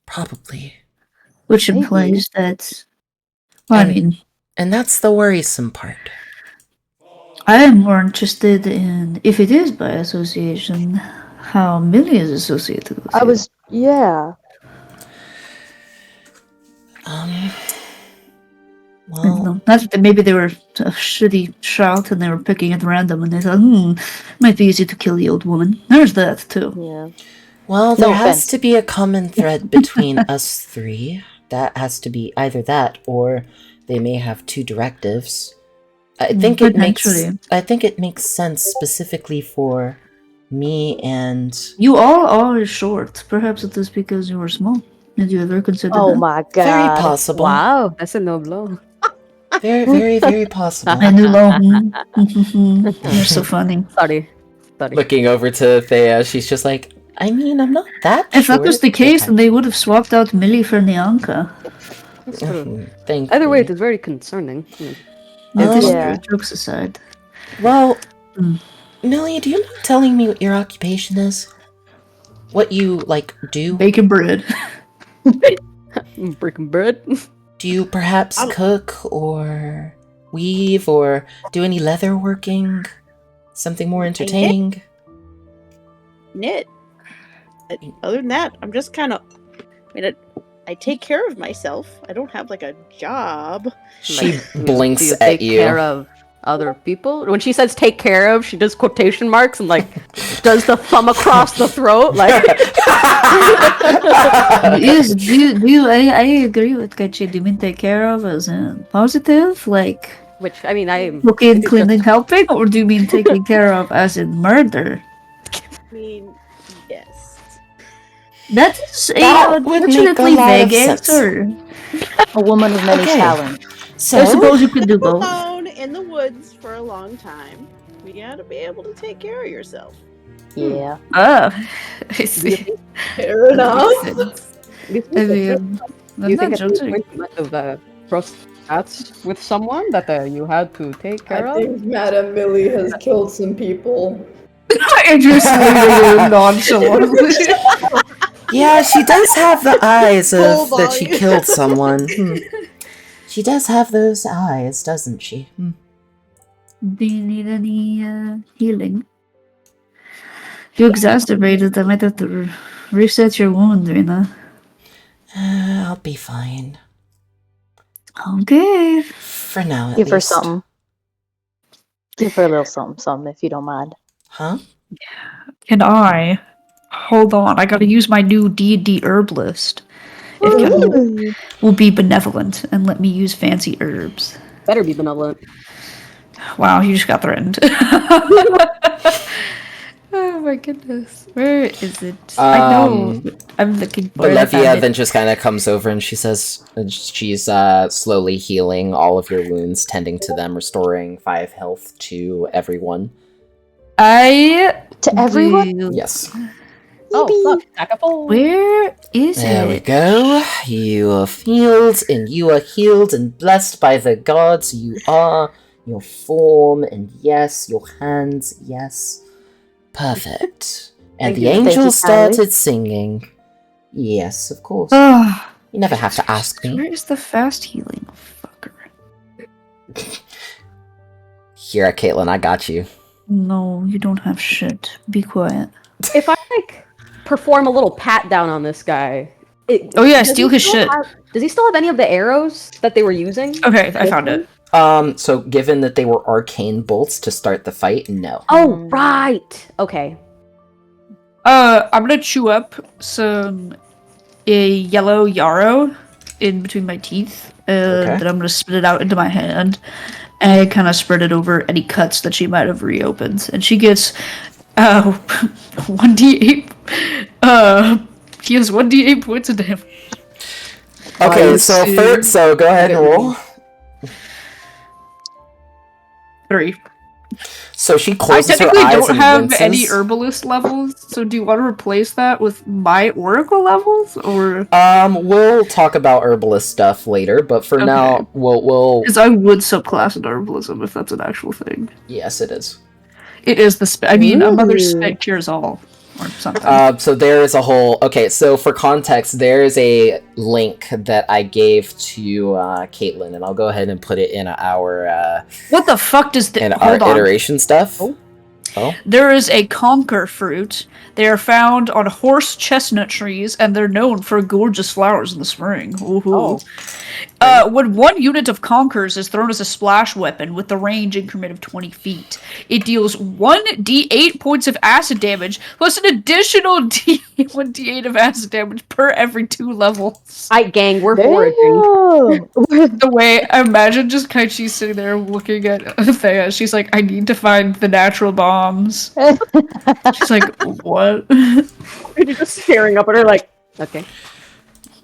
Probably. which Maybe. implies that. Well, And- And that's the worrisome part. I am more interested in if it is by association, how Millie is associated with I you. was, yeah. Well, No, not that maybe they were a shitty shot and they were picking at random and they thought, might be easy to kill the old woman. There's that too. Yeah. well, No there has offense. to be a common thread between us three. That has to be either that or they may have two directives. I think it makes sense specifically for me and You all are short. Perhaps it is because you were small. Did you ever consider Oh that? my very god. possible. Wow, that's a no blow. Very, very, very possible. I knew low. You're so funny. Sorry. Looking over to Thea, she's just like, I mean, I'm not that If short. that was the case, then they would have swapped out Millie for Nyanka. That's true. Thank Either way, you. it is very concerning. It is Yeah. true, jokes aside. Well, Mm. Millie, do you mind telling me what your occupation is? What you, do? Bacon bread. Breaking bread. Do you perhaps cook or weave or do any leather working? Something more entertaining? Knit. Other than that, I'm just kind of. I take care of myself. I don't have like a job. She Do blinks you at take you. care of other people? When she says take care of, she does quotation marks and does the thumb across the throat. Yes, I agree with Kachi. Do you mean take care of as in positive? Which, I mean, I am. Cooking, cleaning, helping? Or do you mean taking care of as in murder? I mean, yes. That is That a would make a unfortunately lot of vague sense. answer. A woman of many Okay. talents. So, I suppose you could do both. Alone in the woods for a long time. You gotta be able to take care of yourself. Yeah. I see. Fair enough. You I mean, I'm think not at this judging. point you might have crossed paths with someone that you had to take care I of? think Madame Millie has killed some people. I just leave it nonchalantly. yeah, she does have the eyes Full of that she volume. killed someone. She does have those eyes, doesn't she? Do you need any healing? If you exacerbated, I might have to reset your wound, Rina. I'll be fine. Okay. For now, at Give her least. something. Give her a little something, if you don't mind. Huh? Can I? Hold on, I gotta use my new D&D herb list. If Kevin will be benevolent and let me use fancy herbs. Better be benevolent. Wow, you just got threatened. Oh my goodness. Where is it? I know. I'm looking for it. I Bolivia found it. then just kind of comes over and she says, and she's slowly healing all of your wounds, tending to them, restoring 5 health to everyone. To everyone? will- Yes. Oh, fuck. Back up. Where is There we it? go. You are healed, and you are healed and blessed by the gods. You are your form, and yes, your hands, yes. Perfect. And Thank the you. Thank you angels kindly. started singing. Yes, of course. Ah, You never have to ask me. where is the fast healing fucker? Here, Caitlin, I got you. No, you don't have shit. Be quiet. If I perform a little pat down on this guy. Oh yeah, does steal he his still shit. does he still have any of the arrows that they were using? Okay, I found it. So given that they were arcane bolts to start the fight, no. Oh, right. Okay. I'm gonna chew up some yellow yarrow in between my teeth, and Okay. then I'm gonna spit it out into my hand, and kind of spread it over any cuts that she might have reopened. And she gets 1d8. He has 1d8 points of damage. Okay, Nice. so go ahead and roll. 3. So she I closes her technically eyes don't and have winces. any herbalist levels, so do you want to replace that with my oracle levels, or? We'll talk about herbalist stuff later, but for Okay. now, we'll. Because I would subclass in herbalism if that's an actual thing. Yes, it is. It is a mother's Ooh. spec cures all, or something. So there is a whole. Okay, so for context, there is a link that I gave to Caitlin, and I'll go ahead and put it in our What the fuck does the? in our Hold on. iteration stuff. Oh. There is a conker fruit. They are found on horse chestnut trees, and they're known for gorgeous flowers in the spring. Ooh. When 1 unit of conkers is thrown as a splash weapon with the range increment of 20 feet, it deals 1d8 points of acid damage, plus an additional 1d8 of acid damage per every 2 levels. Alright, gang, we're foraging. Damn. The way, I imagine just Kaichi sitting there looking at Thea. She's like, I need to find the natural bombs. She's like, what? You're just staring up at her like, okay.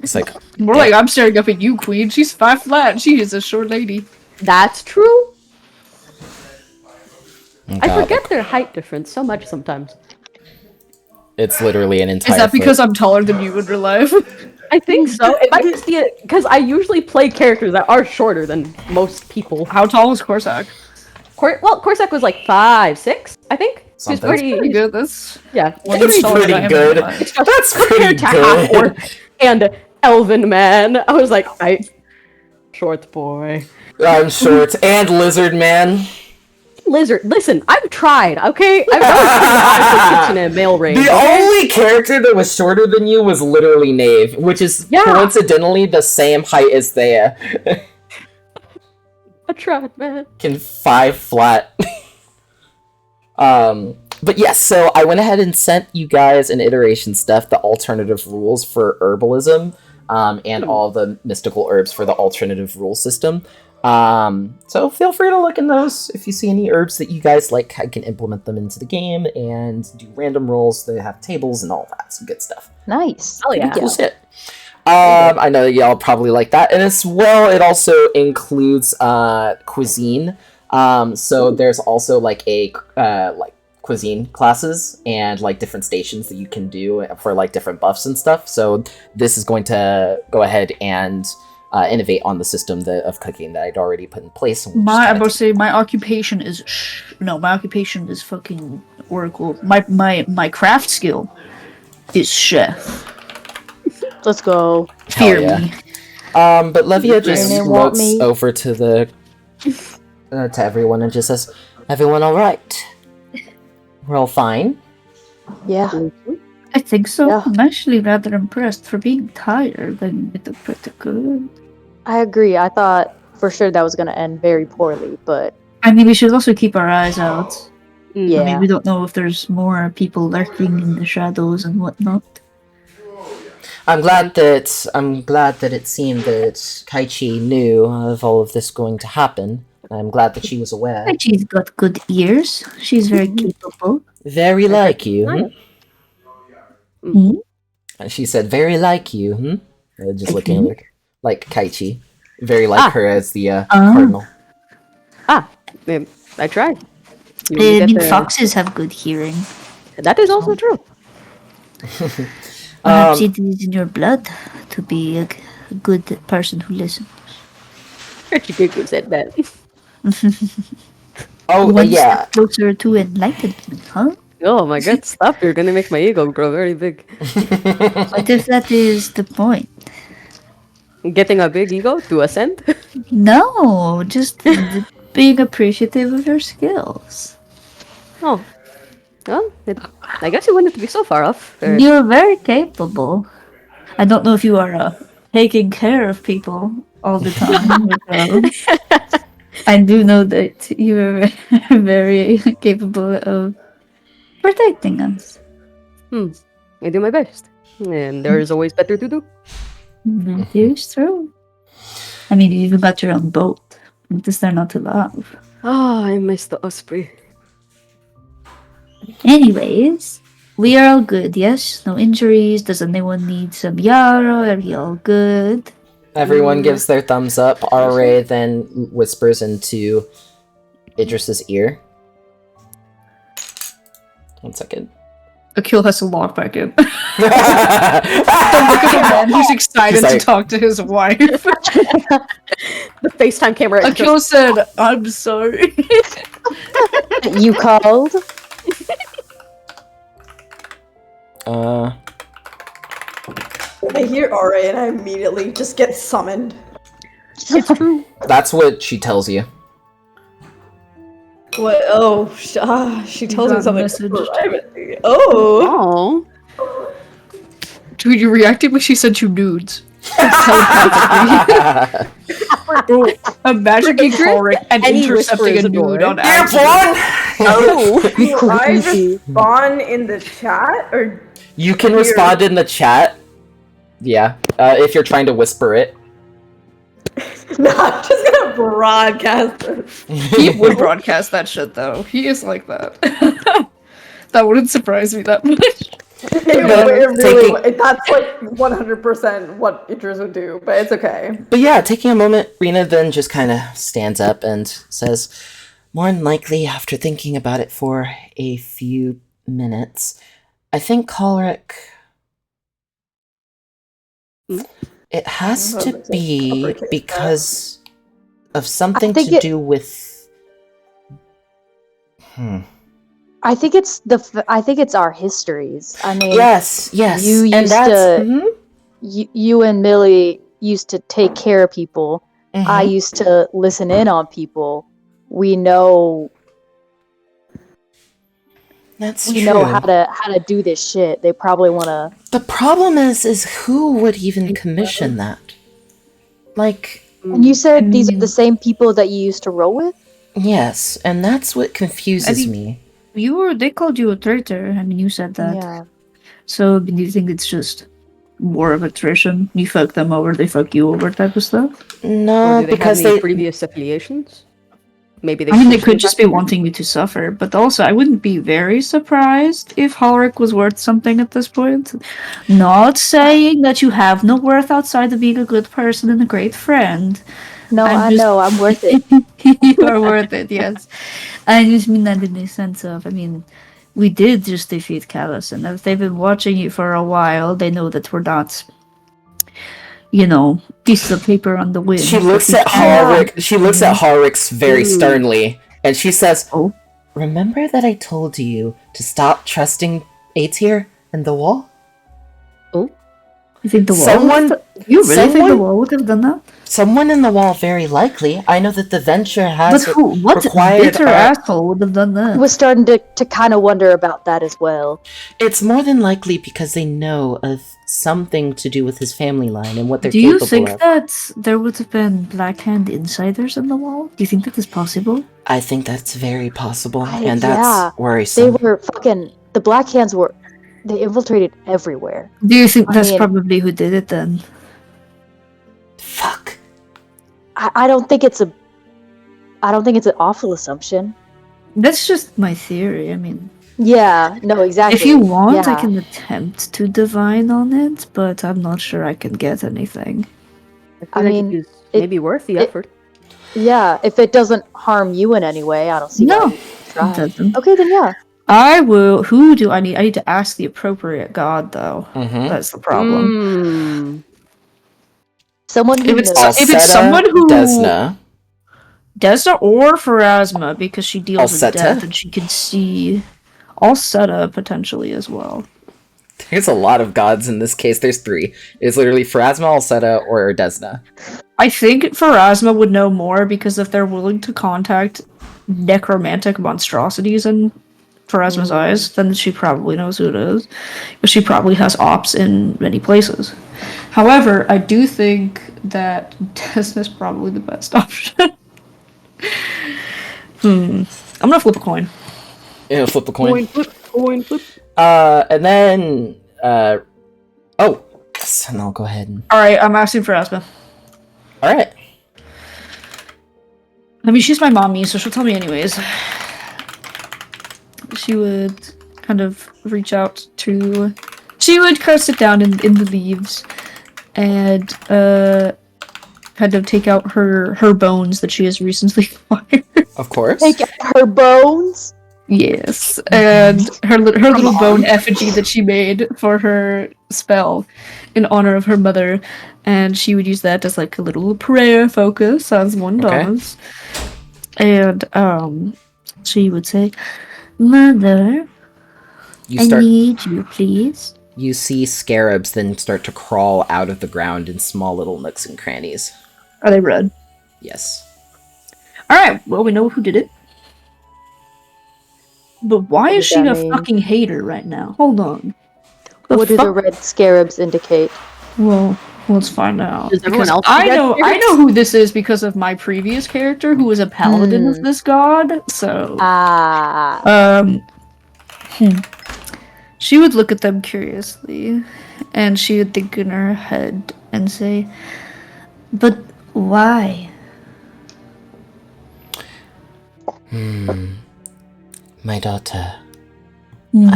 It's like More like I'm staring up at you, Queen. She's 5 flat. She is a short lady. That's true. I God, forget their height difference so much sometimes. it's literally an entire. Is that foot. because I'm taller than you in real life? I think so. It might just be because I usually play characters that are shorter than most people. How tall is Corsac? Corsac was like 5'6", I think. He's Something. pretty Good. That's yeah. one That's taller than I pretty am good. in real life. That's pretty Compared to half good. orc and elven man, I was like, short boy. I'm short and lizard man. Lizard. Listen, I've tried. Okay, I've done kitchen and male range. The only character that was shorter than you was literally Knave, which is coincidentally the same height as Thea. I tried, man. Can 5 flat. But yes, so I went ahead and sent you guys an iteration stuff, the alternative rules for herbalism, and all the mystical herbs for the alternative rule system. So feel free to look in those. If you see any herbs that you guys like, I can implement them into the game and do random rolls. They have tables and all that, some good stuff. Nice. Oh yeah. Cool shit. I know that y'all probably like that, and as well, it also includes cuisine. So there's also like a cuisine classes and like different stations that you can do for like different buffs and stuff. So this is going to go ahead and innovate on the system of cooking that I'd already put in place. My occupation is my occupation is fucking Oracle. My craft skill is chef. Let's go. Fear yeah. me. But Levia just They want looks me. over to the to everyone and just says, "Everyone all right? We're all fine." Yeah. I think so. Yeah. I'm actually rather impressed for being tired. Then it looked pretty good. I agree. I thought for sure that was going to end very poorly, but I mean, we should also keep our eyes out. yeah. I mean, we don't know if there's more people lurking in the shadows and whatnot. I'm glad that it seemed that Kaichi knew of all of this going to happen. I'm glad that she was aware. She's got good ears. She's very capable. Very like you. Hmm? And she said, "Very like you." Just looking at her, like Kaichi. Very like her as the cardinal. I tried. I mean, foxes have good hearing. That is also true. Perhaps it is in your blood to be a good person who listens. Chikiku said that. Oh, One yeah. step closer to enlightenment, huh? Oh my god, stop. You're gonna make my ego grow very big. What if that is the point? Getting a big ego to ascend? No, just being appreciative of your skills. Oh. Well, I guess you wouldn't be so far off. You're very capable. I don't know if you are taking care of people all the time. but, I do know that you are very capable of protecting us. I do my best. And there is always better to do. That is true. I mean, you even got your own boat. What is there not to love? Oh, I miss the Osprey. Anyways, we are all good, yes? No injuries? Does anyone need some yarrow? Are we all good? Everyone gives their thumbs up. RA then whispers into Idris's ear. 1 second. Akil has to log back in. Don't look at the man who's excited He's like- to talk to his wife. The FaceTime camera. Akil said, I'm sorry. You called? I hear RA and I immediately just get summoned. It's true. That's what she tells you. What? Oh, she tells me Got something message. privately. Oh. Oh. Dude, you reacted when she sent you nudes. Imagine being Ulrich and Any intercepting whisper is a nude adoring. on Here, accident. Oh. Do I respond in the chat or? You can respond in the chat. Yeah, if you're trying to whisper it. No, I'm just gonna broadcast this. He would broadcast that shit, though. He is like that. That wouldn't surprise me that much. That's like 100% what Idris would do, but it's okay. But yeah, taking a moment, Rena then just kind of stands up and says, more than likely, after thinking about it for a few minutes, I think Ulrich... It has to be because of something to do with... I think it's our histories. I mean, Yes. You and used that's... to, you and Millie used to take care of people. I used to listen in on people. We know That's we true. know how to do this shit. They probably want to. The problem is who would even commission that? Like, And you said these are the same people that you used to roll with? yes, and that's what confuses I me. They called you a traitor. I mean, you said that. Yeah. So, do you think it's just more of attrition? You fuck them over, they fuck you over type of stuff? No, Or do they because have any they... previous affiliations? Maybe they. I mean, they switched could it just back. be wanting you to suffer, but also I wouldn't be very surprised if Ulrich was worth something at this point. Not saying that you have no worth outside of being a good person and a great friend. No, I'm I just- know. I'm worth it. You are worth it, yes. I just mean that in the sense of, I mean, we did just defeat Callus, and if they've been watching you for a while, they know that we're not, pieces of paper on the wind. She looks at Ulrich. She looks at Ulrich very sternly, and she says, Oh. "Remember that I told you to stop trusting Aether and the wall? You think the wall? Someone- You really think the someone- wall would have done that? Someone in the wall, very likely. I know that the venture has But who? What required. bitter asshole would have done I that? was starting to kind of wonder about that as well. It's more than likely because they know of something to do with his family line and what they're Do you capable think of. that there would have been Black Hand insiders in the wall? Do you think that is possible? I think that's very possible, I- and that's yeah. They worrisome. were fucking. The Black Hands were. They infiltrated everywhere. Do you think I that's mean- probably who did it then? Fuck. I don't think it's a. I don't think it's an awful assumption. That's just my theory. I mean, Yeah. No. Exactly. if you want, I Yeah. can attempt to divine on it, but I'm not sure I can get anything. I feel like mean, it's it- maybe worth the it- effort. Yeah. If it doesn't harm you in any way, I don't see. No, why you It try. doesn't. Okay, then yeah. I will. Who do I need? I need to ask the appropriate god, though. Mm-hmm. That's the problem. Mm. Someone who If it's knows. if it's someone who Desna. Desna or Pharasma, because she deals with Alseta? death and she can see. Alseta potentially as well. There's a lot of gods in this case. There's 3. It's literally Pharasma, Alseta, or Desna. I think Pharasma would know more because if they're willing to contact necromantic monstrosities in Pharasma's eyes, then she probably knows who it is. But she probably has ops in many places. However, I do think that Desna's probably the best option. I'm gonna flip a coin. Yeah, flip a coin. Coin flip. And then, oh, yes, and I'll go ahead and. Alright, I'm asking Pharasma. All right. I mean, she's my mommy, so she'll tell me anyways. She would kind of reach out to... She would kind of sit down in the leaves and kind of take out her bones that she has recently fired. Of course. Take her bones. Yes, and her little bone effigy that she made for her spell in honor of her mother, and she would use that as like a little prayer focus, as one Okay. does. And she would say, "Mother, You I start. need you, please." You see scarabs then start to crawl out of the ground in small little nooks and crannies. Are they red? Yes. All right. Well, we know who did it. But why What is does she that a mean? fucking hater right now? Hold on. What do the red scarabs indicate? Well, let's find out. Does everyone Because else I see red know scarabs? who this is because of my previous character, who was a paladin of this god. So, Ah. she would look at them curiously, and she would think in her head and say, "But why?" My daughter, Hmm.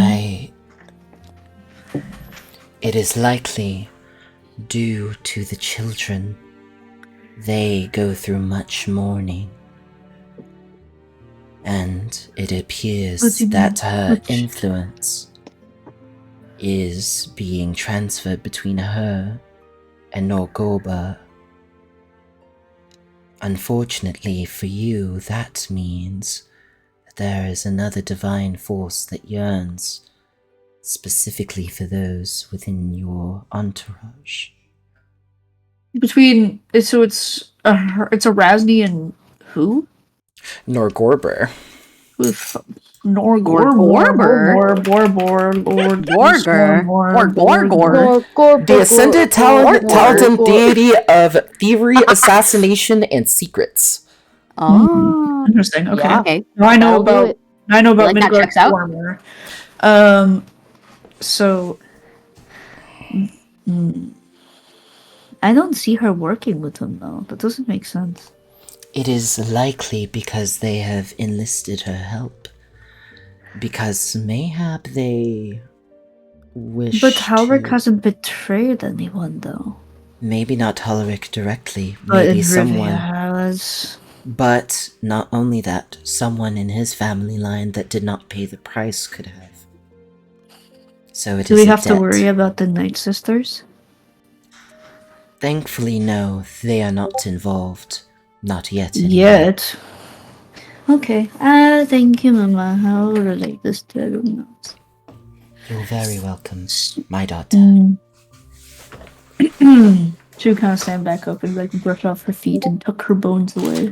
It is likely due to the children. They go through much mourning. And it What appears do you that mean? her Which- influence is being transferred between her and Norgorba. Unfortunately for you, that means that there is another divine force that yearns specifically for those within your entourage. Between so it's a Razni and who? Norgorber. With Gorber? Lord Gorger? Or Gorgor? The ascended talented deity of thievery, assassination, and secrets. Oh. Interesting. Okay. Yeah. Okay. Now I know That'll do about Like that Midgard checks out. Stormer. So I don't see her working with him though. That doesn't make sense. It is likely because they have enlisted her help. Because mayhap they wish But Halric to... hasn't betrayed anyone though. Maybe not Halric directly, But maybe in someone... Rivia has... But not only that, someone in his family line that did not pay the price could have. So it Do is we a have to debt. worry about the Night Sisters? Thankfully, no, they are not involved. Not yet. Anyway. Yet. Okay. Thank you, Mama. I'll relate this to everyone else. You're very welcome, my daughter. She would kind of stand back up and like brush off her feet and tuck her bones away.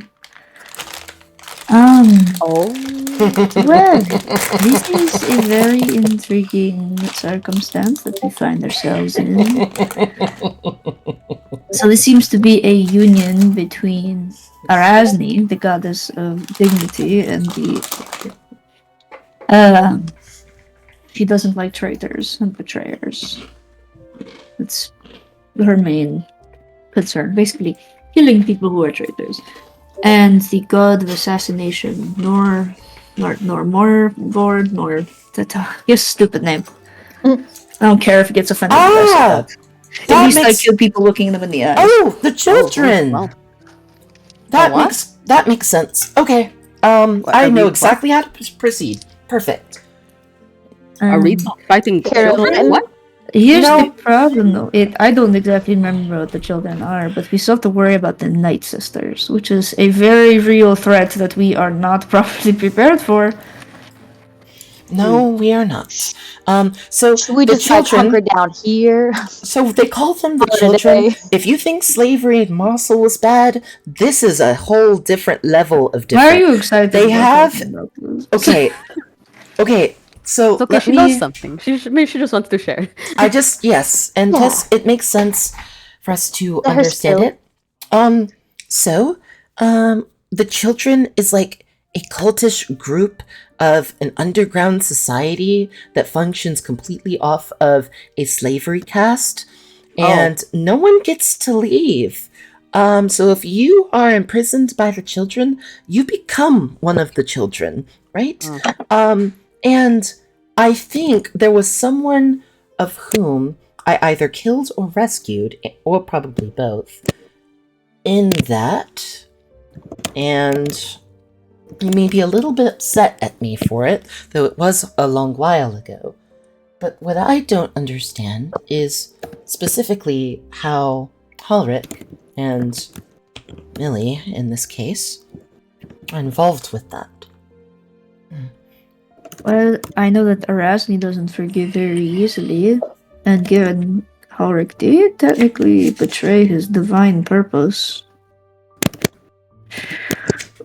Oh. Well, this is a very intriguing circumstance that we find ourselves in. So this seems to be a union between Arazni, the goddess of dignity, and the... she doesn't like traitors and betrayers. It's her main concern. Basically, killing people who are traitors. And the god of assassination, nor Tata. Yes, stupid name. I don't care if it gets offended. At least I kill people looking them in the eyes. Oh, the children! well. That what? makes sense. Okay. I know exactly how to proceed. Perfect. Are we fighting children? Carolyn? What? Here's the problem, though. I don't exactly remember what the children are, but we still have to worry about the Night Sisters, which is a very real threat that we are not properly prepared for. No, we are not. So Should we the just like children. hunker down here? So they call them the For children. today. If you think slavery in Mosul was bad, this is a whole different level of different. Why are you excited? They about have. talking about this? Okay. So It's okay, she knows something. Maybe she just wants to share. yes, and Yeah. Tess, it makes sense for us to Let her understand spill. it. The children is like a cultish group of an underground society that functions completely off of a slavery caste, and no one gets to leave. So if you are imprisoned by the children, you become one of the children, right? And I think there was someone of whom I either killed or rescued, or probably both, in that. And You may be a little bit upset at me for it, though it was a long while ago. But what I don't understand is specifically how Ulrich and Millie, in this case, are involved with that. Well, I know that Erasmi doesn't forgive very easily, and given Ulrich did technically betray his divine purpose,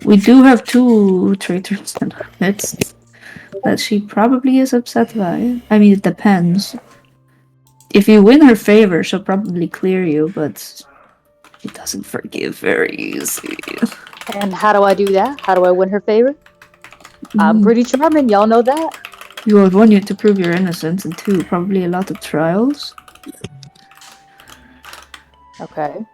we do have two traitors in our midst that she probably is upset by. I mean, it depends. If you win her favor, she'll probably clear you, but she doesn't forgive very easy. And how do I do that? How do I win her favor? I'm pretty charming, y'all know that. You would want you to prove your innocence, and two, probably a lot of trials. Okay.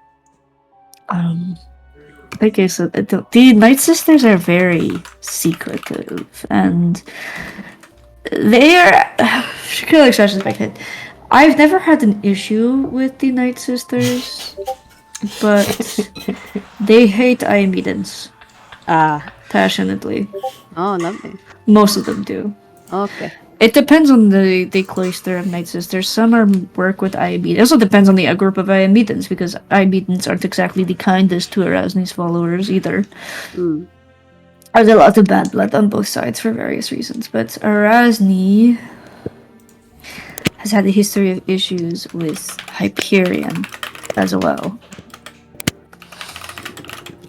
Like I said, the Night Sisters are very secretive, and they are. She could like such like it. I've never had an issue with the Night Sisters, but they hate Iamidans passionately. Oh, lovely. Most of them do. Okay. It depends on the cloister of Night Sisters. Some are work with Iamidans. It also depends on the group of Iamidans, because Iamidans aren't exactly the kindest to Erasni's followers either. There's a lot of bad blood on both sides for various reasons, but Erasni has had a history of issues with Hyperion as well.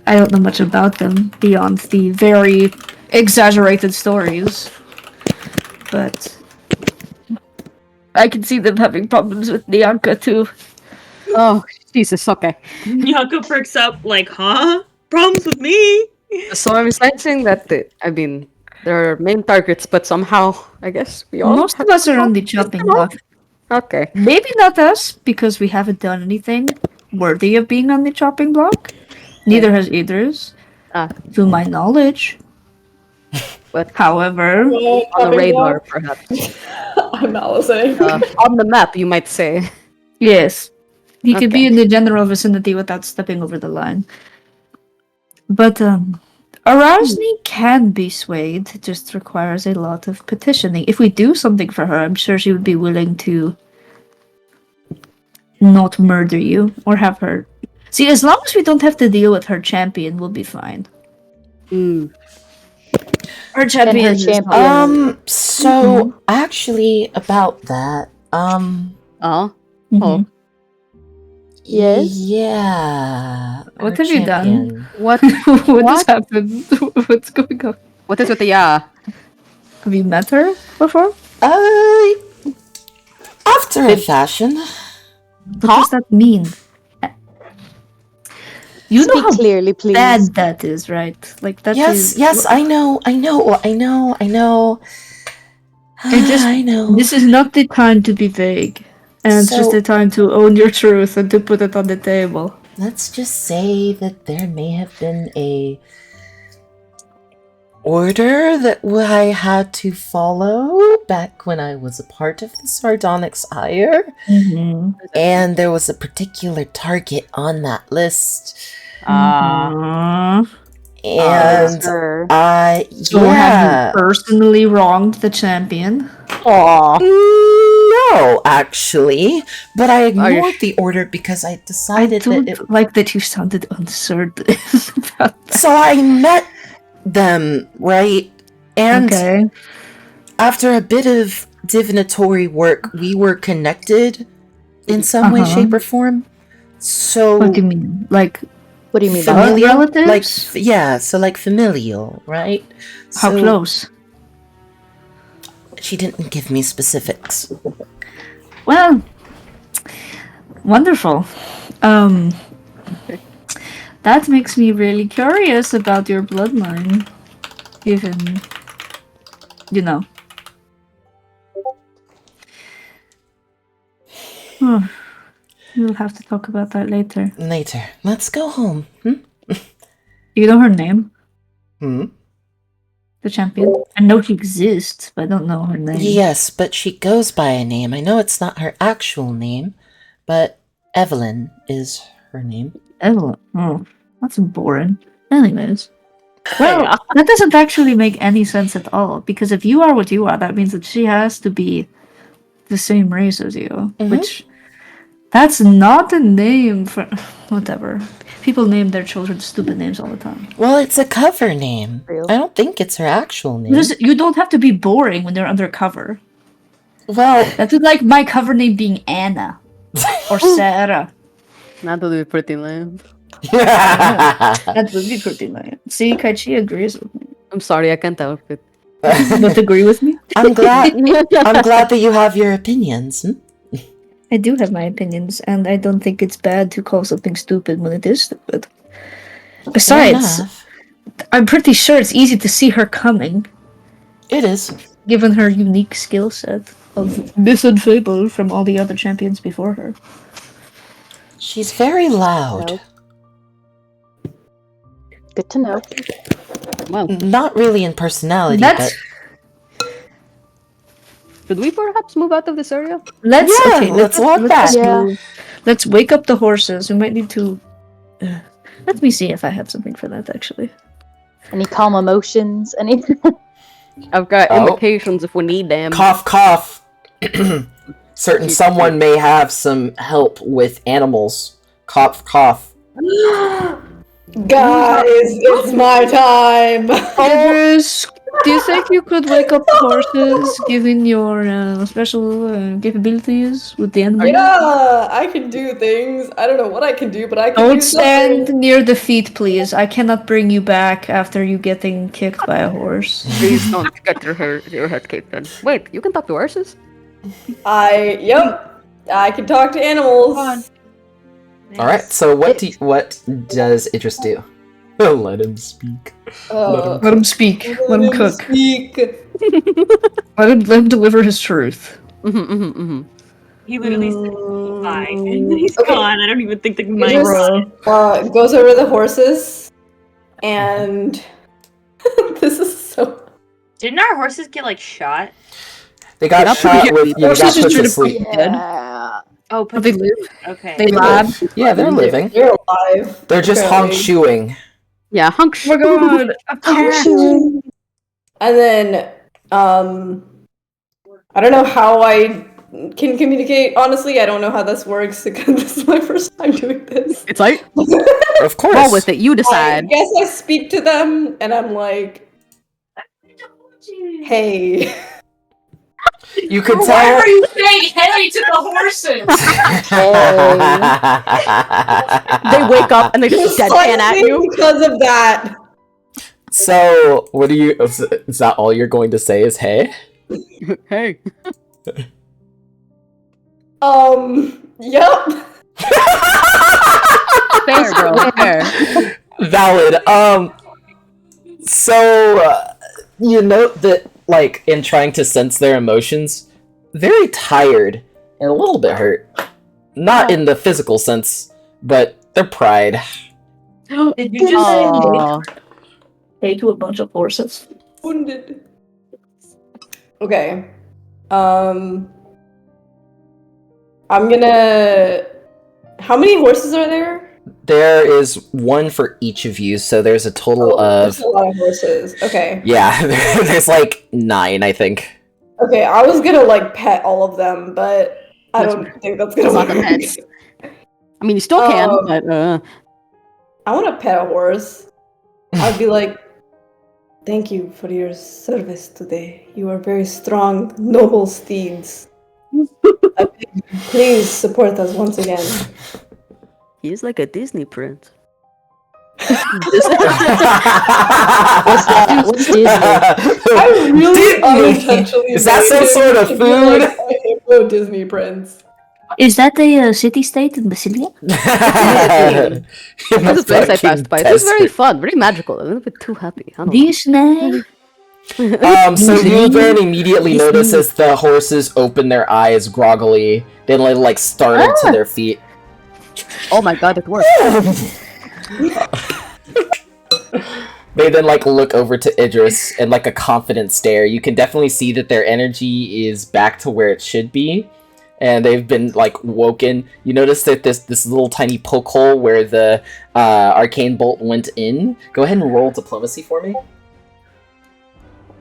I don't know much about them beyond the very exaggerated stories, but I can see them having problems with Nyanka too. Oh, Jesus, okay. Nyako perks up like, huh? Problems with me? So I'm sensing that, they're main targets, but somehow, I guess, we all... Most of us are on the chopping block. Okay. Maybe not us, because we haven't done anything worthy of being on the chopping block. Neither has Idris, to my knowledge. But however, on the radar, perhaps. I'm not listening. On the map, you might say. Yes. He could be Okay. in the general vicinity without stepping over the line. But, Arasni can be swayed. It just requires a lot of petitioning. If we do something for her, I'm sure she would be willing to not murder you or have her. See, as long as we don't have to deal with her champion, we'll be fine. Her champion is So actually about that, Mhm. Yes? yeah. What her have you done? champion. What? What has happened? What's going on? What is with the Have you met her before? After a fashion. What does that mean? You know Speak how clearly, please. bad that is, right? Like that is. Yes, I know. I know. This is not the time to be vague. And it's just So- the time to own your truth and to put it on the table. Let's just say that there may have been a order that I had to follow back when I was a part of the Sardonyx Hire, and there was a particular target on that list. And Sure. So have you personally wronged the champion? No, actually, but I ignored the order because I I decided don't that it... like that you sounded uncertain about that. So I met them, right? And Okay. after a bit of divinatory work, we were connected in some way, shape, or form. So What do you mean? Like, What do you mean by that? familial? familial, Relatives? like familial, right? How So close? She didn't give me specifics. Well, wonderful. That makes me really curious about your bloodline. Given, you know. We'll have to talk about that later. Later. Let's go home. You know her name? Hmm? The champion? I know she exists, but I don't know her name. Yes, but she goes by a name. I know it's not her actual name, but Evelyn is her name. Evelyn. Oh, that's boring. Anyways. Well, that doesn't actually make any sense at all. Because if you are what you are, that means that she has to be the same race as you. Mhm. Which, that's not a name for whatever. People name their children stupid names all the time. Well, it's a cover name. Real. I don't think it's her actual name. Because you don't have to be boring when you're undercover. Well, That's like my cover name being Anna or Sarah. Not to be pretty lame. That would be pretty nice. See, Kaichi agrees with me. I'm sorry, I can't help it. Don't agree with me? I'm glad that you have your opinions. I do have my opinions, and I don't think it's bad to call something stupid when it is stupid. Fair Besides, enough. I'm pretty sure it's easy to see her coming, It is. given her unique skill set of misunfable from all the other champions before her. She's very loud. Good to know. Well, Not really in personality, That's should we perhaps move out of this area? let's Yeah, okay. let's walk back. Yeah. move. Let's wake up the horses. We might need to. Let me see if I have something for that actually. Any calm emotions? Any? I've got Oh. indications if we need them. Cough, cough. Certain someone may have some help with animals. Cough, cough. Guys, it's my time. Idris, do you think you could wake up the horses, given your special capabilities with the animals? Yeah, I can do things. I don't know what I can do, but I can Don't do stand something. near the feet, please. I cannot bring you back after you getting kicked by a horse. Please don't get your head kicked in. Wait, you can talk to horses? Yep, I can talk to animals. All right. So what does Idris do? Let him speak. Let him speak. Let him cook. Speak. Let him deliver his truth. He literally said bye, and then he's Okay. gone. I don't even think the He mic. just goes over to the horses, and this is so. Didn't our horses get like shot? They got shot with. Yeah, they got Horses just put trying to to sleep. Yeah. Oh, But they live. okay. They lab. Yeah, they're living. They're alive. They're just honk apparently. shoeing. Yeah, hunk. Oh my god! A cat. And then, I don't know how I can communicate. Honestly, I don't know how this works because this is my first time doing this. It's like Of course. roll with it. You I decide. guess I speak to them, and I'm like, "Hey." You could Why tell. are you saying hey to the horses? They wake up and they just deadpan at Precisely you. because of that. So, what do you? Is that all you're going to say? Is hey? Hey. Yep. Fair, bro. Fair. Valid. So you note that, like, in trying to sense their emotions, very tired and a little bit hurt. Not in the physical sense, but their pride. Did you just say Aw. hey to a bunch of horses? Wounded. Okay. I'm gonna. How many horses are there? There is one for each of you, so there's a total There's of. a lot of horses. Okay. Yeah, there's like 9, I think. Okay, I was gonna like pet all of them, but I That's- don't think that's gonna that's not work. the pets. I mean, you still can, Um, but I want to pet a horse. I'd be like, "Thank you for your service today. You are very strong, noble steeds. I beg you, please support us once again." he's like a Disney prince. What's Disney? I really Disney! unintentionally Is that made some him sort of to be like food? a hippo Disney prince. Is that a city-state in Basilia? It This must is place I fucking passed by. This is very test fun, very magical. A little bit too happy. I don't know. Disney? it. So you then immediately Disney. notice as the horses open their eyes groggily, then like startle to their feet. Oh my god, it worked. They then like look over to Idris and like a confident stare. You can definitely see that their energy is back to where it should be. and they've been like woken. You notice that this little tiny poke hole where the arcane bolt went in. Go ahead and roll diplomacy for me.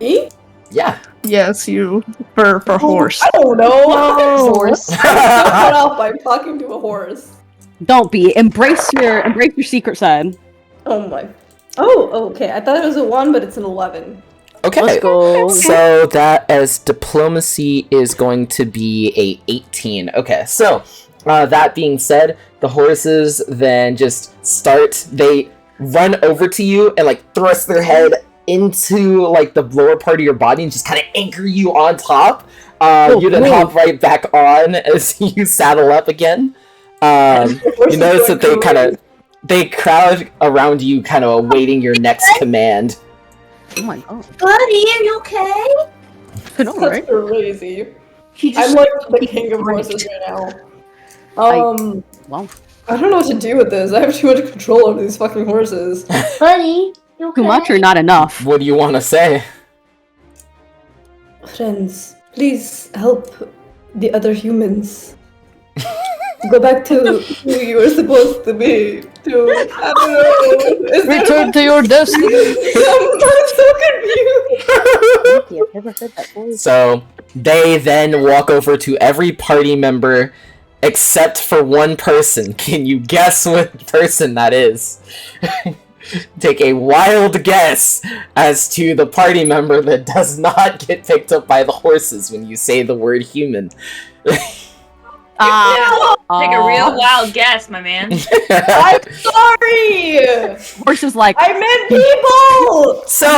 Me? Yeah. Yes, you. For horse. I don't know. Horse. I'm so cut off by talking to a horse. Don't be. Embrace your secret side. Oh my. Oh, okay. I thought it was a 1, but it's an 11. Okay. Let's go. So that as diplomacy is going to be a 18. Okay. So that being said, the horses then just start. They run over to you and like thrust their head into like the lower part of your body and just kind of anchor you on top. You then hop right back on as you saddle up again. You notice that they crowd around you, kind of awaiting your next command. Oh my god. Buddy, are you okay? No, right? That's crazy. I'm like the king of horses right now. Well, I don't know what to do with this. I have too much control over these fucking horses. Buddy, you okay? too much or not enough? What do you want to say? Friends, please help the other humans. Go back to who you were supposed to be. I don't know. Return to your destiny. I'm so confused. I've never heard that voice. So they then walk over to every party member except for one person. Can you guess what person that is? Take a wild guess as to the party member that does not get picked up by the horses when you say the word human. Take a real wild guess, my man. I'm sorry. Horse is like, I meant people. So,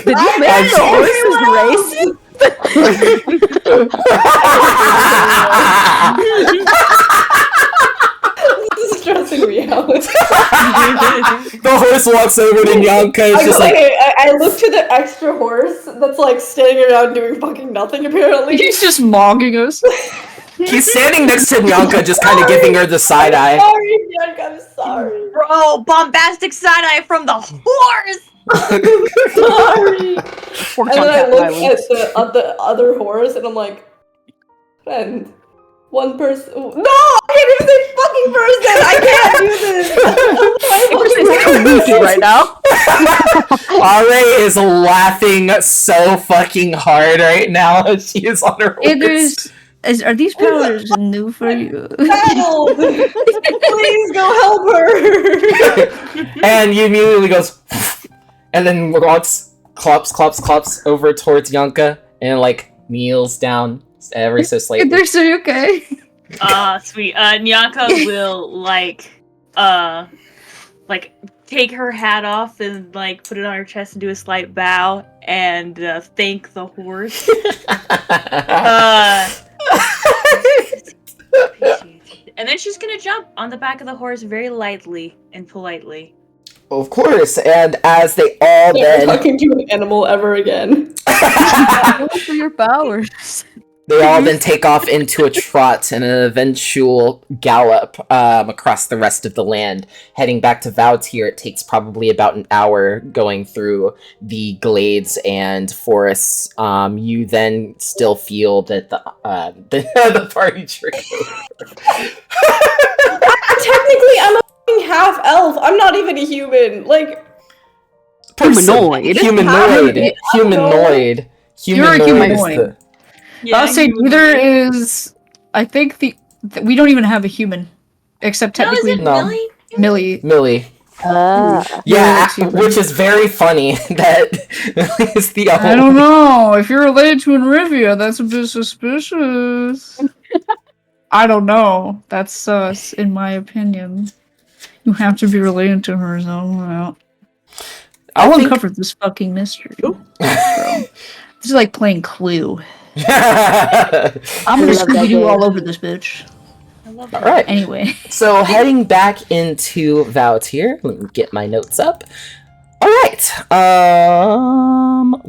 did you make the horses race? This is stressing me out. the horse walks over to Nyanka. It's just like, I look to the extra horse that's like standing around doing fucking nothing apparently. He's just mocking us. he's standing next to Nyanka, just kind of giving her the side eye. Sorry, Bianca, I'm sorry. Bro, bombastic side eye from the horse! Sorry. And then I look at the other horse and I'm like, friend, one person. No, I can't even say fucking person. I can't do this. It's right now. Are is laughing so fucking hard right now as she is on her horse. Are these powers new for you? Child, please go help her. And you immediately goes, and then walks, clops over towards Yanka, and like kneels down ever so slightly. They're so okay. Sweet. Nyanka will take her hat off and like put it on her chest and do a slight bow and thank the horse. And then she's gonna jump on the back of the horse very lightly and politely. Of course, and as they all Never then talking to an animal ever again. For your powers. they all then take off into a trot and an eventual gallop across the rest of the land, heading back to Valtier. It takes probably about an hour going through the glades and forests. You then still feel that the party trick. Technically, I'm a fucking half elf. I'm not even a human. Like Humanoid. Humanoid. You're a humanoid. Yeah, I'll say neither is. I think we don't even have a human, except technically No. Millie. Millie. Yeah, Yeah, which is very funny that Millie is the I don't know. If you're related to Enrivia, that's a bit suspicious. I don't know. That's sus, in my opinion. You have to be related to her, so well. I'll uncover this fucking mystery. Bro. This is like playing Clue. I'm gonna Scooby-Doo all over this bitch. I love All right. Anyway. So heading back into Valtier, let me get my notes up. All right.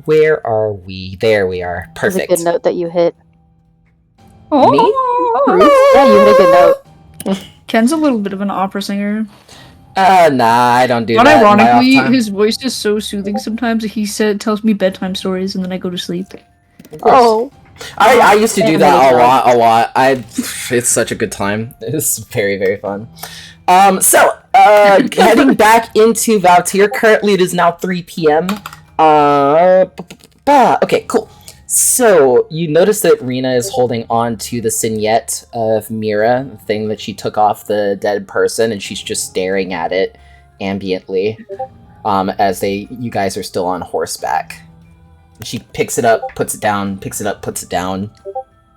Where are we? There we are. That's a Perfect. good note that you hit. Oh, Yeah, you hit a good note. Ken's a little bit of an opera singer. Nah, I don't do But that. in my ironically, off time. his voice is so soothing sometimes that he tells me bedtime stories and then I go to sleep. Of course. Oh, I used to do that a lot. It's such a good time. It's very, very fun. Heading back into Valtier. Currently, it is now 3 p.m. Okay, cool. So, you notice that Rena is holding on to the signet of Mira, the thing that she took off the dead person, and she's just staring at it ambiently as you guys are still on horseback. She picks it up, puts it down, picks it up, puts it down.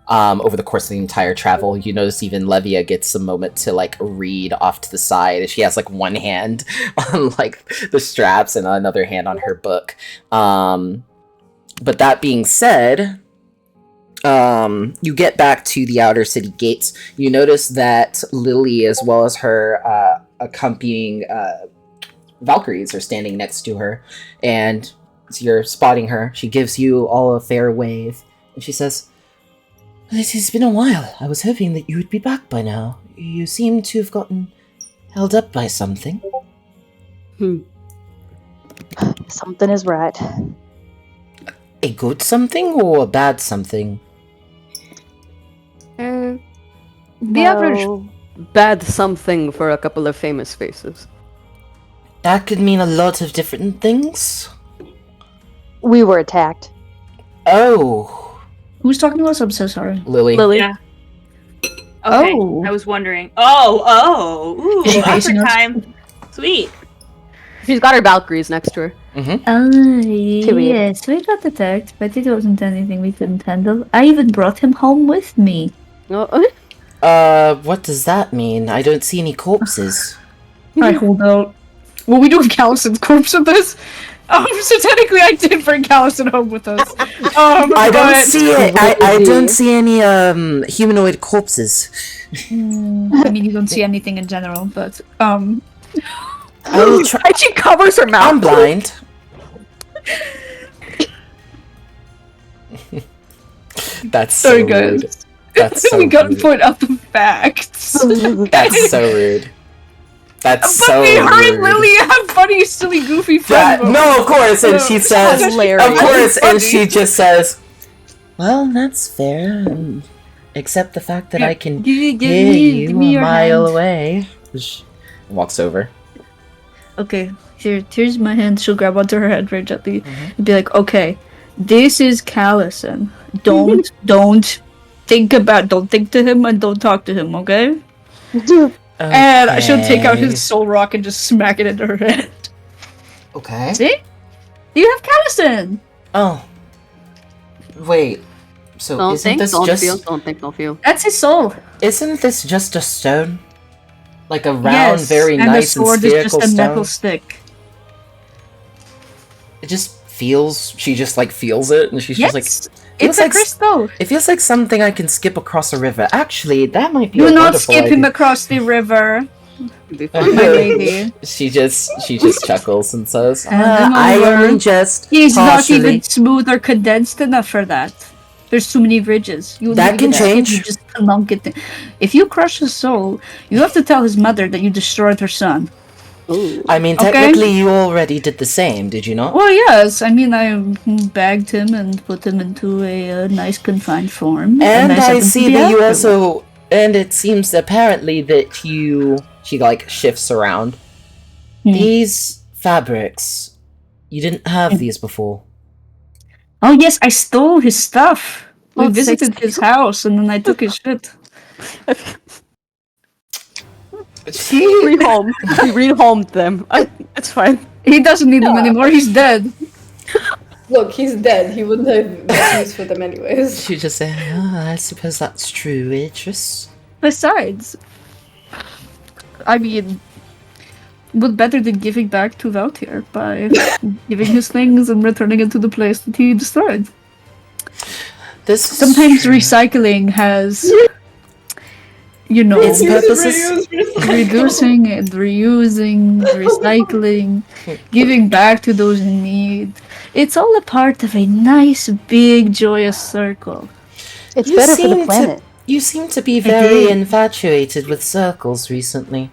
Over the course of the entire travel, you notice even Levia gets a moment to like read off to the side. She has like one hand on like the straps and another hand on her book. But that being said, you get back to the outer city gates. You notice that Lily, as well as her accompanying Valkyries, are standing next to her, and you're spotting her. She gives you all a fair wave, and she says, "It has been a while. I was hoping that you would be back by now. You seem to have gotten held up by something." Something is right. A good something or a bad something? The average bad something for a couple of famous faces. That could mean a lot of different things. We were attacked. Oh. Who's talking to us? I'm so sorry. Lily. Yeah. Okay, I was wondering. Ooh, Facing awkward us. time. Sweet. She's got her Valkyries next to her. Yes, we got attacked, but it wasn't anything we couldn't handle. I even brought him home with me. What does that mean? I don't see any corpses. I hold out. Well, we do have Callison's corpse with us. So technically I did bring Callison home with us. I don't see it. I don't see any humanoid corpses. I mean, you don't see anything in general, but I will try. And she covers her mouth. I'm blind. That's so Sorry, guys. rude. That's so we gotta rude. point out the facts. That's so rude. That's But so we heard rude. Lily have funny, silly, goofy Yeah, friends. no, of course, and she says, hilarious. of course, and she just says, "Well, that's fair, except the fact that I can hear you a mile away." And walks over. Okay, here's my hand. She'll grab onto her head very gently and be like, "Okay, this is Callison. Don't think to him and don't talk to him, okay?" And she'll take out his soul rock and just smack it into her head. Okay. See? You have Callison! Oh. Wait. So Don't isn't think, this don't just... feel, don't think, don't feel. That's his soul. Isn't this just a stone? Like a round, Yes, very and nice the and sword spherical is just a stone? metal stick. It just feels... She just, like, feels it, and she's just like... It's a crystal. It feels like something I can skip across a river. Actually, that might be Do a not wonderful skip him idea. across the river, Be my fun. lady. She just chuckles and says, Hand him I over. only just He's not partially... even smooth or condensed enough for that. There's too many ridges. You That can change. You just plunk it. If you crush his soul, you have to tell his mother that you destroyed her son. I mean, Okay. technically you already did the same, did you not? Well, yes. I mean, I bagged him and put him into a nice confined form. And sent I him to see the that you afterlife. also... And it seems apparently that you... She, like, shifts around. These fabrics... You didn't have these before. Oh yes, I stole his stuff. We Oh, visited his house and then I took his shit. She... Rehome. We rehomed them. It's fine. He doesn't need them anymore. He's dead. Look, he's dead. He wouldn't have much use for them anyways. She just said, I suppose that's true, Beatrice. Besides, I mean, what better than giving back to Valtier by giving his things and returning it to the place that he destroyed? This is Sometimes true. recycling has, you know, Its purposes... reducing and reusing, recycling, giving back to those in need. It's all a part of a nice, big, joyous circle. It's You better for seem the planet. You seem to be very do. infatuated with circles recently.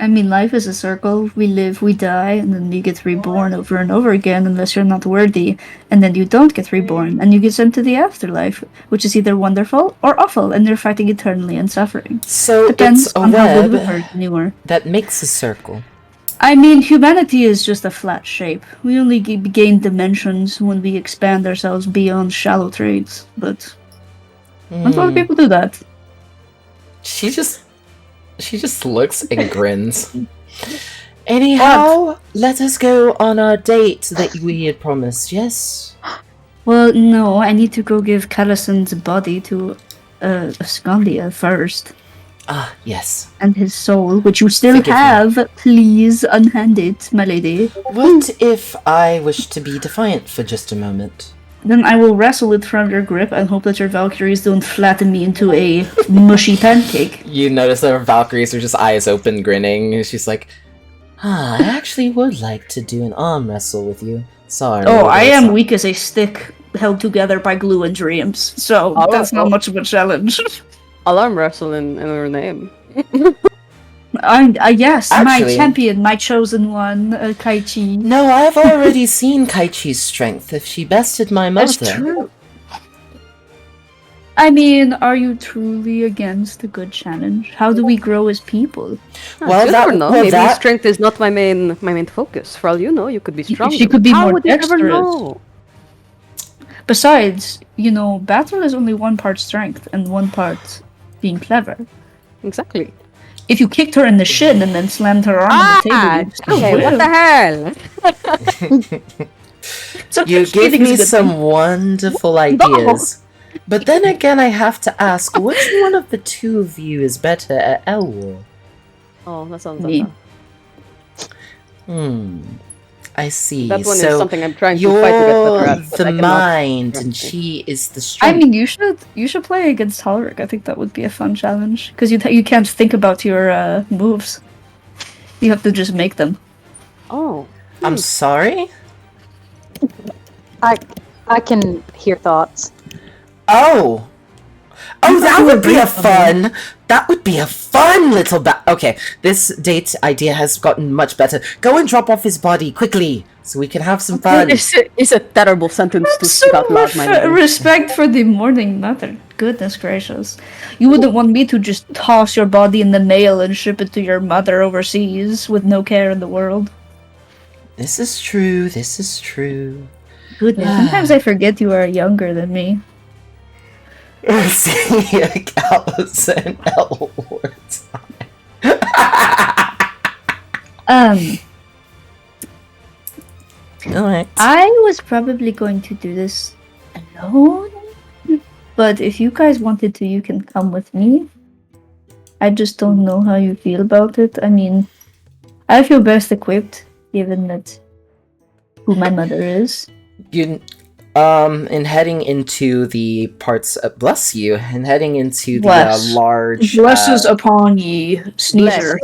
I mean, life is a circle. We live, we die, and then you get reborn over and over again unless you're not worthy. And then you don't get reborn, and you get sent to the afterlife, which is either wonderful or awful, and you're fighting eternally and suffering. So Depends it's a on how good of a web person you are. that makes a circle. I mean, humanity is just a flat shape. We only gain dimensions when we expand ourselves beyond shallow trades, but not a lot of people do that. She just looks and grins. Anyhow, let us go on our date that we had promised, yes? Well, no, I need to go give Calison's body to Scandia first. Ah, yes. And his soul, which you still Forgive me. have. Please unhand it, my lady. What if I wish to be defiant for just a moment? Then I will wrestle it from your grip and hope that your Valkyries don't flatten me into a mushy pancake. You notice that her Valkyries are just eyes open, grinning, and she's like, I actually would like to do an arm wrestle with you. Sorry. Oh, I that's am not- weak as a stick held together by glue and dreams, so Oh, that's not oh. much of a challenge. I'll arm wrestle in her name. Yes, Actually- my champion, my chosen one, Kaichi. No, I've already seen Kaichi's strength. If she bested my mother. That's true. I mean, are you truly against a good challenge? How do we grow as people? Well, you that- never know. well, Maybe that- strength is not my main focus. For all you know, you could be stronger. She could be How more would you ever dexterous. know? Besides, battle is only one part strength and one part being clever. Exactly. If you kicked her in the shin and then slammed her arm on the table, you'd still okay, win. what the hell? So You give cheating is a me good some thing. wonderful ideas. But then again, I have to ask, which one of the two of you is better at Elwar? Oh, that sounds Me. like I see. that one so is something I'm trying to you're fight to get better at. but I the cannot- mind, and she is the I strength. mean, you should play against Halric. I think that would be a fun challenge because you can't think about your moves. You have to just make them. Oh. I'm sorry? I can hear thoughts. Oh, that would be a fun. That would be a fun little Okay, this date idea has gotten much better. Go and drop off his body quickly, so we can have some fun. It's a terrible sentence to speak out loud, my lady. Respect for the morning mother. Goodness gracious. You wouldn't want me to just toss your body in the mail and ship it to your mother overseas with no care in the world. This is true. This is true. Goodness, sometimes I forget you are younger than me. See a callous and Elward's. Alright. I was probably going to do this alone, but if you guys wanted to, you can come with me. I just don't know how you feel about it. I mean, I feel best equipped, given that who my mother is. In heading into the parts, bless you, and heading into the Bless. large. Blesses upon ye, sneezer.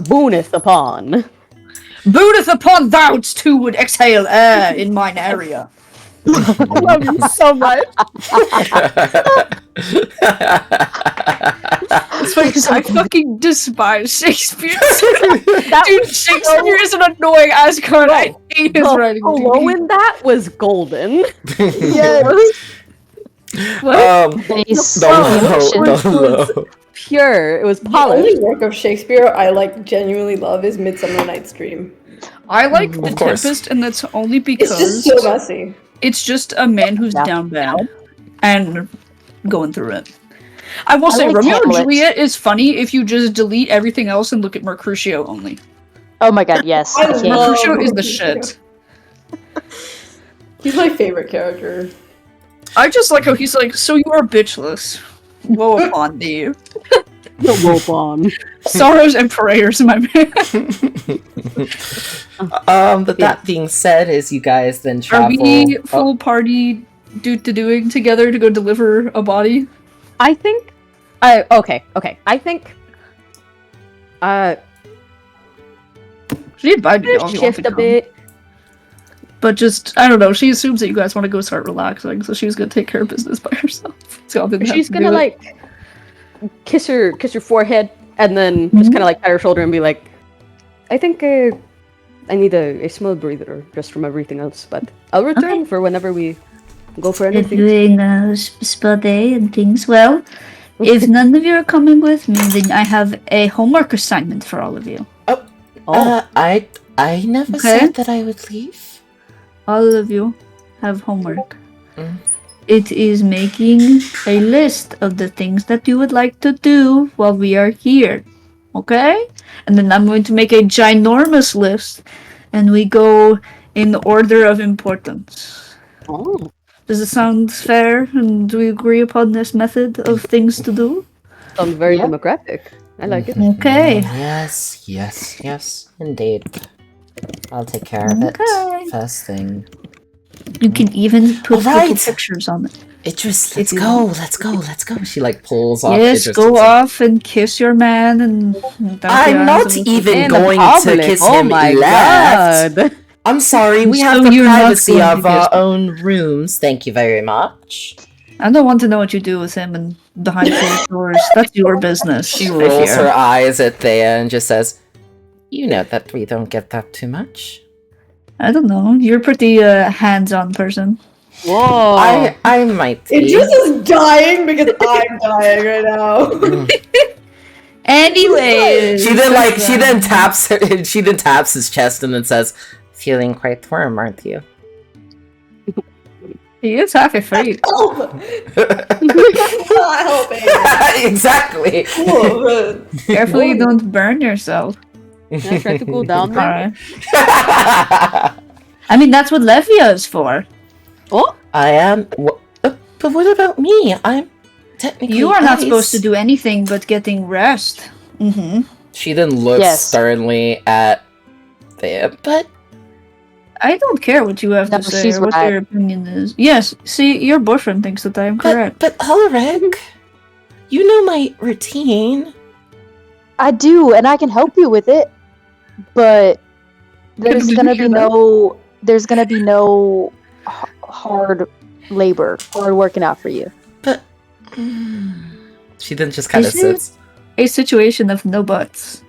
Booneth upon. Booteth upon thou'ts too would exhale air in mine area. I love you so much. It's because I fucking despise Shakespeare. Dude, Shakespeare is an annoying ass card. I hate his writing. Hello in that was golden. Base the low. Pure. It was The polished. only work of Shakespeare I genuinely love is Midsummer Night's Dream. I like The Of course. Tempest, and that's only It's because just so messy. it's just a man who's Yeah. down bad and going through it. I will say, like Romeo and Hamlet. Juliet is funny if you just delete everything else and look at Mercutio only. Oh my god, yes. I I can't. love- Mercutio is the Mercutio. shit. He's my favorite character. I just like how he's like, so you are bitchless. Woe upon thee. The rope on. Sorrows and prayers, my man. But that being said, as you guys then Are travel. we full party doing together to go deliver a body? I think. Okay. I think. She invited you all if you want Shift to a come. bit. But just, I don't know, she assumes that you guys want to go start relaxing, so she's gonna take care of business by herself. So I'll She's gonna like kiss her forehead, and then just kind of like pat her shoulder and be like, I think I need a small breather just from everything else, but I'll return for whenever we go for You're anything. doing a spa day and things. Well, if none of you are coming with me, then I have a homework assignment for all of you. I never Okay. said that I would leave. All of you have homework. Mm. It is making a list of the things that you would like to do while we are here. Okay? And then I'm going to make a ginormous list, and we go in order of importance. Oh. Does it sound fair? And do we agree upon this method of things to do? Sounds very Yeah. democratic. I like it. Okay. Yes, indeed. I'll take care of Okay. it. First thing. You can even put little Alright. pictures on it. Idris, If let's you go, want. let's go. She like pulls off Yes, Idris. go and says, off and kiss your man and I'm not even In going to public, kiss oh him my left. god. I'm sorry, we So have the you're not privacy going to of our kiss him. own rooms. Thank you very much. I don't want to know what you do with him and behind closed doors. That's your business. She I rolls fear. her eyes at Thea and just says, you know that we don't get that too much. I don't know. You're a pretty hands-on person. Whoa. I might be. Idris is dying because I'm dying right now. Anyway, She then taps his chest and then says, feeling quite warm, aren't you? he is half afraid. Help! Not helping. Exactly. Oh, Careful you don't burn yourself. I try to cool down there. Alright. I mean, that's what Levia is for. Oh, I am. But what about me? I'm technically. You are not ice. supposed to do anything but getting rest. Mm-hmm. She then looks Yes. sternly at Thea, but I don't care what you have No, to say she's or what right. your opinion is. Yes, see, your boyfriend thinks that I am correct. but Ulrich, you know my routine. I do, and I can help you with it, but there's Good gonna to be hear that. there's gonna be no hard labor, hard working out for you. But she then just kind of Is it- sits. A situation of no buts.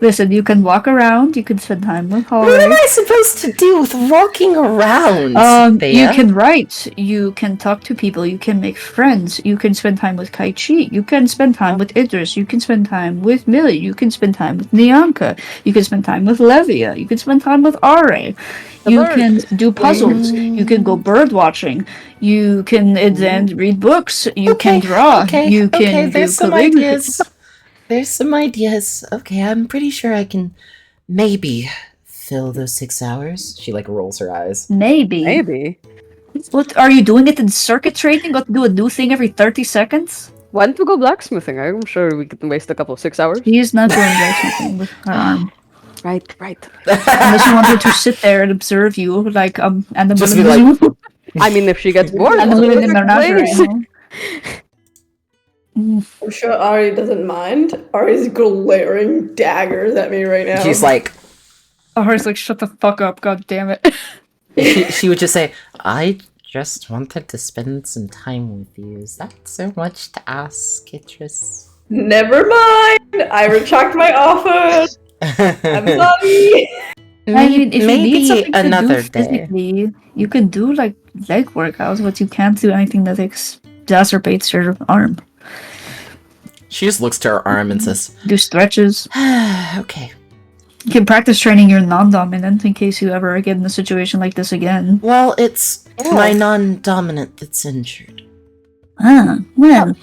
Listen, you can walk around, you can spend time with What am Hallway. I supposed to do with walking around? You Thea? can write, you can talk to people, you can make friends, you can spend time with Kai Chi, you can spend time with Idris, you can spend time with Millie, you can spend time with Nyanka, you can spend time with Levia, you can spend time with Are. You bird. can do puzzles, you can go bird watching, you can then read books, you can draw, you can do there's some calligraphy. ideas. There's some ideas. Okay, I'm pretty sure I can maybe fill those 6 hours. She like rolls her eyes. Maybe. maybe. What are you doing it in circuit training? Got to do a new thing every 30 seconds? Why don't we go blacksmithing? I'm sure we can waste a couple 6 hours. He is not doing blacksmithing with her arm. Right, right. Unless you want her to sit there and observe you like animal Just in be the like- zoo. I mean, if she gets bored, Animal it's in the a menagerie. place. you know? I'm sure Ari doesn't mind. Ari's glaring daggers at me right now. She's like, Oh, he's like, shut the fuck up, god damn it. she would just say, I just wanted to spend some time with you. Is that so much to ask, Idris? never mind. I retract my offer. I'm sorry. I mean, if you need Maybe something another to do day. physically, you can do like leg workouts, but you can't do anything that exacerbates your arm. She just looks to her arm and says, Do stretches. okay. You can practice training your non-dominant in case you ever get in a situation like this again. Well, it's my non-dominant that's injured. Ah, well.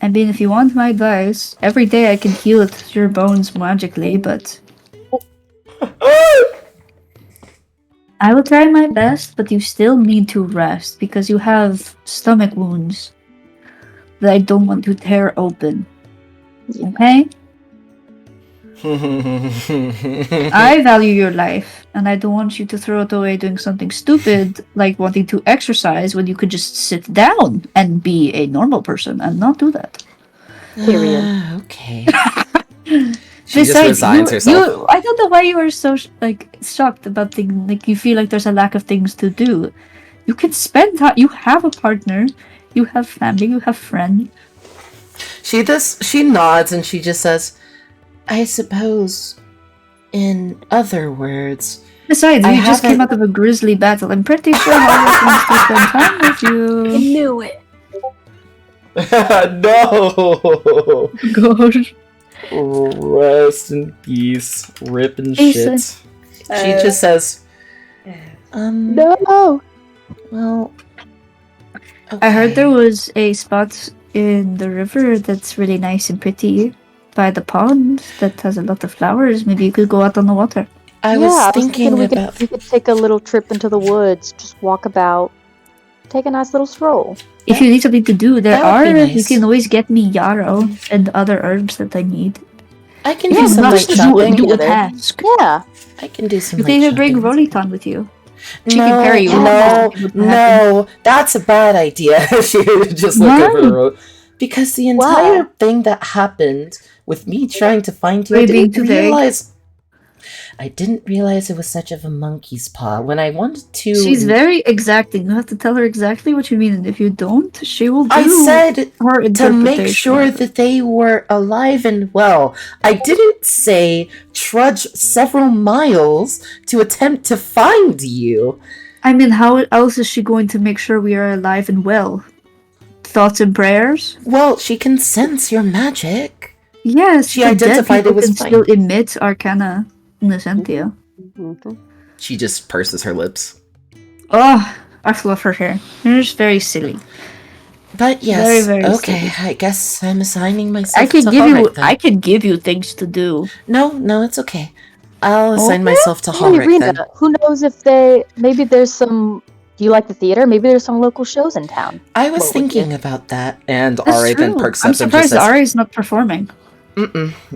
I mean, if you want my advice, every day I can heal it your bones magically, but I will try my best, but you still need to rest because you have stomach wounds that I don't want to tear open. Okay? I value your life, and I don't want you to throw it away doing something stupid like wanting to exercise when you could just sit down and be a normal person and not do that. Period. Okay. She just Besides, resigns herself. I don't know why you are so shocked about things. Like you feel like there's a lack of things to do. You can spend time. You have a partner. You have family. You have friends. She nods and she just says, I suppose, in other words, Besides, I we just came haven't- out of a grisly battle. I'm pretty sure Harvest wants to spend time with you. knew it. no! Gosh. Rest in peace, rip and Jason. shit. She just says, No. well, I heard there okay. was a spot in the river that's really nice and pretty by the pond that has a lot of flowers. Maybe you could go out on the water. I was thinking we about. could take a little trip into the woods, just walk about, take a nice little stroll. If you need something to do, that would be you nice. can always get me yarrow and other herbs that I need. I can Yeah, do some not light to shopping. do a together. task. Yeah. I can do some You light can even bring shopping. Roliton with you. She can carry you. No, that's a bad idea. She would just look over the road. Because the entire thing that happened with me trying to find you, Were you being too vague? I didn't realize it was such of a monkey's paw. When I wanted to... She's very exacting. You have to tell her exactly what you mean, and if you don't, she will do I said her to make interpretation sure of it. that they were alive and well. I didn't say trudge several miles to attempt to find you. I mean, how else is she going to make sure we are alive and well? Thoughts and prayers? Well, she can sense your magic. Yes, She but dead identified it people was can fine. still emit arcana in Essentia. She just purses her lips. Oh, I love her hair. It's just very silly. But yes, Very, very okay, I guess I'm assigning myself I can to give you. Horik then. I can give you things to do. No, it's okay. I'll assign Okay. myself to Hey, Horik then. Rena, who knows if maybe there's some. Do you like the theater? Maybe there's some local shows in town. I was What would thinking you? about that, and That's Ari then true. perks I'm up and just surprised says, Ari's not performing.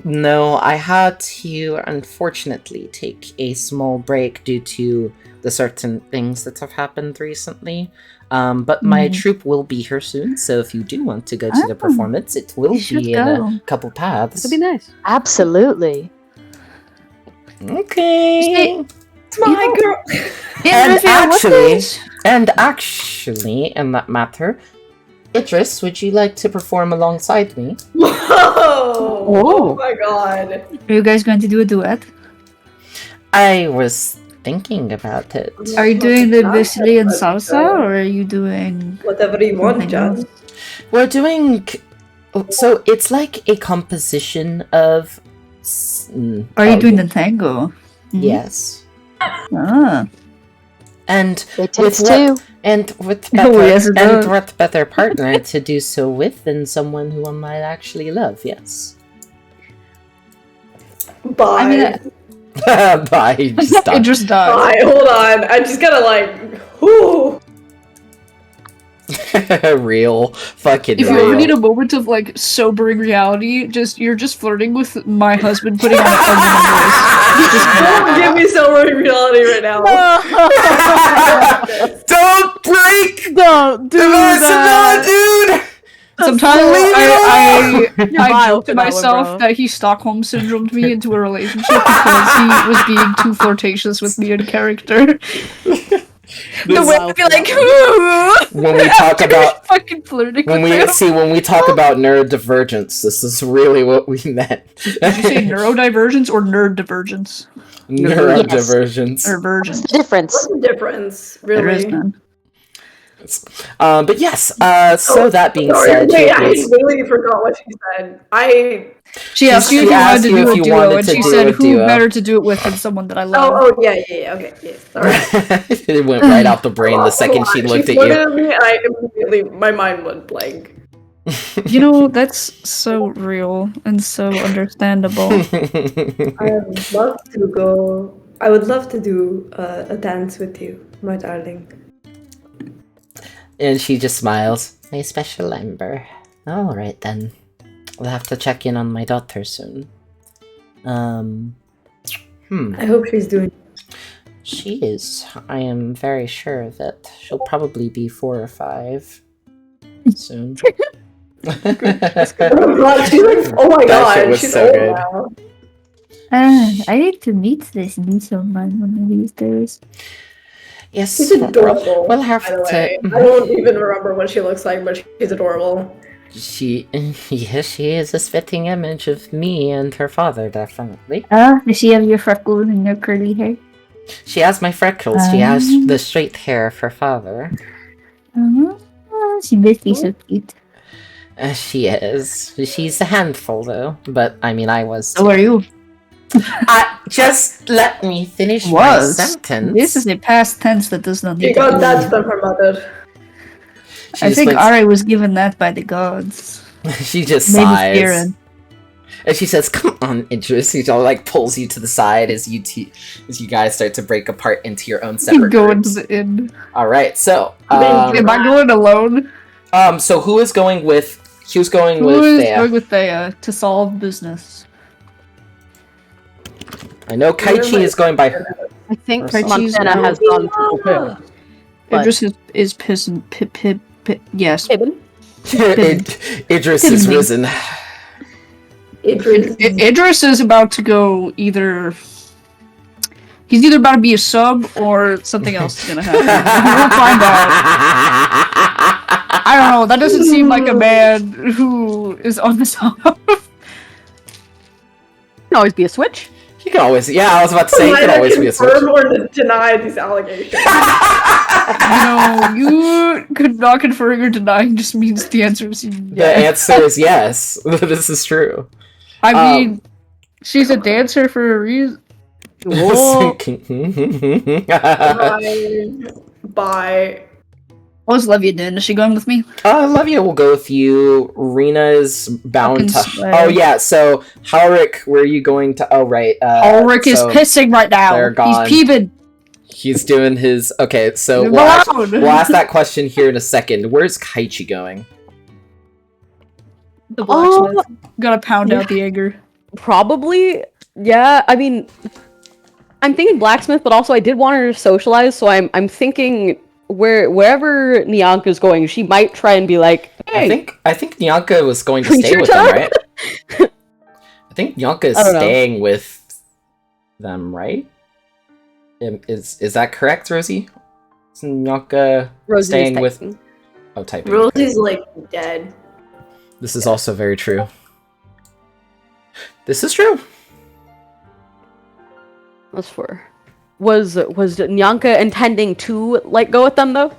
No, I had to unfortunately take a small break due to the certain things that have happened recently. But my troupe will be here soon, so if you do want to go to the performance, it will You should be in go. a couple paths. That'd be nice. Absolutely. Okay. It's my girl. And actually, in that matter, Idris, would you like to perform alongside me? Whoa! Oh my god. Are you guys going to do a duet? I was thinking about it. Are you doing the Brazilian salsa, or are you doing Whatever you want, something John. else? We're doing. So it's like a composition of. Are you doing the tango? Yes. Ah. And It with takes what, two. and with Oh, better, yes, it and does. what better partner to do so with than someone who I might actually love? Yes. Bye. I mean, Bye. Just it stop. just died. Bye. Hold on. I just gotta whew. Real. Fucking If you real. ever need a moment of like sobering reality, you're just flirting with my husband putting on a Don't give me sobering reality right now. Don't break Don't do the that. dude! Sometimes Leave I vile joke for to that one, myself bro. that he Stockholm syndromed me into a relationship because he was being too flirtatious with me in character. The way I'd be like, When we talk about fucking flirting when with we him. see when we talk about neurodivergence, this is really what we meant. Did you say neurodivergence or nerd divergence? Neurodivergence. Or What's vergence? the difference? What's the difference, There is really? none. But yes, so that being Sorry, said, wait, I Idris- completely forgot what she said. She asked you if She you wanted asked to you do if a you duo, wanted and to she do said, a "Who duo." better to do it with than someone that I love?" Yeah. Okay, yeah. Sorry. it went right out the brain the second she looked at you. at me, and I immediately, my mind went blank. You know, that's so real and so understandable. I would love to do a dance with you, my darling. And she just smiles. My special Amber. Alright then. We'll have to check in on my daughter soon. I hope she's doing. She is. I am very sure that she'll probably be 4 or 5 soon. Oh my god, she's like, oh my That shit god, was she's so old good. now. I need to meet this new someone one of these days. Yes, She's adorable. we'll have by the to. way. I don't even remember what she looks like, but she's adorable. Yes, she is a spitting image of me and her father, definitely. Does she have your freckles and your curly hair? She has my freckles. She has the straight hair of her father. She must be so cute. She is. She's a handful, though. But, I mean, I was... So are you. Just let me finish my sentence. This is a past tense that does not need She to got be. that from her mother. I think Ari was given that by the gods. She just Maybe sighs. Kieran. And she says, "Come on, Idris." She like pulls you to the side as you guys start to break apart into your own separate Going groups. to the inn. All right, so Am I going alone? so who is going with? Who's going Who with is Thea? going with Thea to solve business? I know Kaichi is going by her. I think Kaichi's Montana has gone to prepare. Idris is pissing. Yes. Idris is risen. Idris is about to go either. He's either about to be a sub or something else is gonna happen. We'll find out. I don't know. That doesn't seem like a man who is on the top. Can always be a switch. You can always, yeah. I was about to say, you can always be a switch. Confirm or deny these allegations. You could not confirming or denying just means the answer is yes. The answer is yes. This is true. I mean, she's a dancer for a reason. Bye. What was Levia doing? Is she going with me? Levia will go with you. Rena is bound to. Fucking slay. Oh yeah. So Halric, where are you going to? Oh right. Ulrich is so pissing right now. they're gone. He's peeping. He's doing his. Okay, so Leave we'll him ask, alone. we'll ask that question here in a second. Where's Kaichi going? The blacksmith. Gotta pound out the anger. Probably, yeah. I mean, I'm thinking blacksmith, but also I did want her to socialize, so I'm thinking wherever Nyanka's going, she might try and be like, hey. I think Nyanka was going to stay with them, right? I think Nyanka is staying with them, right? Is that correct, Rosie? Is Nyanka staying with? Oh, typing. Rosie's like dead. This is also very true. This is true. What's for? Was Nyanka intending to like go with them though?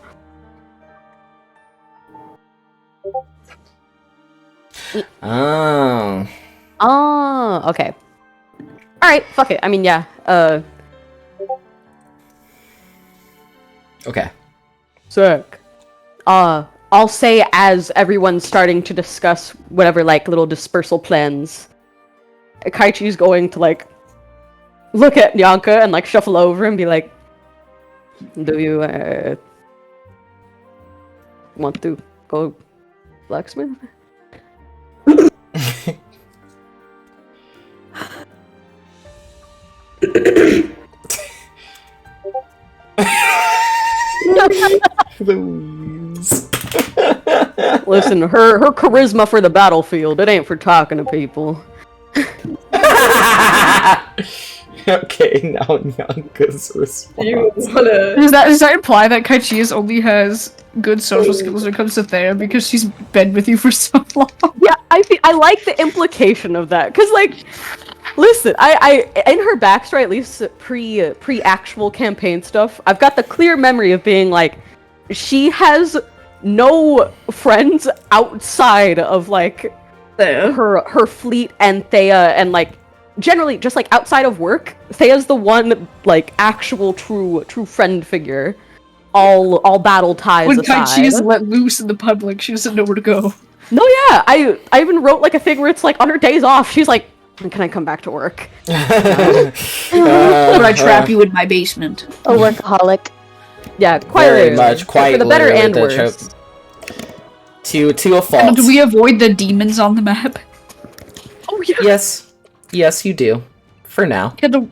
Oh. Oh, okay. All right, fuck it. I mean, yeah. Okay. Sick. I'll say as everyone's starting to discuss whatever like little dispersal plans, Kaichi's going to like look at Nyanka and like shuffle over and be like, "Do you want to go blacksmith?" Listen, her charisma for the battlefield, it ain't for talking to people. Okay, now Nyanka's response. You wanna... Does that imply that Kaichi only has good social skills when it comes to Thea because she's been with you for so long? Yeah, I like the implication of that, cause like, listen, I in her backstory, at least pre actual campaign stuff, I've got the clear memory of being like, she has no friends outside of like her fleet and Thea, and like generally just like outside of work, Thea's the one like actual true friend figure. All battle ties When aside. Kaichi is let loose in the public, she doesn't know where to go. No, yeah, I even wrote like a thing where it's like on her days off, she's like, "Can I come back to work?" Would I trap you in my basement? A workaholic. Yeah, quite Very literally. much, quite for the better literally and the worse. To a fault. And do we avoid the demons on the map? Oh yeah. Yes, you do. For now. Kill the...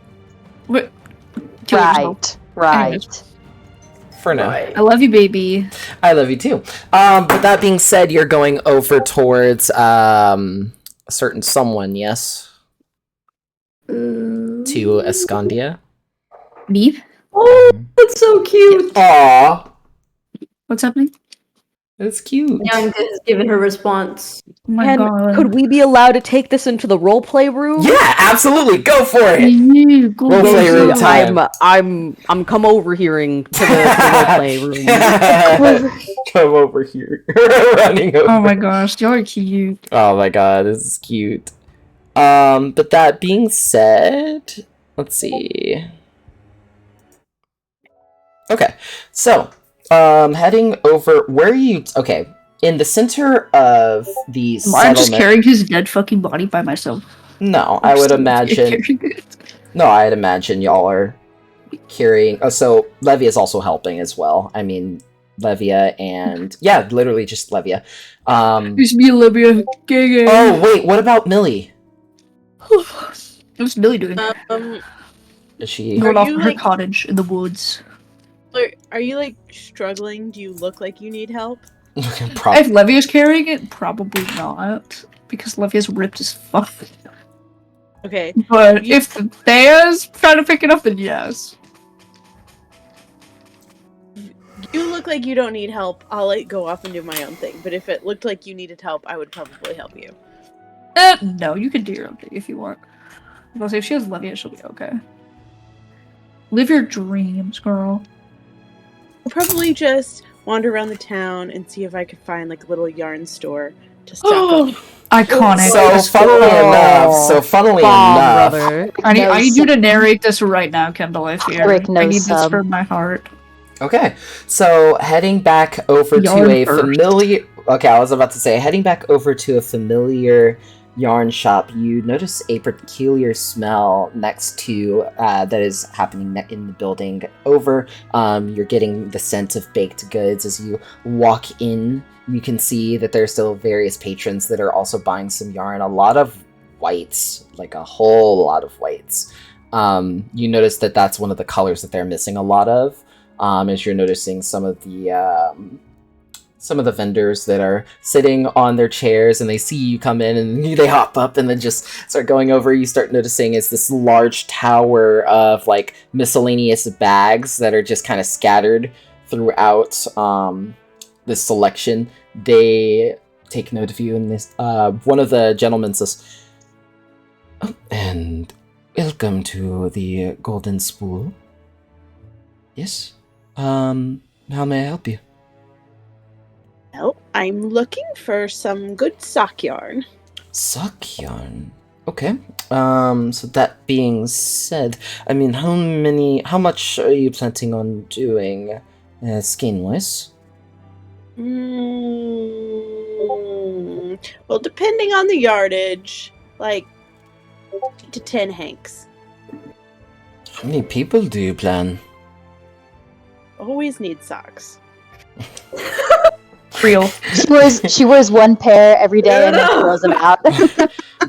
Kill yourself. Right. For now. I love you, baby. I love you too. But that being said, you're going over towards a certain someone, yes? To Escondia. Me? Oh, that's so cute. Aww. What's happening? It's cute. Bianca has given her response. Oh my And god. could we be allowed to take this into the role play room? Yeah, absolutely. Go for it. Yeah, go Role play for room it. time. I'm come over hearing to the role play room. Come over here. Running over. Oh my gosh, y'all are cute. Oh my god, this is cute. But that being said, let's see. Okay, so, heading over, where are you, okay, in the center of the I'm just settlement. carrying his dead fucking body by myself. No, I'm I would still imagine, carrying it. no, I'd imagine y'all are carrying, so Levia is also helping as well. I mean, Levia and, yeah, literally just Levia. It's me, Olivia. Gang. Oh, wait, what about Millie? What's Millie doing? Is she... Going Are off you, to her like- cottage in the woods. Are you like struggling? Do you look like you need help? If Levia's carrying it, probably not. Because Levia's ripped as fuck. Okay. But if Thea's trying to pick it up, then yes. You look like you don't need help. I'll like go off and do my own thing. But if it looked like you needed help, I would probably help you. No, you can do your own thing if you want. I'll say if she has Levia, she'll be okay. Live your dreams, girl. I'll probably just wander around the town and see if I could find like a little yarn store to stock up. Iconic. So funnily enough, brother. I need you to narrate this right now, Kendall. I fear. Rick knows I need this some. for my heart. okay, so heading back over Yarn to a first. familiar... Okay, I was about to say, heading back over to a familiar yarn shop, you notice a peculiar smell next to, that is happening in the building over. You're getting the scent of baked goods as you walk in. You can see that there's still various patrons that are also buying some yarn. A lot of whites, like a whole lot of whites. You notice that that's one of the colors that they're missing a lot of. As you're noticing some of the vendors that are sitting on their chairs and they see you come in and they hop up and then just start going over. You start noticing is this large tower of like miscellaneous bags that are just kind of scattered throughout this selection. They take note of you and this one of the gentlemen says, "Oh, and welcome to the Golden Spool. Yes? How may I help you?" Well, I'm looking for some good sock yarn. Sock yarn. Okay. So that being said, I mean, how much are you planning on doing, skein-wise? Well, depending on the yardage, like 8 to 10 hanks. How many people do you plan? Always need socks. Real. She wears one pair every day and then throws them out.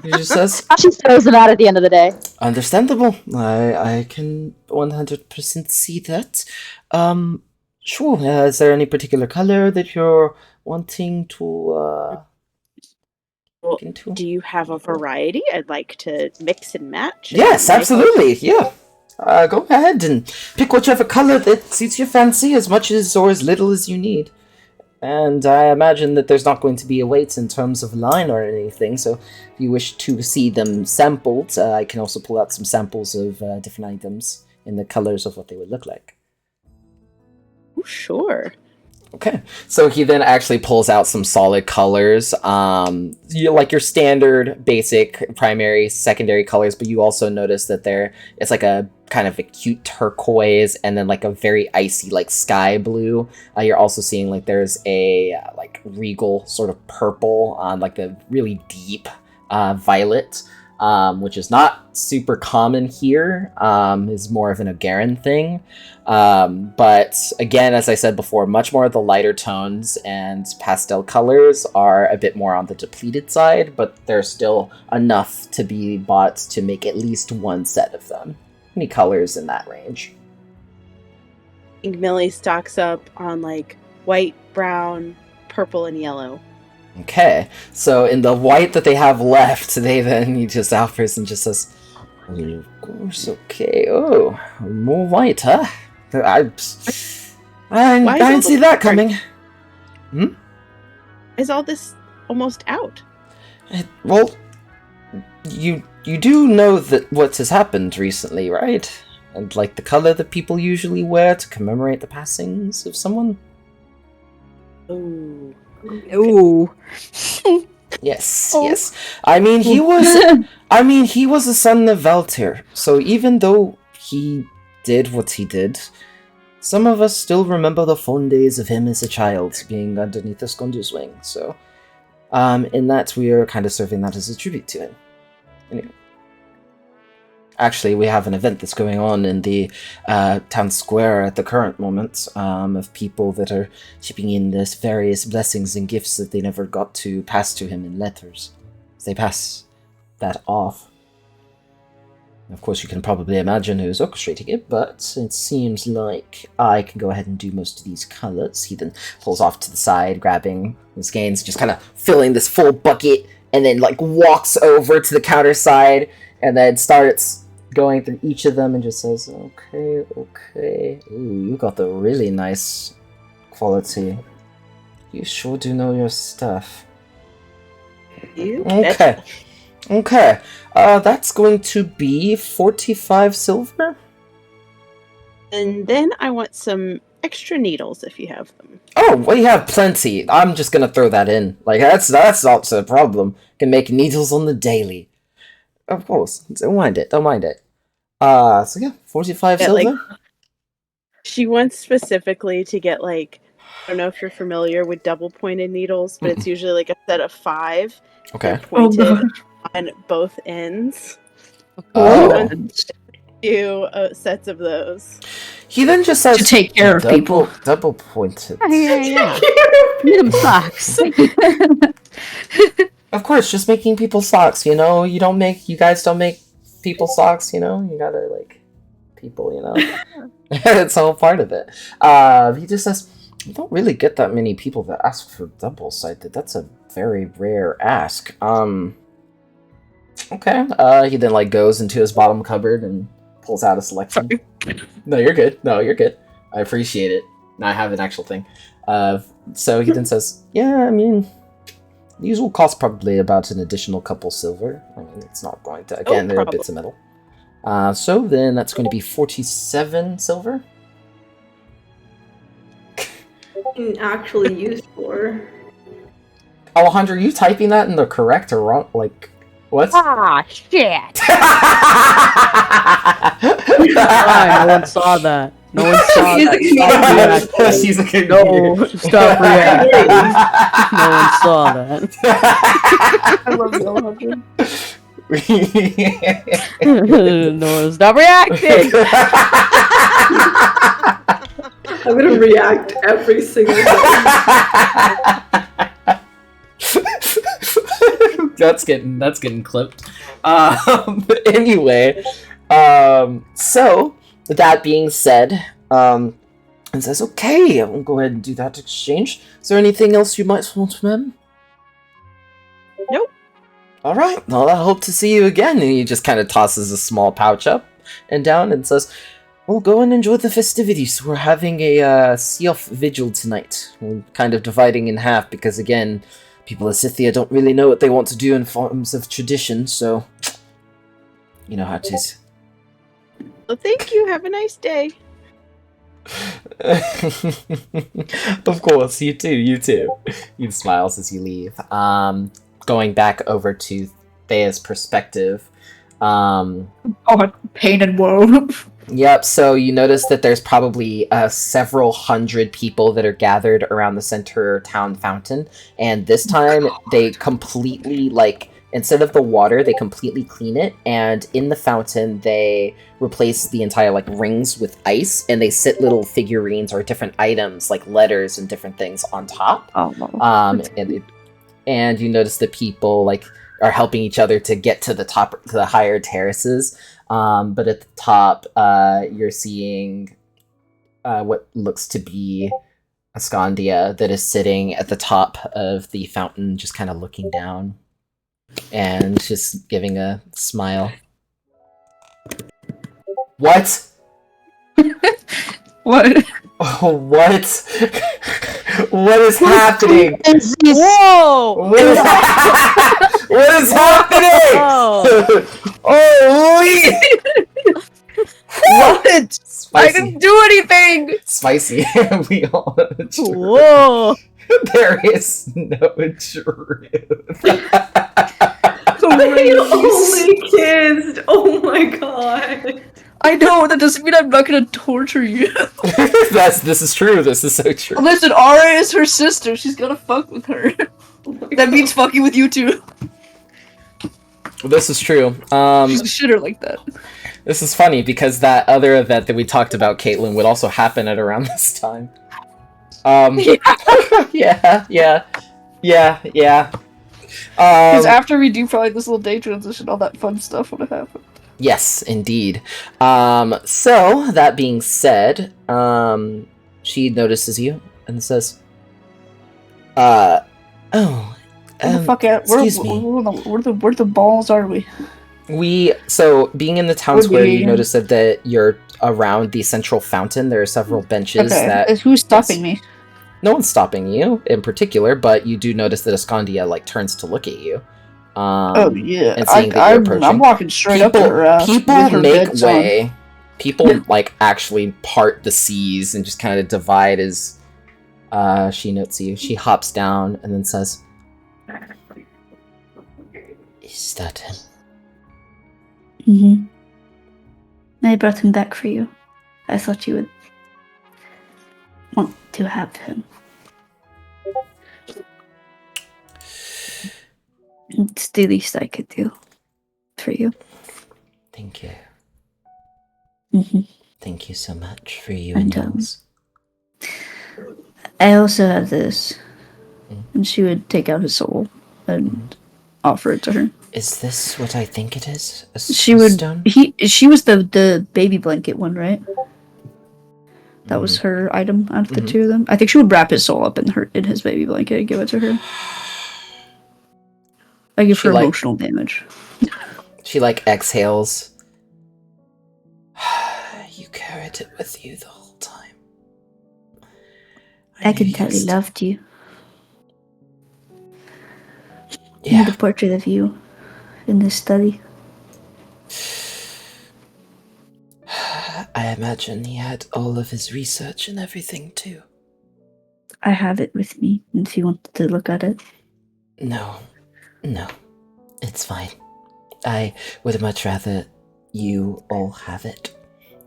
He just says, She throws them out at the end of the day. understandable. I can 100% see that. Sure. Is there any particular color that you're wanting to Well, look into? do you have a variety I'd like to mix and match? Yes, And absolutely. Yeah. Go ahead and pick whichever color that suits your fancy, as much as or as little as you need. And I imagine that there's not going to be a wait in terms of line or anything, so if you wish to see them sampled, I can also pull out some samples of different items in the colors of what they would look like. Oh, sure. Okay, so he then actually pulls out some solid colors, like your standard, basic, primary, secondary colors, but you also notice that it's like a kind of a cute turquoise and then like a very icy like sky blue. You're also seeing like there's a like regal sort of purple, like the really deep violet, which is not super common here, is more of an Ogaran thing. But again, as I said before, much more of the lighter tones and pastel colors are a bit more on the depleted side, but there's still enough to be bought to make at least one set of them. Any colors in that range? I think Millie stocks up on like white, brown, purple, and yellow. Okay, so in the white that they have left, he just offers and just says, "Well, of course, okay. Oh, more white, huh? I Why is all didn't see the that different? coming." is all this almost out? Well, you do know that what has happened recently, right? And like the color that people usually wear to commemorate the passings of someone? Ooh. Ooh. Yes, Oh. yes. I mean, he was a son of Valtyr, so even though he did what he did, some of us still remember the fond days of him as a child, being underneath the Skondu's wing, so... in that, we are kind of serving that as a tribute to him. Anyway. Actually, we have an event that's going on in the town square at the current moment, of people that are shipping in this various blessings and gifts that they never got to pass to him in letters. They pass that off. Of course, you can probably imagine who's orchestrating it, but it seems like I can go ahead and do most of these colors. He then pulls off to the side, grabbing his gains, just kind of filling this full bucket, and then like walks over to the counter side, and then starts going through each of them and just says, okay. Ooh, you got the really nice quality. You sure do know your stuff. You Okay. Okay. That's going to be 45 silver? And then I want some extra needles if you have them. Oh, we have plenty. I'm just gonna throw that in. Like, that's not a problem. Can make needles on the daily. Of course. Don't mind it. So yeah, 45 Yeah, silver? like, she wants specifically to get, like, I don't know if you're familiar with double-pointed needles, but it's usually like a set of 5. Okay. They're pointed God. on both ends. Oh. Few sets of those. He then just says... To take care of people. Double pointed. Yeah. Need them socks. Of course, just making people socks, you know? You guys don't make people socks, you know? You gotta, like, people, you know? It's all part of it. He just says, you don't really get that many people that ask for double-sided. That's a very rare ask. Okay. He then, like, goes into his bottom cupboard and pulls out a selection. No, you're good. I appreciate it. Now I have an actual thing. So he then says, yeah, I mean... These will cost probably about an additional couple silver. I mean, it's not going to... Again, they're bits of metal. So then that's going to be 47 silver. Actually used for. Alejandro, are you typing that in the correct or wrong? Like, what? Ah, shit. No one saw that. No one saw that. Stop reacting. She's a good No, stop reacting. No one saw that. I love you, Alejandro. No, stop reacting. I'm gonna react every single time. That's getting clipped. Anyway, so that being said, and says, okay, I will go ahead and do that exchange. Is there anything else you might want, ma'am? Nope. All right. Well, I hope to see you again. And he just kind of tosses a small pouch up and down and says, well, go and enjoy the festivities. We're having a see-off vigil tonight. We're kind of dividing in half because, again, people of Scythia don't really know what they want to do in forms of tradition, so you know how it is. Well, thank you. Have a nice day. Of course, you too. He smiles as you leave. Going back over to Thea's perspective. Oh, pain and woe. Yep, so you notice that there's probably several hundred people that are gathered around the center town fountain, and this time they completely, like, instead of the water, they completely clean it, and in the fountain they replace the entire, like, rings with ice, and they sit little figurines or different items, like letters and different things on top. Oh, wow. And you notice that people, like, are helping each other to get to the top, to the higher terraces. But at the top, you're seeing what looks to be Ascandia that is sitting at the top of the fountain, just kind of looking down and just giving a smile. What? What? Oh, what? What is happening? Is this? Whoa! What is, what is happening? Holy! What? I Spicy. didn't do anything. Spicy. We all know the truth. Whoa! There is no truth. They only kissed. Oh my god. I know, that doesn't mean I'm not gonna torture you. This is true. This is so true. Listen, Ara is her sister. She's gonna fuck with her. That means fucking with you too. This is true. She's a shitter like that. This is funny because that other event that we talked about, Caitlin, would also happen at around this time. Yeah. Because after we do probably this little day transition, all that fun stuff would have happened. Yes, indeed. So, that being said, she notices you and says, Where the fuck at? excuse me. Where the balls are we? So, being in the town We're square, you being- notice that you're around the central fountain. There are several benches Okay, that... who's stopping me? No one's stopping you in particular, but you do notice that Escondia, turns to look at you. Oh yeah, and seeing that you're approaching. I'm walking straight up to her ass. People with her make beds on. way. People actually part the seas and just kind of divide as she notes you. She hops down and then says, "Is that him?" I brought him back for you. I thought you would want to have him. It's the least I could do for you. Thank you. Mhm. Thank you so much for you And, and yours. I also have this. And she would take out his soul and offer it to her. Is this what I think it is? She would. She was the baby blanket one, right? That was her item out of the two of them. I think she would wrap his soul up in his baby blanket and give it to her. I give her emotional damage. She exhales. You carried it with you the whole time. I can tell he loved you. He Yeah. had a portrait of you in this study. I imagine he had all of his research and everything too. I have it with me, if you wanted to look at it. No, it's fine. I would much rather you all have it.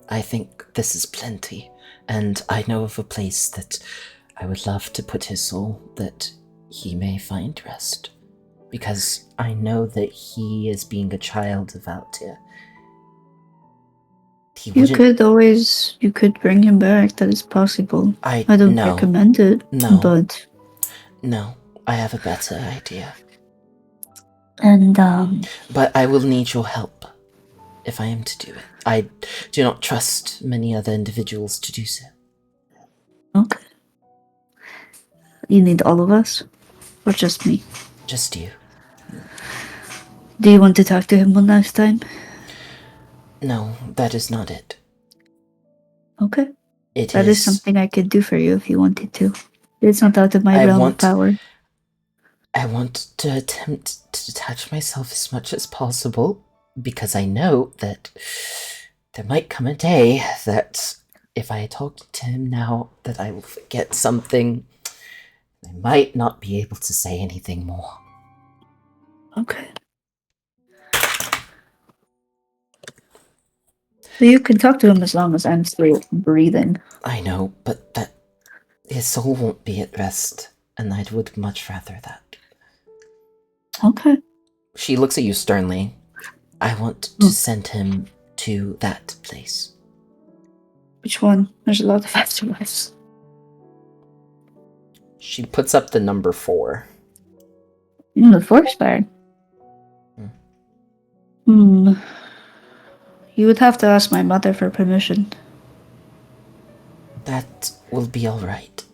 I think this is plenty, and I know of a place that I would love to put his soul that he may find rest. Because I know that he is being a child of out here. You could bring him back, that is possible. I don't recommend it, but... No, I have a better idea. And, But I will need your help if I am to do it. I do not trust many other individuals to do so. Okay. You need all of us? Or just me? Just you. Do you want to talk to him one last time? No, that is not it. Okay. That That is something I could do for you if you wanted to. It's not out of my realm of power. I want to attempt to detach myself as much as possible, because I know that there might come a day that if I talk to him now, that I will forget something. I might not be able to say anything more. Okay. So you can talk to him as long as I'm still breathing. I know, but that his soul won't be at rest, and I would much rather that. Okay. She looks at you sternly. I want to send him to that place. Which one? There's a lot of afterlives. She puts up the number 4. The forest fire. You would have to ask my mother for permission. That will be alright.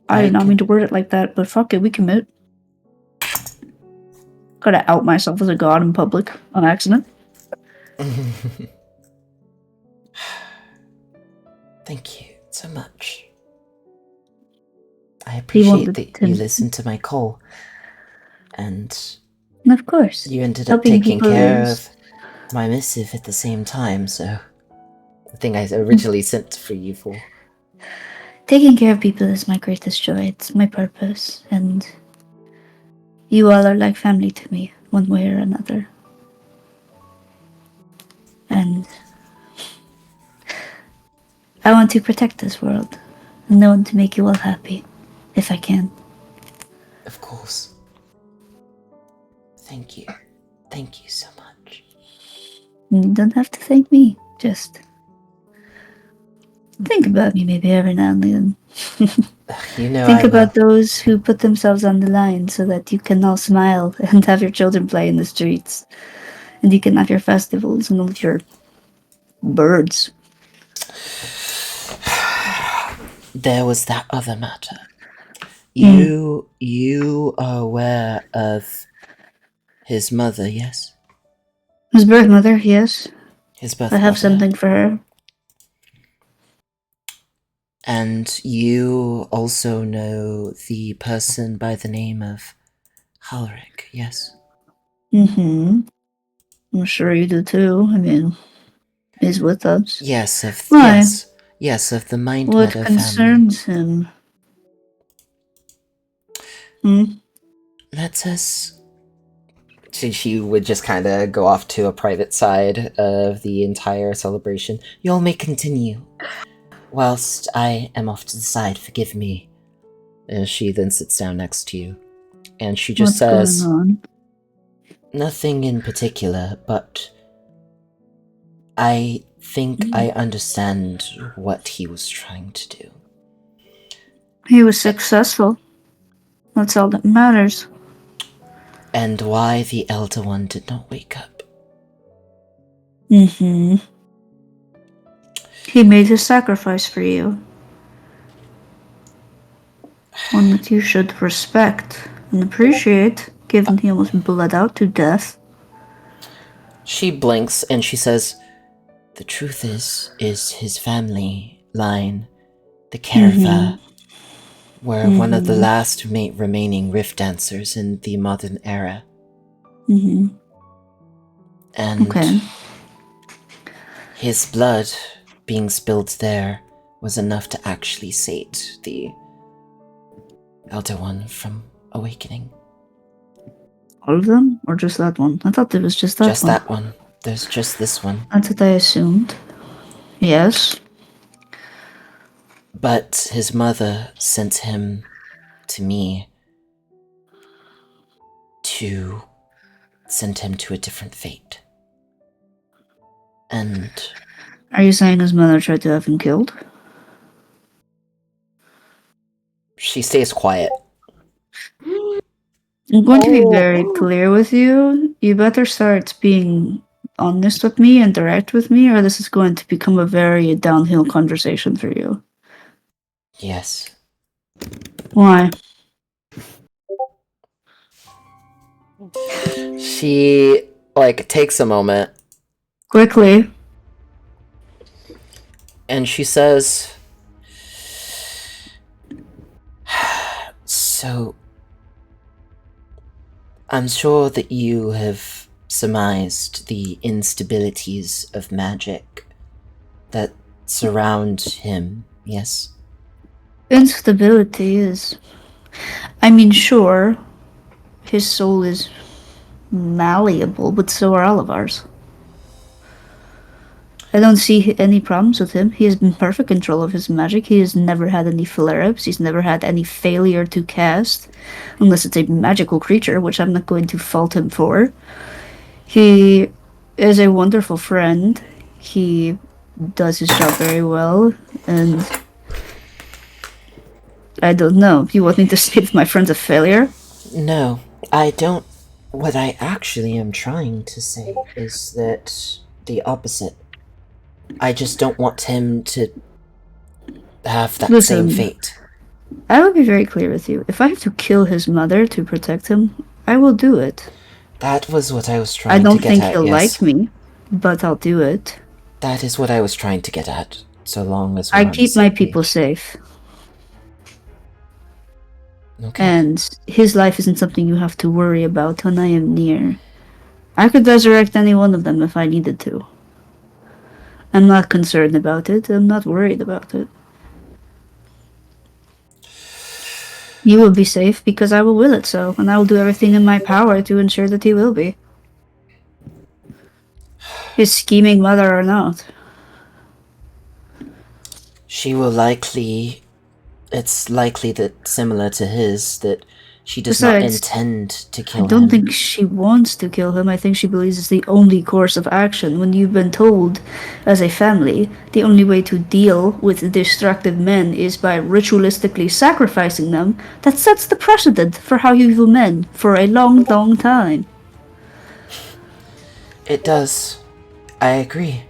I did not mean to word it like that, but fuck it, we commit. Gotta out myself as a god in public on accident. Thank you so much. I He won't appreciate that let him. you listened to my call. And Of course. you ended up Helping taking people care is- of my missive at the same time, so the thing I originally sent for you for. Taking care of people is my greatest joy. It's my purpose, and you all are like family to me, one way or another. And I want to protect this world, and I want to make you all happy, if I can. Of course. Thank you. Thank you so much. You don't have to thank me. Just think about me maybe every now and then. You know Think I about will. those who put themselves on the line so that you can all smile and have your children play in the streets. And you can have your festivals and all your birds. There was that other matter. You are aware of his mother, yes? His birth mother, yes. His birth I have mother. something for her. And you also know the person by the name of Halric, yes? Mm-hmm. I'm sure you do too. I mean, he's with us. Yes, Why? Yes, of the Mind What Meadow concerns him? Hmm? Let us. She would just kind of go off to a private side of the entire celebration. You all may continue, whilst I am off to the side. Forgive me. And she then sits down next to you, and she just What's says, going on? "Nothing in particular, but I think I understand what he was trying to do." He was successful. That's all that matters. And why the Elder One did not wake up. Mm-hmm. He made his sacrifice for you. One that you should respect and appreciate, given he almost bled out to death. She blinks and she says, "The truth is his family line, the Carafa, were one of the last remaining rift dancers in the modern era. Mm-hmm. And Okay. his blood being spilled there was enough to actually sate the Elder One from awakening." All of them? Or just that one? I thought it was just that Just one. that one. There's just this one. That's what I assumed. Yes. But his mother sent him to me to send him to a different fate. And Are you saying his mother tried to have him killed? she stays quiet. I'm going to be very clear with you. You better start being honest with me and direct with me, or this is going to become a very downhill conversation for you. Yes. Why? She, takes a moment Quickly. and she says, "So, I'm sure that you have surmised the instabilities of magic that surround him, yes?" Instability is. I mean, sure, his soul is malleable, but so are all of ours. I don't see any problems with him. He has been perfect control of his magic. He has never had any flare-ups. He's never had any failure to cast, unless it's a magical creature, which I'm not going to fault him for. He is a wonderful friend. He does his job very well, and I don't know. You want me to say that my friend's a failure? No, I don't. What I actually am trying to say is that the opposite. I just don't want him to have that Listen, same fate. I will be very clear with you. If I have to kill his mother to protect him, I will do it. That was what I was I trying to don't get think at, he'll yes. like me, but I'll do it. That is what I was trying to get at, so long as we're I on the keep my same people page. safe. Okay. And his life isn't something you have to worry about when I am near. I could resurrect any one of them if I needed to. I'm not concerned about it. I'm not worried about it. You will be safe because I will will it so, and I will do everything in my power to ensure that he will be. His scheming mother or not. She will likely. It's likely that, similar to his, that she does not Besides, intend to kill I him. don't think she wants to kill him. I think she believes it's the only course of action. When you've been told, as a family, the only way to deal with destructive men is by ritualistically sacrificing them, that sets the precedent for how you view men for a long, long time. It does. I agree.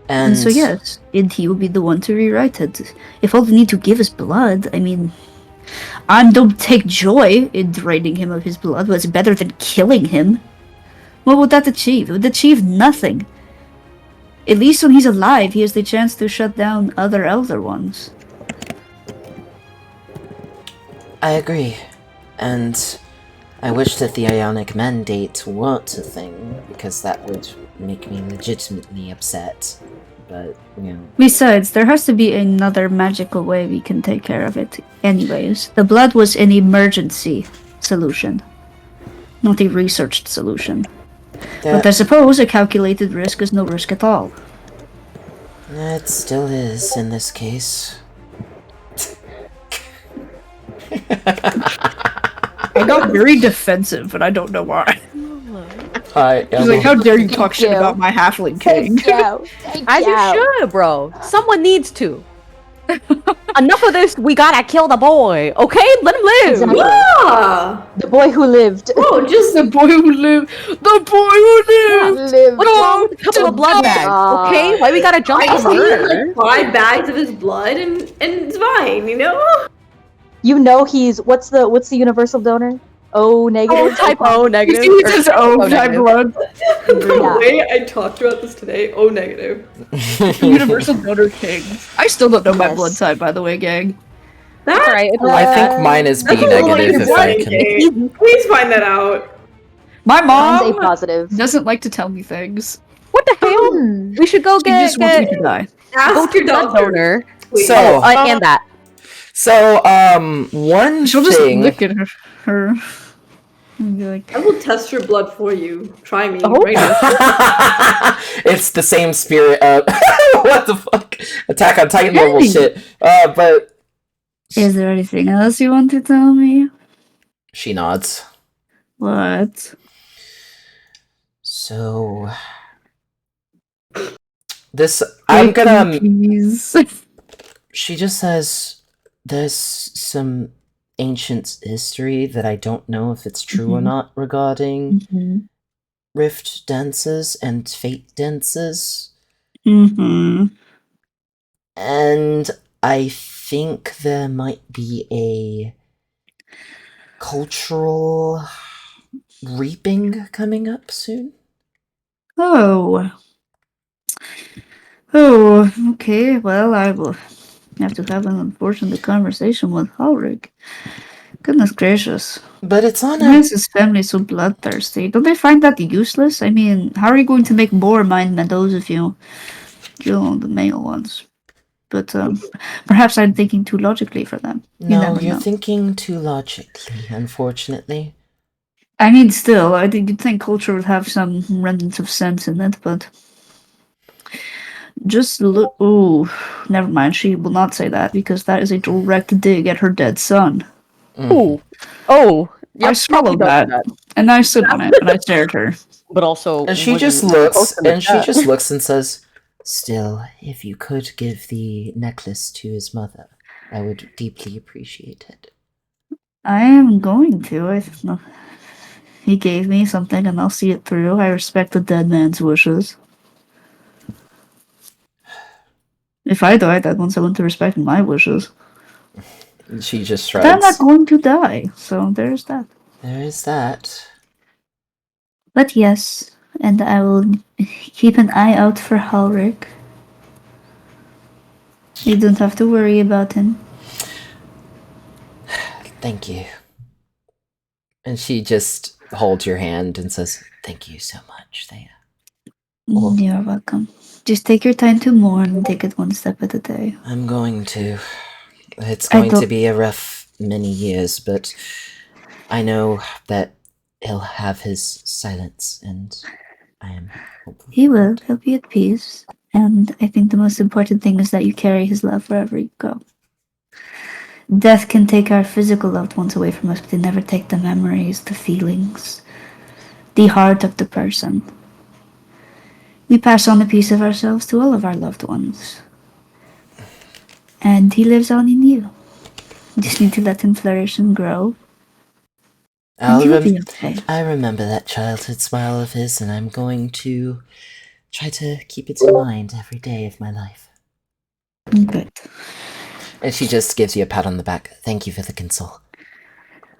And so yes, and he will be the one to rewrite it. If all they need to give is blood, I mean, I don't take joy in draining him of his blood, but it's better than killing him. What would that achieve? It would achieve nothing. At least when he's alive, he has the chance to shut down other Elder Ones. I agree. And I wish that the Ionic Mandate weren't a thing, because that would make me legitimately upset. But, you know. Besides, there has to be another magical way we can take care of it. Anyways, the blood was an emergency solution, not a researched solution. But I suppose a calculated risk is no risk at all. It still is in this case. I got very defensive, and I don't know why. Hi, She's like, how dare you talk shit about my halfling king? As you should, bro. Someone needs to. Enough of this, we gotta kill the boy, okay? Let him live! Exactly. Yeah! The boy who lived. Oh, just The boy who lived! The boy who lived! What's wrong with a couple of blood bags, okay? Why we gotta jump I to just need murder? like 5 bags of his blood and it's fine, you know? You know he's what's the universal donor? O negative. Type O negative. He or says, type oh, O type negative. blood. The Yeah. way I talked throughout this today, O negative. Universal donor king. I still don't know my Yes. blood type, by the way, gang. That's Alright, it's I think mine is B a little like negative your if I blood, can. Kate. Please find that out. My Mine's A mom positive. doesn't like to tell me things. What the hell? Hmm. We should go She get just wants me to die. go Ask to your blood doctor. donor. Please. So, And that. So, one She'll just thing. look at her and be like, I will test your blood for you. Try me Oh. right now. It's the same spirit of what the fuck, Attack on Titan level Hey. shit. But Is there anything else you want to tell me? she nods. What? So this I'm gonna. Please. She just says there's some ancient history that I don't know if it's true or Mhm. not regarding Mm-hmm. rift dances and fate dances. Mm-hmm. And I think there might be a cultural reaping coming up soon. Oh. Oh, okay. Well, I will have to have an unfortunate conversation with Ulrich. Goodness gracious. But it's on Why a. is this family so bloodthirsty? Don't they find that useless? I mean, how are you going to make more mind meadows if you kill the male ones? But perhaps I'm thinking too logically for them. You No, never you're know. thinking too logically, unfortunately. I mean, still, I think you'd think culture would have some remnants of sense in it, but just look. Oh, never mind. She will not say that because that is a direct dig at her dead son. Ooh. Oh. I Yep, swallowed probably that, does and I sit on it, and I stare at her. But also, And she just wasn't looks, supposed to and she that. just looks and says, "Still, if you could give the necklace to his mother, I would deeply appreciate it." I am going to. No, he gave me something, and I'll see it through. I respect the dead man's wishes. If I died, I'd want someone to respect my wishes. She just But I'm not shrugs. going to die, so there's that. There is that. But yes, and I will keep an eye out for Halric. You don't have to worry about him. Thank you. And she just holds your hand and says, "Thank you so much, Thea." Oh. You're welcome. Just take your time to mourn and take it one step at a day. I'm going to. It's going to be a rough many years, but I know that he'll have his silence, and I am hopeful. He will. He'll be at peace. And I think the most important thing is that you carry his love wherever you go. Death can take our physical loved ones away from us, but they never take the memories, the feelings, the heart of the person. We pass on a piece of ourselves to all of our loved ones. And he lives on in you. You just need to let him flourish and grow. And you'll be okay. I remember that childhood smile of his, and I'm going to try to keep it in mind every day of my life. Good. And she just gives you a pat on the back. Thank you for the console.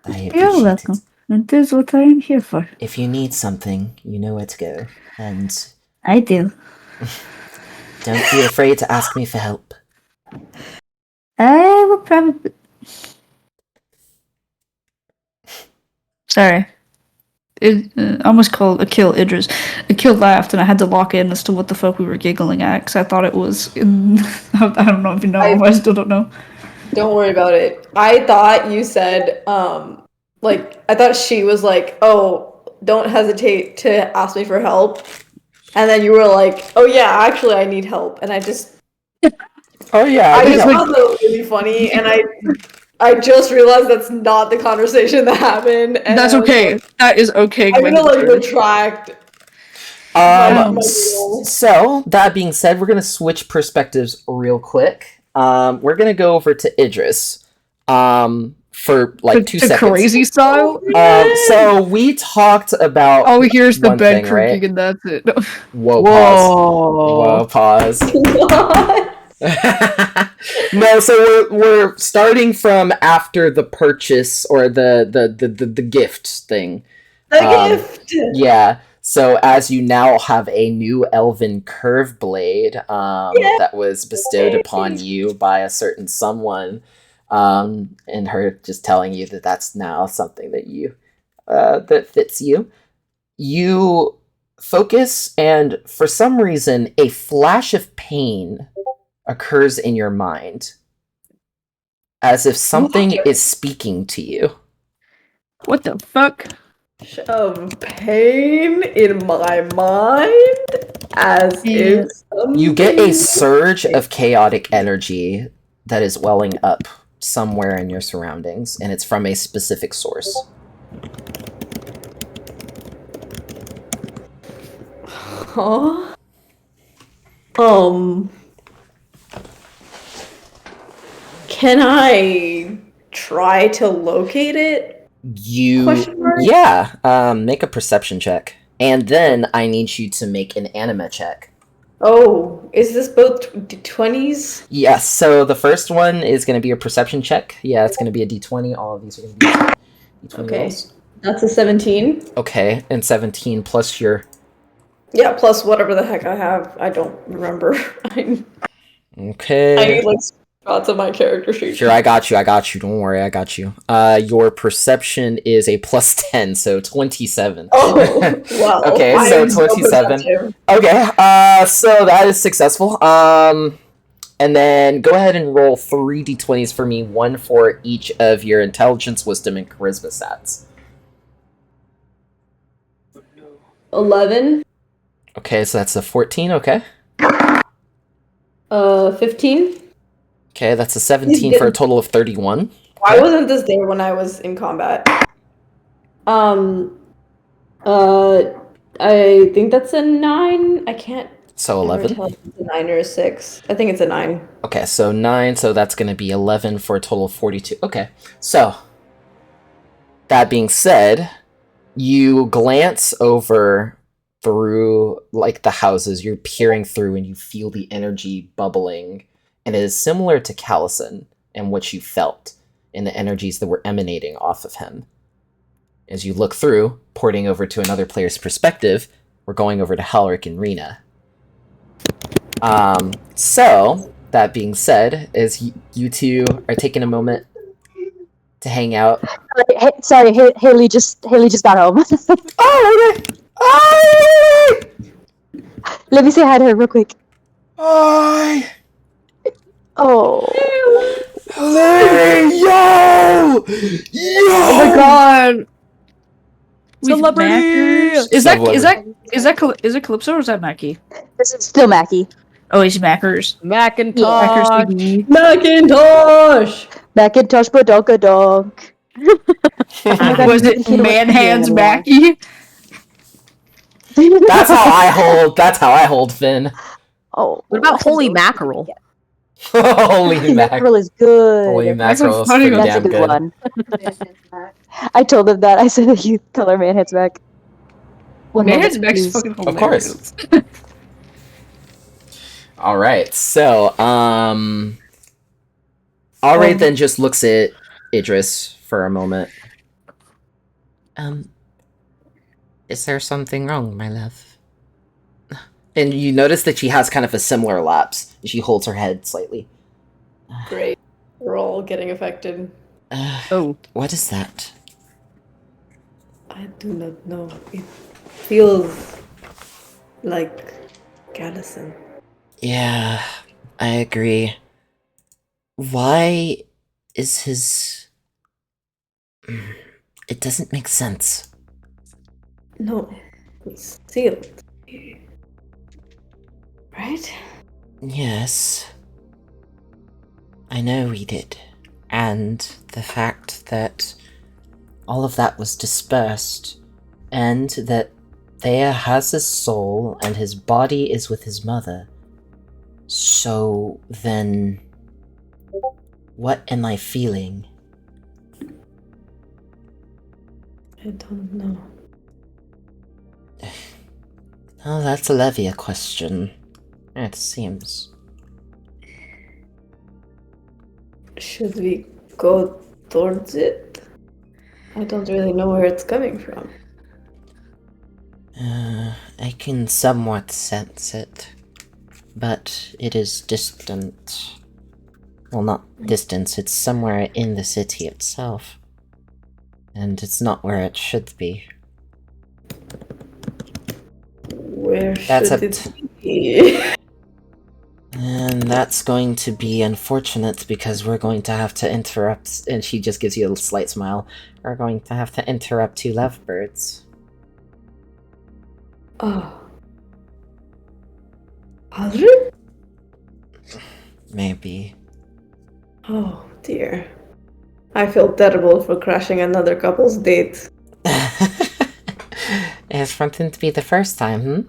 I appreciate You're welcome. It is what I am here for. If you need something, you know where to go. And I do. don't be afraid to ask me for help. I will probably... Sorry. I almost called Akil Idris. Akil laughed and I had to lock in as to what the fuck we were giggling at because I thought it was in... I don't know if you know. I still don't know. Don't worry about it. I thought you said, I thought she was like, oh, don't hesitate to ask me for help. And then you were like, oh yeah, actually I need help. And I just... Oh yeah. I just found that really funny, and I just realized that's not the conversation that happened. And that's okay. That is okay. I'm gonna retract. So that being said, we're gonna switch perspectives real quick. We're gonna go over to Idris. For like 2 seconds. Crazy style. So we talked about. Oh, here's the bed thing, creaking, right? and that's it. Whoa! Pause. What? No, so we're starting from after the purchase or the gift thing. The gift. Yeah. So as you now have a new elven curve blade that was bestowed upon you by a certain someone, and her just telling you that that's now something that you that fits you. You focus, and for some reason, a flash of pain occurs in your mind, as if something is speaking to you. What the fuck? Of pain in my mind, as if you get a surge of chaotic energy that is welling up somewhere in your surroundings, and it's from a specific source. Huh? Can I try to locate it? Make a perception check. And then I need you to make an anima check. Oh, is this both d20s? Yes, so the first one is going to be a perception check. Yeah, it's going to be a d20. All of these are going to be d20 rolls. That's a 17. Okay, and 17 plus your... Yeah, plus whatever the heck I have. I don't remember. Okay. I need, shots of my character sheet. Sure, I got you. Don't worry, I got you. Your perception is a plus 10, so 27. Oh, wow. Okay, so 27. Okay, so that is successful. And then go ahead and roll 3 d20s for me, 1 for each of your intelligence, wisdom, and charisma stats. 11. Okay, so that's a 14, okay. 15. Okay, that's a 17 for a total of 31. Why wasn't this there when I was in combat? I think that's a 9. I can't. So 11? Tell if it's a 9 or a 6. I think it's a 9. Okay, so 9, so that's going to be 11 for a total of 42. Okay, so that being said, you glance over through the houses. You're peering through and you feel the energy bubbling, and it is similar to Callison and what you felt in the energies that were emanating off of him. As you look through, porting over to another player's perspective, we're going over to Halric and Rena. So that being said, as you two are taking a moment to hang out. Sorry, Haley just got home. Oh, okay. Oh, Let me say hi to her real quick. hi. Oh. Haley, yo! Oh my god. With Celebrity! Mackers? Is it Calypso or is that Mackie? This is still Mackie. Oh, it's Mackers. Macintosh. Mackers CD. Macintosh! Macintosh Badonka-donk. Was it Man Hands Mackie? That's how I hold Finn. Oh. What about holy mackerel? Holy Mackerel is good. Holy mackerel is funny pretty one. That's a damn good one. I told him that. I said that you color Man Hands Mac. One Man moment, Hands Mac's please. fucking Of hilarious. course. All right. So, Alright then just looks at Idris for a moment. Is there something wrong, my love? And you notice that she has kind of a similar lapse. She holds her head slightly. Great. We're all getting affected. Oh. What is that? I do not know. It feels like Gallison. Yeah, I agree. Why is his... It doesn't make sense. No, it's sealed. Right? Yes. I know we did. And the fact that all of that was dispersed, and that Thea has his soul and his body is with his mother. So then, what am I feeling? I don't know. Oh, that's a Levia question. It seems. Should we go towards it? I don't really know where it's coming from. I can somewhat sense it. But it is distant. Well, not distant, it's somewhere in the city itself. And it's not where it should be. Where That's should a it be? And that's going to be unfortunate because we're going to have to interrupt, and she just gives you a slight smile. We're going to have to interrupt 2 lovebirds. Oh. Alright? Maybe. Oh dear. I feel terrible for crashing another couple's date. It's something to be the first time, hmm?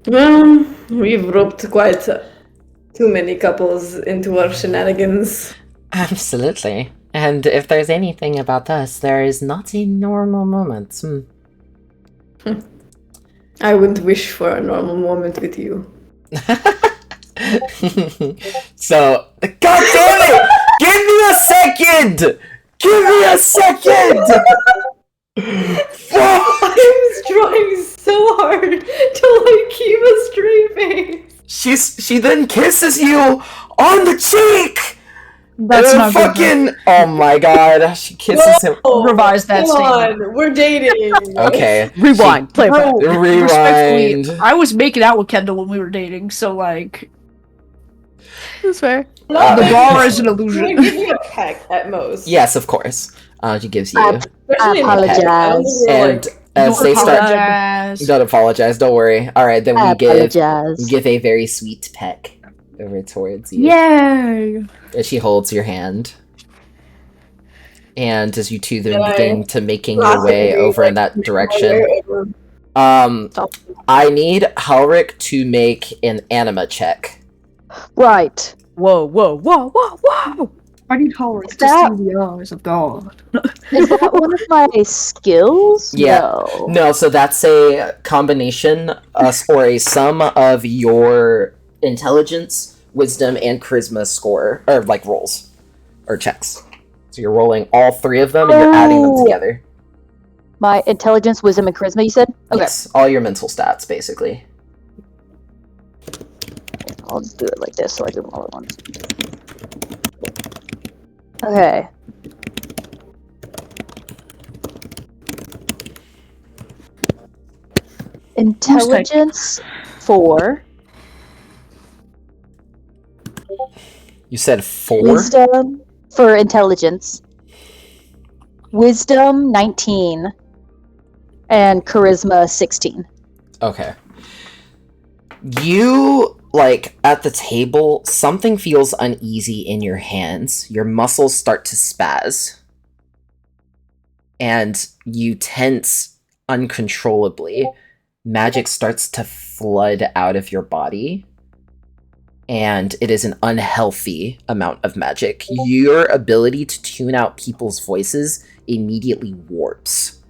Well, we've roped quite too many couples into our shenanigans. Absolutely. And if there's anything about us, there is not a normal moment. I wouldn't wish for a normal moment with you. So, God damn it! Give me a second! Give me a second! I'm trying so hard to like keep a straight face. She then kisses you on the cheek! That's and not fucking good. Oh my god, she kisses him. Revise that Come statement. on, we're dating. Okay. Rewind. Play it back. Bro, Rewind. respectfully, I was making out with Kendall when we were dating, so like That's fair. the bar is an I'm gonna illusion. give you a peck at most. Yes, of course. She gives you. I Especially in the peck. I don't think we're, And like, as they start, Apologize. don't apologize. Don't worry. All right, then I we apologize. give a very sweet peck over towards you. Yay! And she holds your hand. And as you two then Yeah, begin to making your way classically, over in like, that direction, over- I need Halric to make an anima check. Right. Whoa, whoa, whoa, whoa, whoa! I need Howard to that- see the eyes of God. Is that one of my skills? Yeah. No, so that's a combination or a sum of your intelligence, wisdom, and charisma score, or like rolls, or checks. So you're rolling all 3 of them and you're adding them Oh. together. My intelligence, wisdom, and charisma, you said? Okay. Yes, all your mental stats, basically. I'll just do it like this so I do them all at once. Okay. Intelligence 4. You said 4? Wisdom for intelligence. Wisdom 19. And charisma 16. Okay. You, like, at the table, something feels uneasy in your hands. Your muscles start to spaz. And you tense uncontrollably. Magic starts to flood out of your body. And it is an unhealthy amount of magic. Your ability to tune out people's voices immediately warps.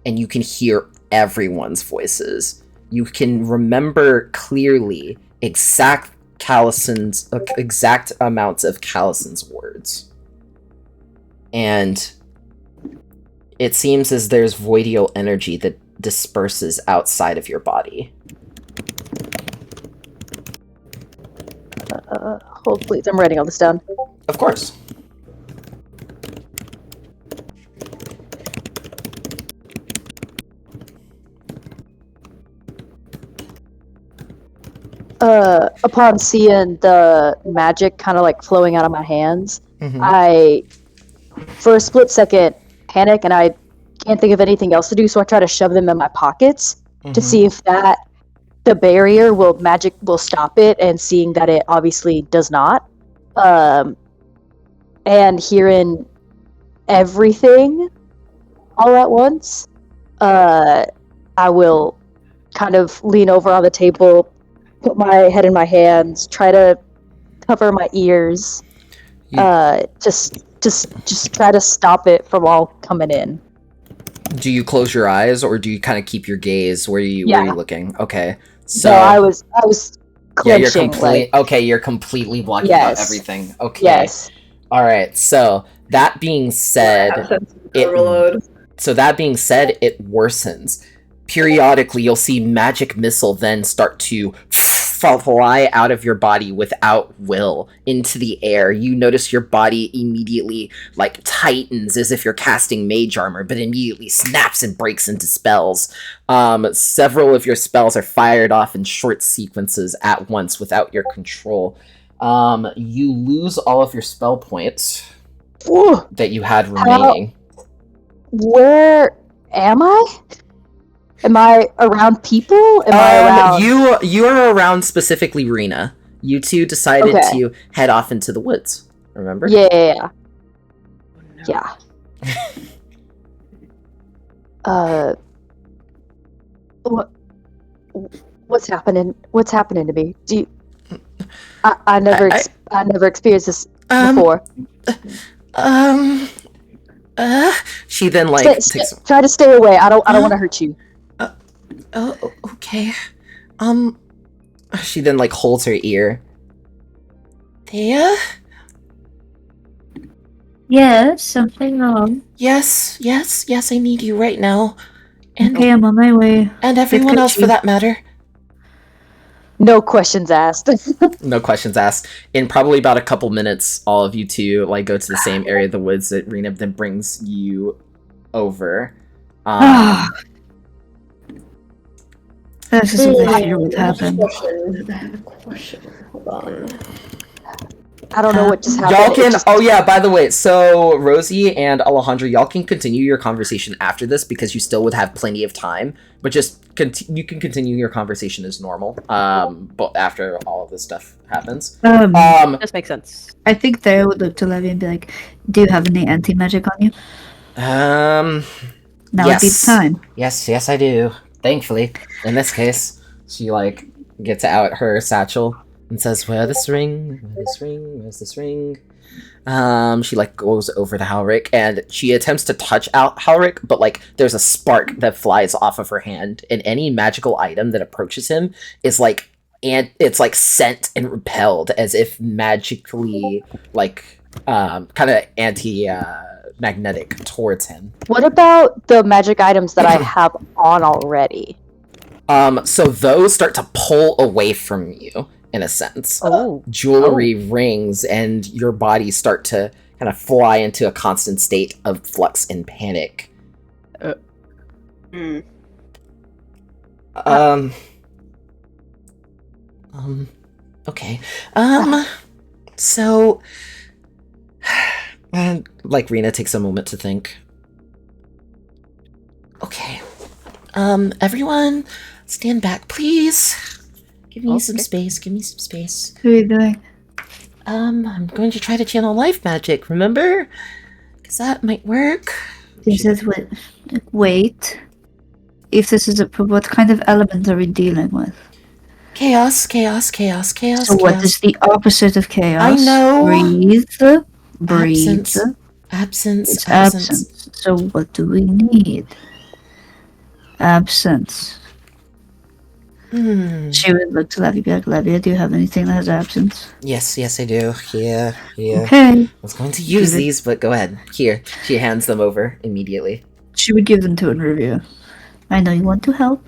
And you can hear everyone's voices. You can remember clearly exact amounts of Callison's words. And it seems as there's voidial energy that disperses outside of your body. Hold, please. I'm writing all this down. Of course. Upon seeing the magic kind of like flowing out of my hands, I, for a split second, panic and I can't think of anything else to do, so I try to shove them in my pockets to see if the barrier magic will stop it, and seeing that it obviously does not. And hearing everything all at once, I will kind of lean over on the table, put my head in my hands, try to cover my ears, just try to stop it from all coming in. Do you close your eyes, or do you kind of keep your gaze? Where are you looking? Okay, so no, I was clenching. You're completely blocking out everything. Okay. Yes. All right. So that being said, it worsens. Periodically, you'll see magic missile then start to fly out of your body without will into the air. You notice your body immediately like tightens as if you're casting mage armor, but immediately snaps and breaks into spells. Several of your spells are fired off in short sequences at once without your control. You lose all of your spell points that you had remaining. Where am I? Am I around people? Am I around... You're around specifically Rena. You two decided to head off into the woods. Remember? Yeah. What's happening? What's happening to me? Do you... I never experienced this before. She then try to stay away. I don't want to hurt you. Oh, okay. She then holds her ear. Thea? Yes, something wrong. Yes, I need you right now. And, okay, I'm on my way. And everyone else for that matter. No questions asked. No questions asked. In probably about a couple minutes, all of you two go to the same area of the woods that Rena then brings you over. That's just what I figured would happen. I have a question. Hold on. I don't know what just happened. Y'all can. Oh yeah. By the way, so Rosie and Alejandra, y'all can continue your conversation after this because you still would have plenty of time. But just you can continue your conversation as normal. But after all of this stuff happens. This makes sense. I think they would look to Levy and be like, "Do you have any anti-magic on you?" Now would be the time. Yes, I do. Thankfully, in this case, she gets out her satchel and says, "Where's this ring? Where's this ring?" She goes over to Halric and she attempts to touch out Halric, but there's a spark that flies off of her hand, and any magical item that approaches him is and it's sent and repelled as if magically kind of magnetic towards him. What about the magic items that I have on already? So those start to pull away from you, in a sense. Oh. Jewelry, rings, and your body start to kind of fly into a constant state of flux and panic. Hmm. Okay. So, like Rena takes a moment to think. Okay. Everyone, stand back, please. Give me some space. Give me some space. What are you doing? I'm going to try to channel life magic. Remember? Because that might work. This is what. Wait. If this is what kind of element are we dealing with? Chaos, chaos, chaos, chaos. So what chaos. is the opposite of chaos? I know. Breathe. Breathe. Absence. It's absence. So what do we need? Absence. She would look to Levy, be like, Levy, do you have anything that has absence? Yes, I do. Yeah. Okay. I was going to use these, but go ahead. Here. She hands them over immediately. She would give them to in review. I know you want to help.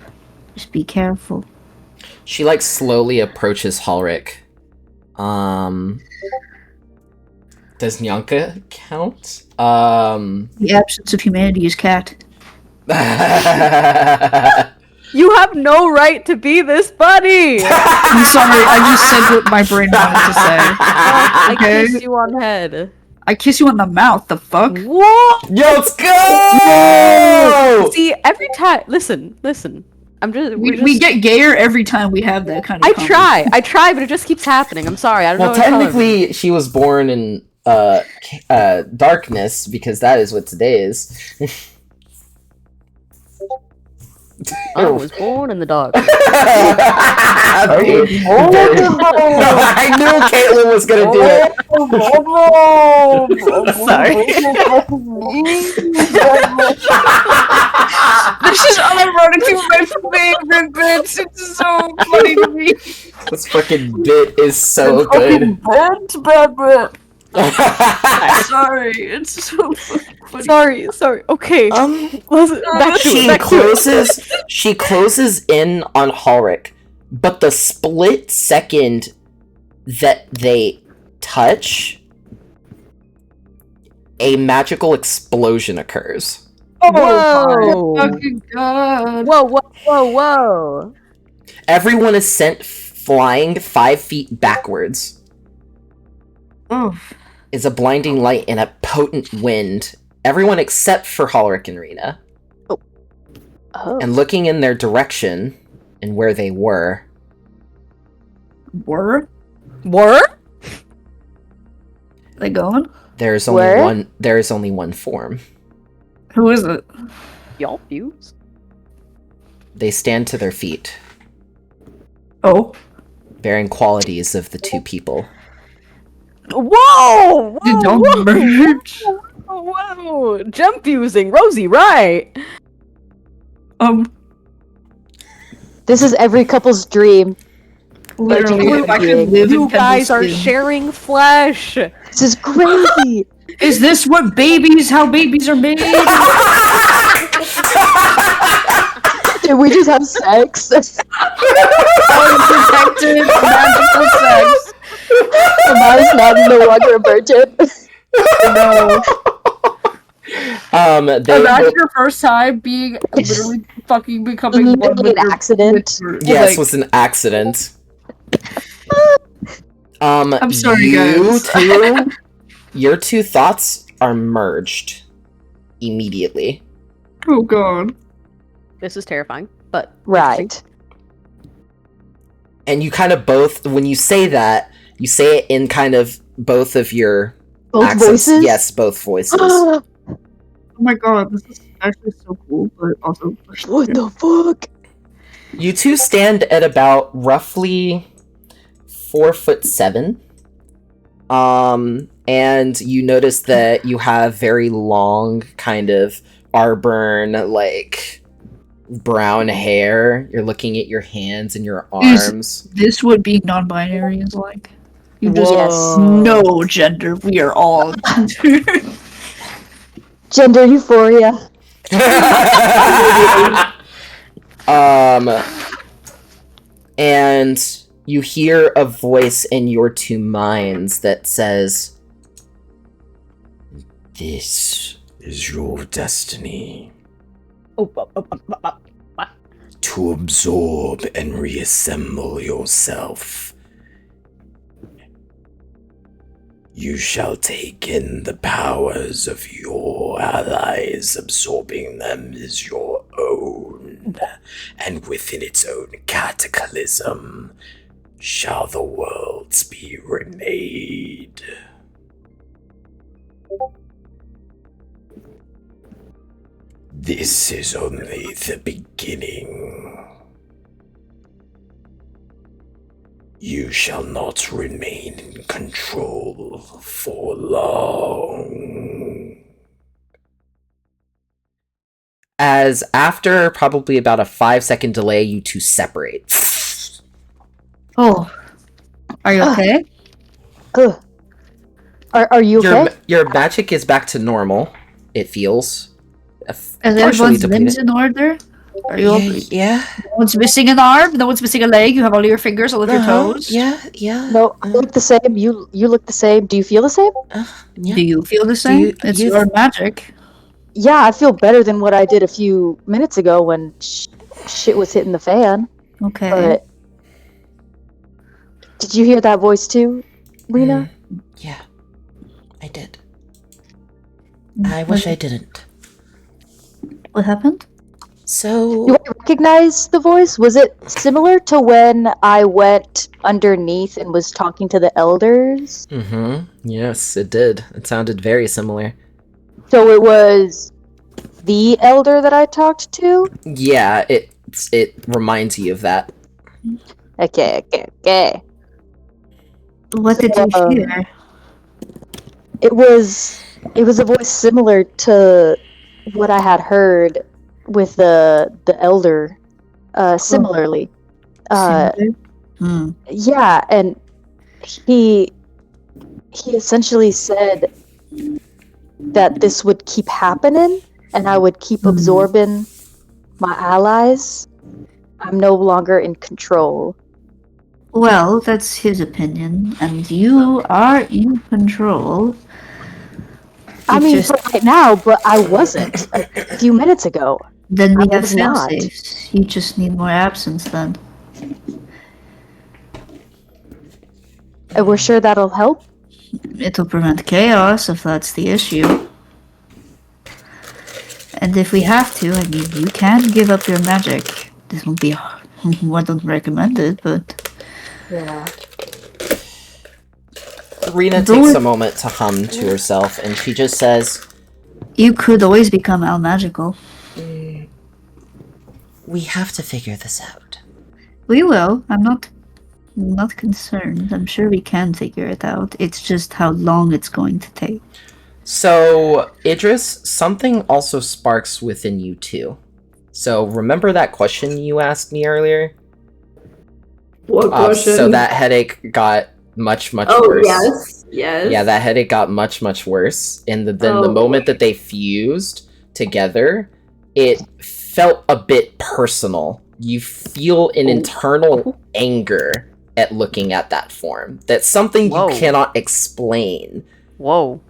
Just be careful. She, slowly approaches Halric. Does Nyanka count? The absence of humanity is cat. You have no right to be this buddy! I'm sorry, I just said what my brain wanted to say. I Okay. kiss you on the head. I kiss you on the mouth, the fuck? What? Yo, let's go! See, every time. Listen. I'm just. We get gayer every time we have that kind of I try, but it just keeps happening. I'm sorry. I don't know. Well, what to tell technically, she was born in darkness, because that is what today is. I was born in the dark. I knew Caitlin was gonna do it. Sorry. This is unironically my favorite bits. It's so funny to me. This fucking bit is so good. Bad bit. Sorry, it's so funny. Sorry. Okay. She closes in on Halric, but the split second that they touch, a magical explosion occurs. Whoa. My fucking god. Whoa. Everyone is sent flying 5 feet backwards. Oh. Is a blinding light and a potent wind. Everyone except for Halric and Rena. Oh. And looking in their direction and where they were. Were? They going? There's only one form. Who is it? Y'all views? They stand to their feet, Oh. bearing qualities of the two people. Whoa! You don't merge. Whoa! Jump using Rosie, right? This is every couple's dream. Literally, if I could live You in guys are Pendleton. sharing flesh. This is crazy. Is this how babies are made? Did we just have sex? Unprotected magical sex. Am I no longer a virgin? No. Imagine They your first time being literally fucking becoming one Literally with an your- accident. with- Yes, like, was an accident. I'm sorry, you guys. your two thoughts are merged immediately. oh god. This is terrifying, but Right. And you kind of both, when you say that, you say it in kind of both of your Both accents. voices? Yes, both voices. Oh my god, this is actually so cool, but also What the fuck? You two stand at about roughly 4'7". And you notice that you have very long, kind of Arburn, brown hair. You're looking at your hands and your arms. this what being non-binary is like. You just Yes. no gender. We are all Gender euphoria. And you hear a voice in your two minds that says, This is your destiny. To absorb and reassemble yourself. You shall take in the powers of your allies, absorbing them as your own, and within its own cataclysm shall the worlds be remade. This is only the beginning. You shall not remain in control for long. As after probably about a 5-second delay, you two separate. Oh, are you okay? Ugh. Are you okay? Your magic is back to normal, it feels. Is Partially everyone's depleted. limbs in order? Are you Yeah. No one's missing an arm. No one's missing a leg. You have all your fingers, all of your toes. Yeah. No, I look the same. You look the same. Do you feel the same? Yeah. Do you feel the same? It's your magic. Yeah, I feel better than what I did a few minutes ago when shit was hitting the fan. Okay. But did you hear that voice too, Lena? Yeah, I did. I wish I didn't. What happened? So... Do I recognize the voice? Was it similar to when I went underneath and was talking to the elders? Mm-hmm. Yes, it did. It sounded very similar. So it was the elder that I talked to? Yeah, it reminds you of that. Okay. What did you hear? It was a voice similar to what I had heard with the elder, similarly. Yeah, and he essentially said that this would keep happening, and I would keep absorbing my allies. I'm no longer in control. Well, that's his opinion, and you are in control. I mean, for right now, but I wasn't a few minutes ago. Then we I have was not. fail-safes. You just need more absence then. And we're sure that'll help? It'll prevent chaos if that's the issue. And if we have to, I mean, you can give up your magic. This won't be... I don't recommend it, but... Yeah. Rena takes a moment to hum to herself, and she just says, You could always become al-magical. we have to figure this out. We will. I'm not concerned. I'm sure we can figure it out. It's just how long it's going to take. So, Idris, something also sparks within you too. So, remember that question you asked me earlier? What question? So that headache got much worse. Oh, yes. Yeah, that headache got much worse. And then the moment that they fused together, it felt a bit personal. You feel an internal anger at looking at that form. That's something you cannot explain. Whoa.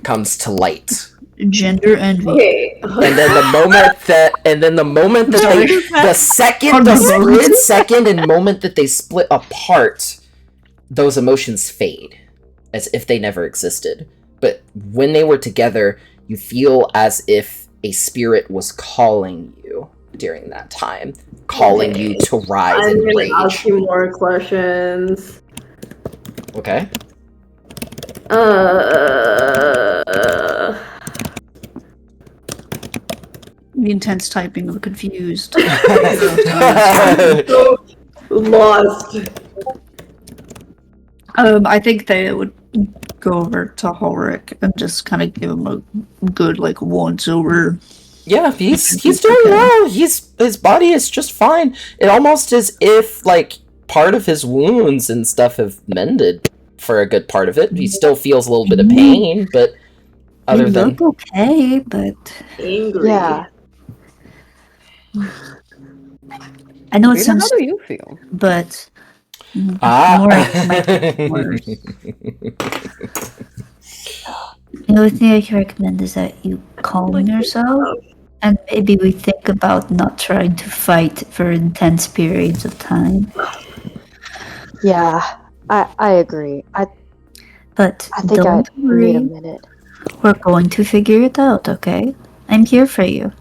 Comes to light. Gender envy. Okay. And then the moment that the split second and moment that they split apart, those emotions fade as if they never existed. But when they were together, you feel as if a spirit was calling you during that time, calling you to rise and rage. I'm gonna ask you more questions. Okay. The intense typing of confused. So lost. I think they would go over to Ulrich and just kind of give him a good once over. Yeah, he's doing well. His body is just fine. It almost as if part of his wounds and stuff have mended for a good part of it. He still feels a little bit of pain, but other than look okay, but Angry. Yeah. I know it Rita, sounds, how do you feel? but The only thing I can recommend is that you calm yourself, and maybe we think about not trying to fight for intense periods of time. Yeah, I agree. But I think don't I need a worry, minute. we're going to figure it out, okay? I'm here for you.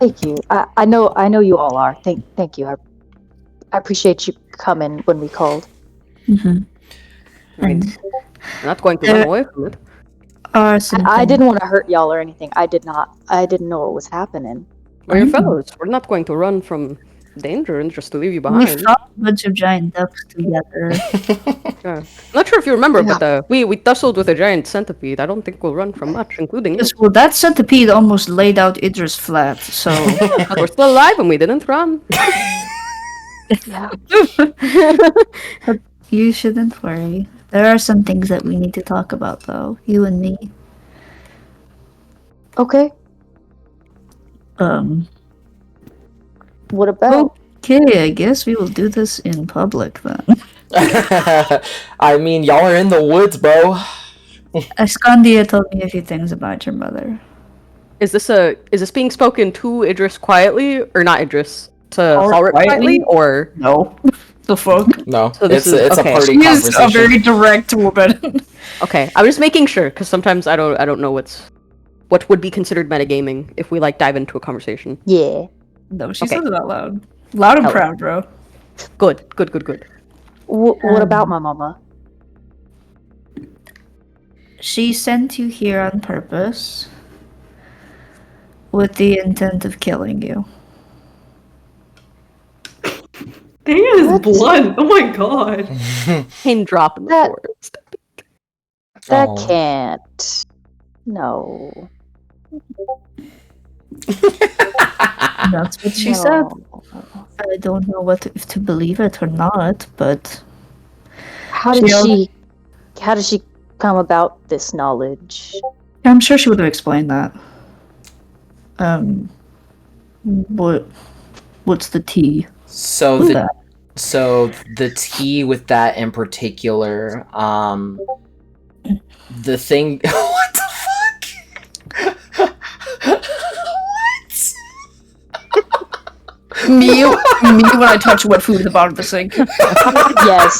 Thank you. I know you all are. Thank you. I appreciate you coming when we called. Mm-hmm. I mean, And we're not going to run away from it. are some I things. didn't want to hurt y'all or anything. I didn't know what was happening. We're your I know. fellows. We're not going to run from danger and just to leave you We behind. fought a bunch of giant ducks together. Yeah. I'm not sure if you remember, Yeah. but we tussled with a giant centipede. I don't think we'll run from much, including you. Yes, well, that centipede almost laid out Idris flat, so. But we're still alive and we didn't run. Yeah. You shouldn't worry. There are some things that we need to talk about, though. You and me. Okay. What about? Okay, I guess we will do this in public then. I mean, y'all are in the woods, bro. Ascandia told me a few things about your mother. Is this being spoken to Idris quietly or not Idris? To Ulrich Ulrich quietly? quietly or No. The fuck? No, So this it's is- a okay. party She is conversation. a very direct woman. okay? I'm just making sure because sometimes I don't know what would be considered metagaming if we like dive into a conversation. Yeah. No, she Okay. said it out loud. Loud and Hell. proud, bro. Good. What about my mama? She sent you here on purpose with the intent of killing you. Dang it, What? is blunt. Oh my god. Pin drop in the That- forest. That Oh. can't. No. That's what she said. No. I don't know if to believe it or not, but How did She- she come about this knowledge? I'm sure she would have explained that. What's the tea? So Who's the that? so the tea with that in particular, the thing. What the fuck? Me when I touch wet food at the bottom of the sink. Yes.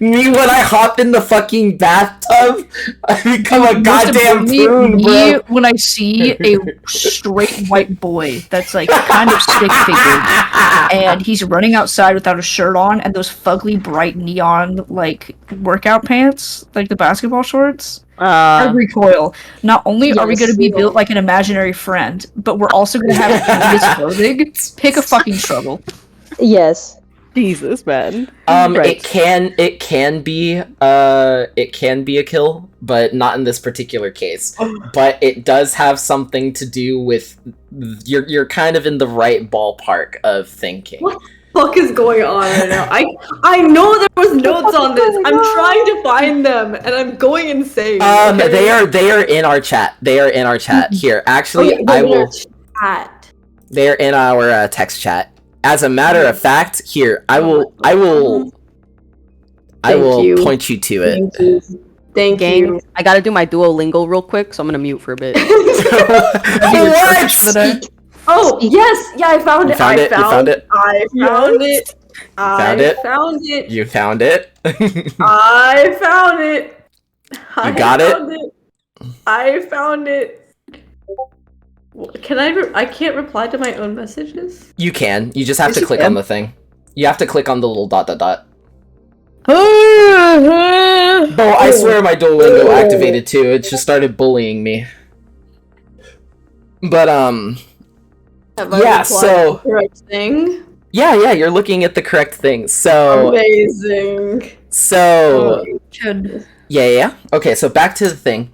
Me when I hop in the fucking bathtub, I become a Most goddamn importantly, prune, me bro. when I see a straight white boy that's like kind of stick figured, and he's running outside without a shirt on and those fugly bright neon like workout pants, like the basketball shorts. I recoil. Not only are we Yes. going to be built like an imaginary friend, but we're also going to have hideous clothing. Pick a fucking struggle. Yes. Jesus, man. It can be a kill, but not in this particular case. But it does have something to do with you're kind of in the right ballpark of thinking. What fuck is going on right now? I know there was notes on this. I'm trying to find them and I'm going insane. okay? They are in our chat. They are in our chat. Here, actually, Okay, I they're in our will. chat. They're in our text chat. As a matter of fact, here I will Thank you. point you to it. Thank you. Thank Gang, you. I gotta do my Duolingo real quick, so I'm gonna mute for a bit. What? Oh yes, yeah, I found You it. found I it? You found it? I found it. Found it? I found it. You found it. I found it. I got it? found it. I found it. Can I can't reply to my own messages? You can. You just have Yes, to you click can. on the thing. You have to click on the little dot. Bro, Oh, I swear my Duolingo activated too. It just started bullying me. But Have I Yeah, replied so- to the correct thing? yeah, you're looking at the correct thing. So Amazing. Yeah. Okay, so back to the thing.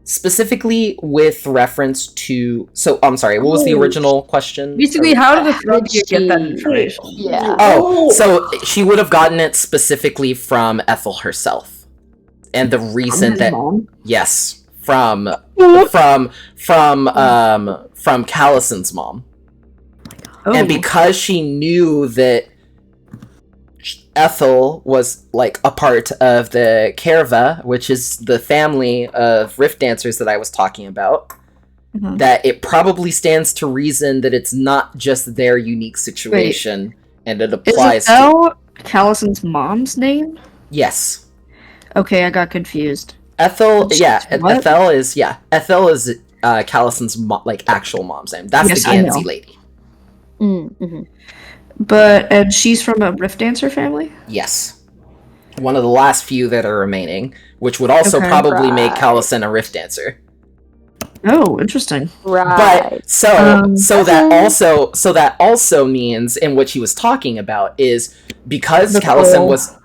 Specifically with reference to I'm sorry, what was the original question? basically, how did the thug Did get that she- information? Yeah. Oh, so she would have gotten it specifically from Ethel herself. And the reason that yes, from Callison's mom. Oh. And because she knew that Ethel was like a part of the Kerva, which is the family of rift dancers that I was talking about, that it probably stands to reason that it's not just their unique situation, and it applies Is Ethel Callison's mom's name? Yes. Okay, I got confused. Ethel, yeah, What? Ethel is Callison's actual mom's name. That's Yes, the I know. Gansey lady. Mm-hmm. And she's from a rift dancer family? Yes. One of the last few that are remaining, which would also Okay. probably make Right. Callison a rift dancer. Oh, interesting. Right. But that also means, and what he was talking about is because The Callison coal. was,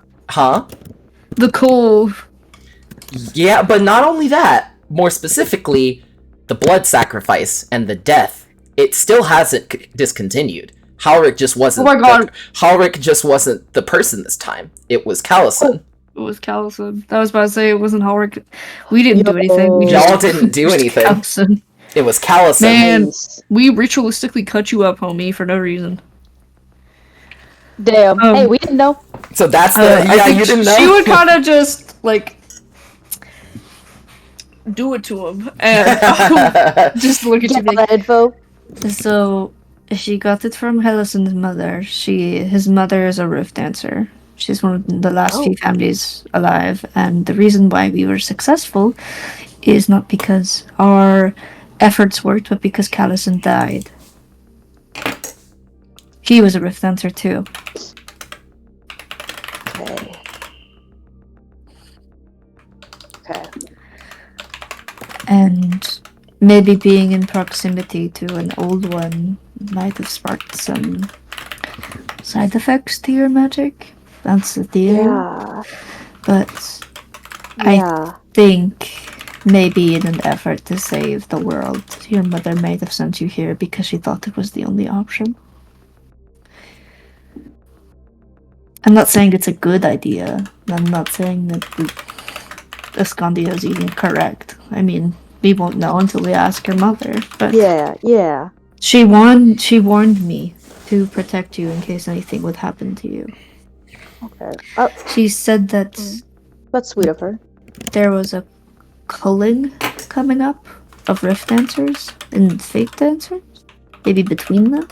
The cool. yeah, but not only that. More specifically, the blood sacrifice and the death. It still hasn't discontinued. Halric just wasn't. Oh my god. Halric just wasn't the person this time. It was Callison. It was Callison. I was about to say it wasn't Howard. We didn't do anything. We just Y'all didn't do anything. Callison. It was Callison. Man, Nice. we ritualistically cut you up, homie, for no reason. Damn. Hey, we didn't know. So that's the I yeah. think You didn't know. She would kind of just like do it to him and just look at you. Get all Like, that info. So she got it from Hellison's mother. His mother is a roof dancer. She's one of the last few families alive, and the reason why we were successful is not because our efforts worked, but because Callison died. He was a roof dancer too. Okay. Okay. And maybe being in proximity to an old one might have sparked some side effects to your magic. That's the theory. Yeah. But Yeah. I think maybe in an effort to save the world, your mother might have sent you here because she thought it was the only option. I'm not saying it's a good idea. I'm not saying that Escondia is even correct. I mean, we won't know until we ask your mother. But Yeah. she warned me to protect you in case anything would happen to you. Okay. Oh, She said that that's sweet of her. there was a culling coming up of rift dancers and fake dancers. Maybe between them.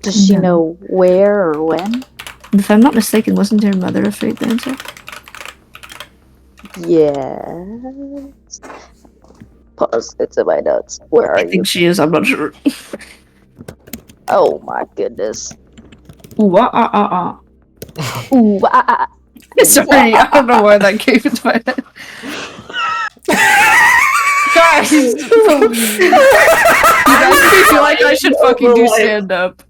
Does she Yeah. know where or when? If I'm not mistaken, wasn't your mother a fake dancer? Yes. Pause. It's in my notes. Where are I you? think she is. I'm not sure. Oh my goodness. Ooh, Ooh, Sorry, I don't know why that came into my head. Guys, please. You guys make me feel like I should fucking do stand up.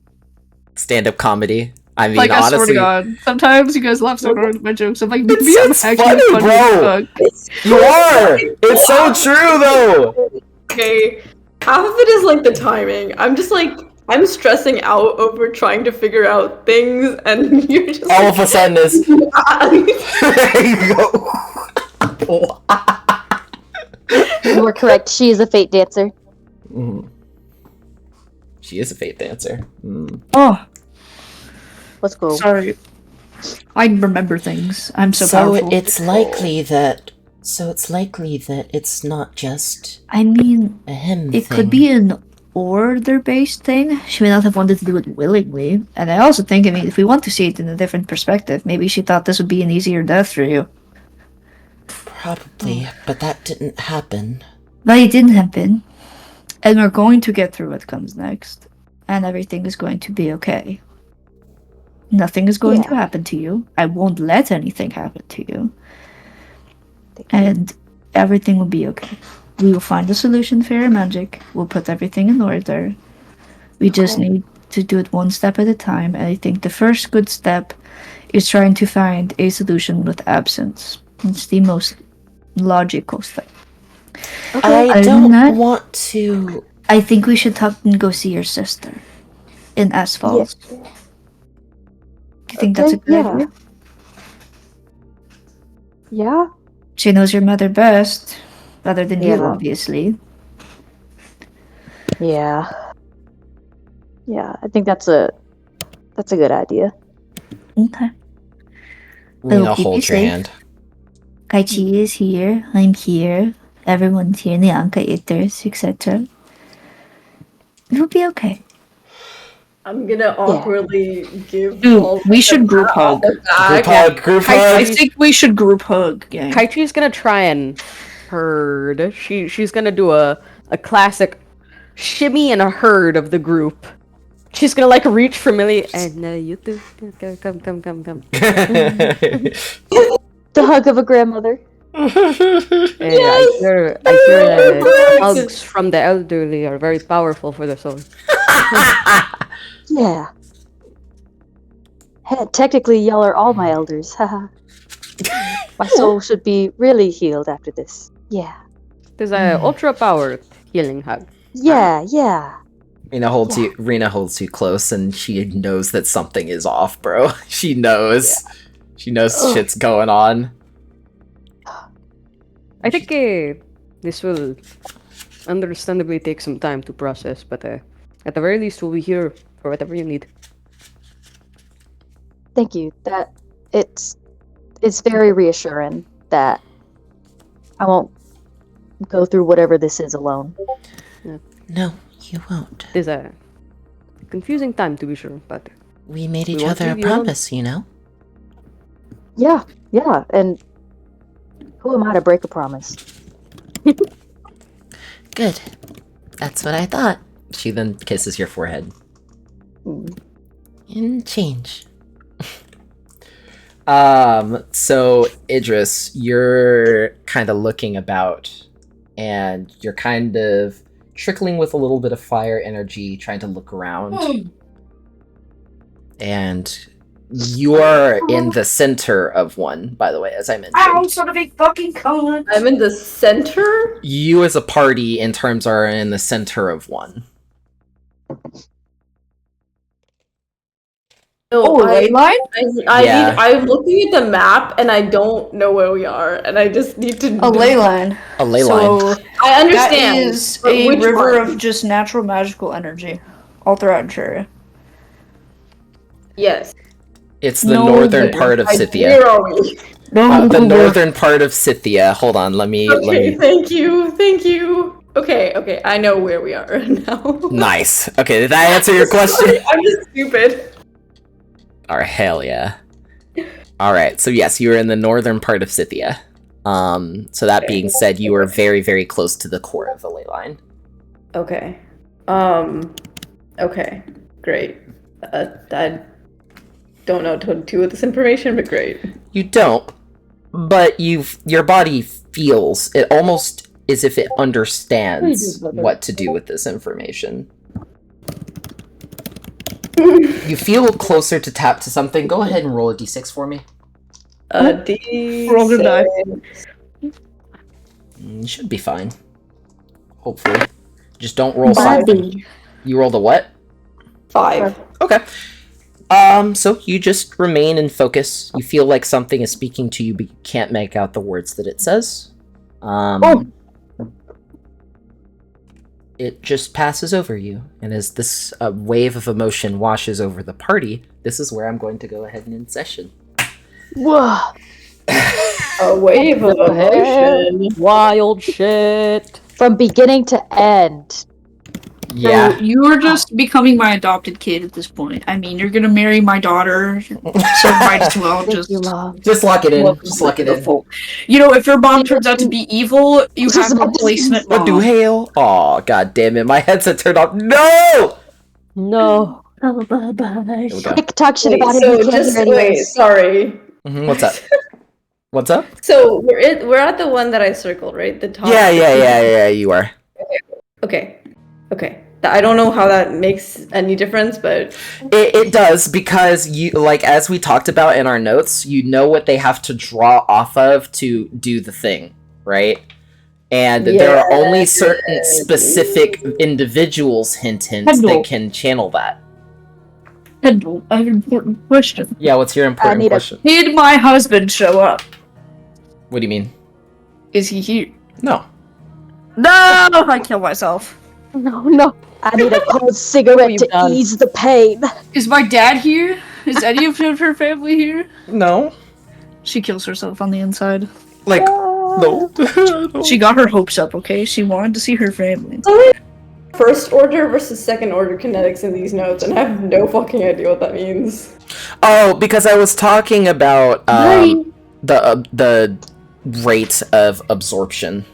Stand-up comedy. I mean, Like, I swear to honestly, God. Sometimes you guys laugh so hard at my jokes. I'm like, maybe It's I'm actually funny, funny bro. as fuck. you are. It's so true, though. Okay, half of it is like the timing. I'm just like, I'm stressing out over trying to figure out things, and you're just All like, of a sudden, is there you go. you were correct. She is a fate dancer. Mhm. She is a fate dancer. Mm. Oh, Let's go. sorry. I remember things. I'm so, So powerful. it's likely that. So it's likely that it's not just I mean, a him it thing. could be an order-based thing. She may not have wanted to do it willingly. And I also think, I mean, if we want to see it in a different perspective, maybe she thought this would be an easier death for you. Probably, but that didn't happen. But it didn't happen. And we're going to get through what comes next. And everything is going to be okay. Nothing is going to happen to you. I won't let anything happen to you. And everything will be okay. We will find a solution for your magic. We'll put everything in order. We just need to do it one step at a time. And I think the first good step is trying to find a solution with absence. It's the most logical step. I Other than don't that- want to. I think we should talk and go see your sister in Asphalt. Do you think that's a Okay, good yeah. idea? Yeah. She knows your mother best, other than you, Yeah. obviously. Yeah. Yeah. I think that's a That's a good idea. Okay. Rena keep you holds your safe. hand. Kaichi is here. I'm here. Everyone's here. Nyanka, Ithers, etc. It'll be okay. I'm gonna awkwardly give Dude, all we should group hug. Group hug, group I hug. think we should group hug, gang. Kaichi's gonna try and herd. She's gonna do a classic shimmy and a herd of the group. She's gonna like reach for Millie and you two come. The hug of a grandmother. Hey, I hear hugs from the elderly are very powerful for the soul. Yeah. Hey, technically, y'all are all my elders. Haha. My soul should be really healed after this. Yeah. There's a ultra powered healing hug. Yeah. Rena holds you close, and she knows that something is off, bro. She knows. Yeah. She knows shit's going on. I think this will understandably take some time to process, but at the very least, we'll be here for whatever you need. Thank you. It's very reassuring that I won't go through whatever this is alone. Yeah. No, you won't. It is a confusing time to be sure, but we made each other a promise, you know? Yeah, and who am I to break a promise? Good. That's what I thought. She then kisses your forehead. And change. So Idris, you're kind of looking about, and you're kind of trickling with a little bit of fire energy, trying to look around. And you are in the center of one, by the way, as I mentioned. I'm sort of a fucking cunt. I'm in the center? You as a party, in terms, are in the center of one. Oh, ley line? I'm looking at the map and I don't know where we are, and I just need to A ley line. A ley line. I understand. That is a river of just natural magical energy all throughout Anchuria. Yes. It's the northern part of Scythia. Where are we? The northern part of Scythia. Hold on, let me. Thank you. Okay, I know where we are now. Nice. Okay, did that answer your question? I'm just stupid. Alright, hell yeah. Alright, so yes, you are in the northern part of Scythia. So that being said, you are very, very close to the core of the ley line. Okay. Okay, great. I don't know what to do with this information, but great. You don't, but your body feels, it almost as if it understands what to do with this information. You feel closer to tap to something. Go ahead and roll a d6 for me. D6. Roll the die. You should be fine. Hopefully. Just don't roll something. You rolled a what? 5. Okay. So you just remain in focus. You feel like something is speaking to you, but you can't make out the words that it says. It just passes over you, and as this wave of emotion washes over the party, this is where I'm going to go ahead and end session. Whoa. A wave of emotion. Wild shit. From beginning to end. Yeah. So you are just becoming my adopted kid at this point. I mean, you're gonna marry my daughter, so might as well Thank you, Mom. Just lock it in. Just lock it in. You know, if your mom turns out to be evil, you have a replacement mom. What do hail? Oh, god damn it. My headset turned off. No! No. Here we go. Talk shit about him. So You can't just hear wait, anyways. sorry. What's up? What's up? So we're at the one that I circled, right? The top. Yeah, you are. Okay. I don't know how that makes any difference, but It does, because you, like, as we talked about in our notes, you know what they have to draw off of to do the thing, right? And there are only certain specific individuals, hint, that can channel that. Kendall, I have an important question. Yeah, what's your important question? Did my husband show up? What do you mean? Is he here? No. No! I killed myself. No. I need a cold cigarette you've to done. ease the pain. Is my dad here? Is any of her family here? No. She kills herself on the inside. Like, no. She got her hopes up, okay? She wanted to see her family. First order versus second order kinetics in these notes, and I have no fucking idea what that means. Oh, because I was talking about the rate of absorption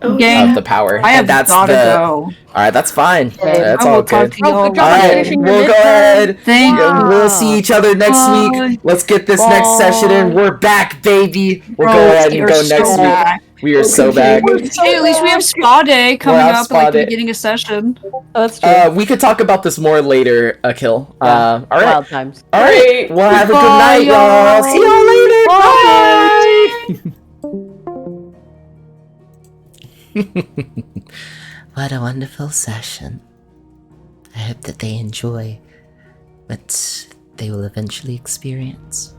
Okay. of the power. I have and that's gotta the. go. All right, that's fine. Okay. That's I all will talk good. to you all good job All later. right, finishing your we'll go midterm. ahead. Thank Yeah, you. we'll see each other next Bye. week. Let's get this next session in. We're back, baby. We'll Bro, go ahead we and are go so next week. back. We are so back. Hey, at least we have spa day coming have up spa at like the day. beginning of session. Oh, that's true. We could talk about this more later, Akil. Yeah. All right. Wild times. All right. Great. Well, have a good Bye, night, y'all. y'all. See y'all later. Bye. What a wonderful session. I hope that they enjoy what they will eventually experience.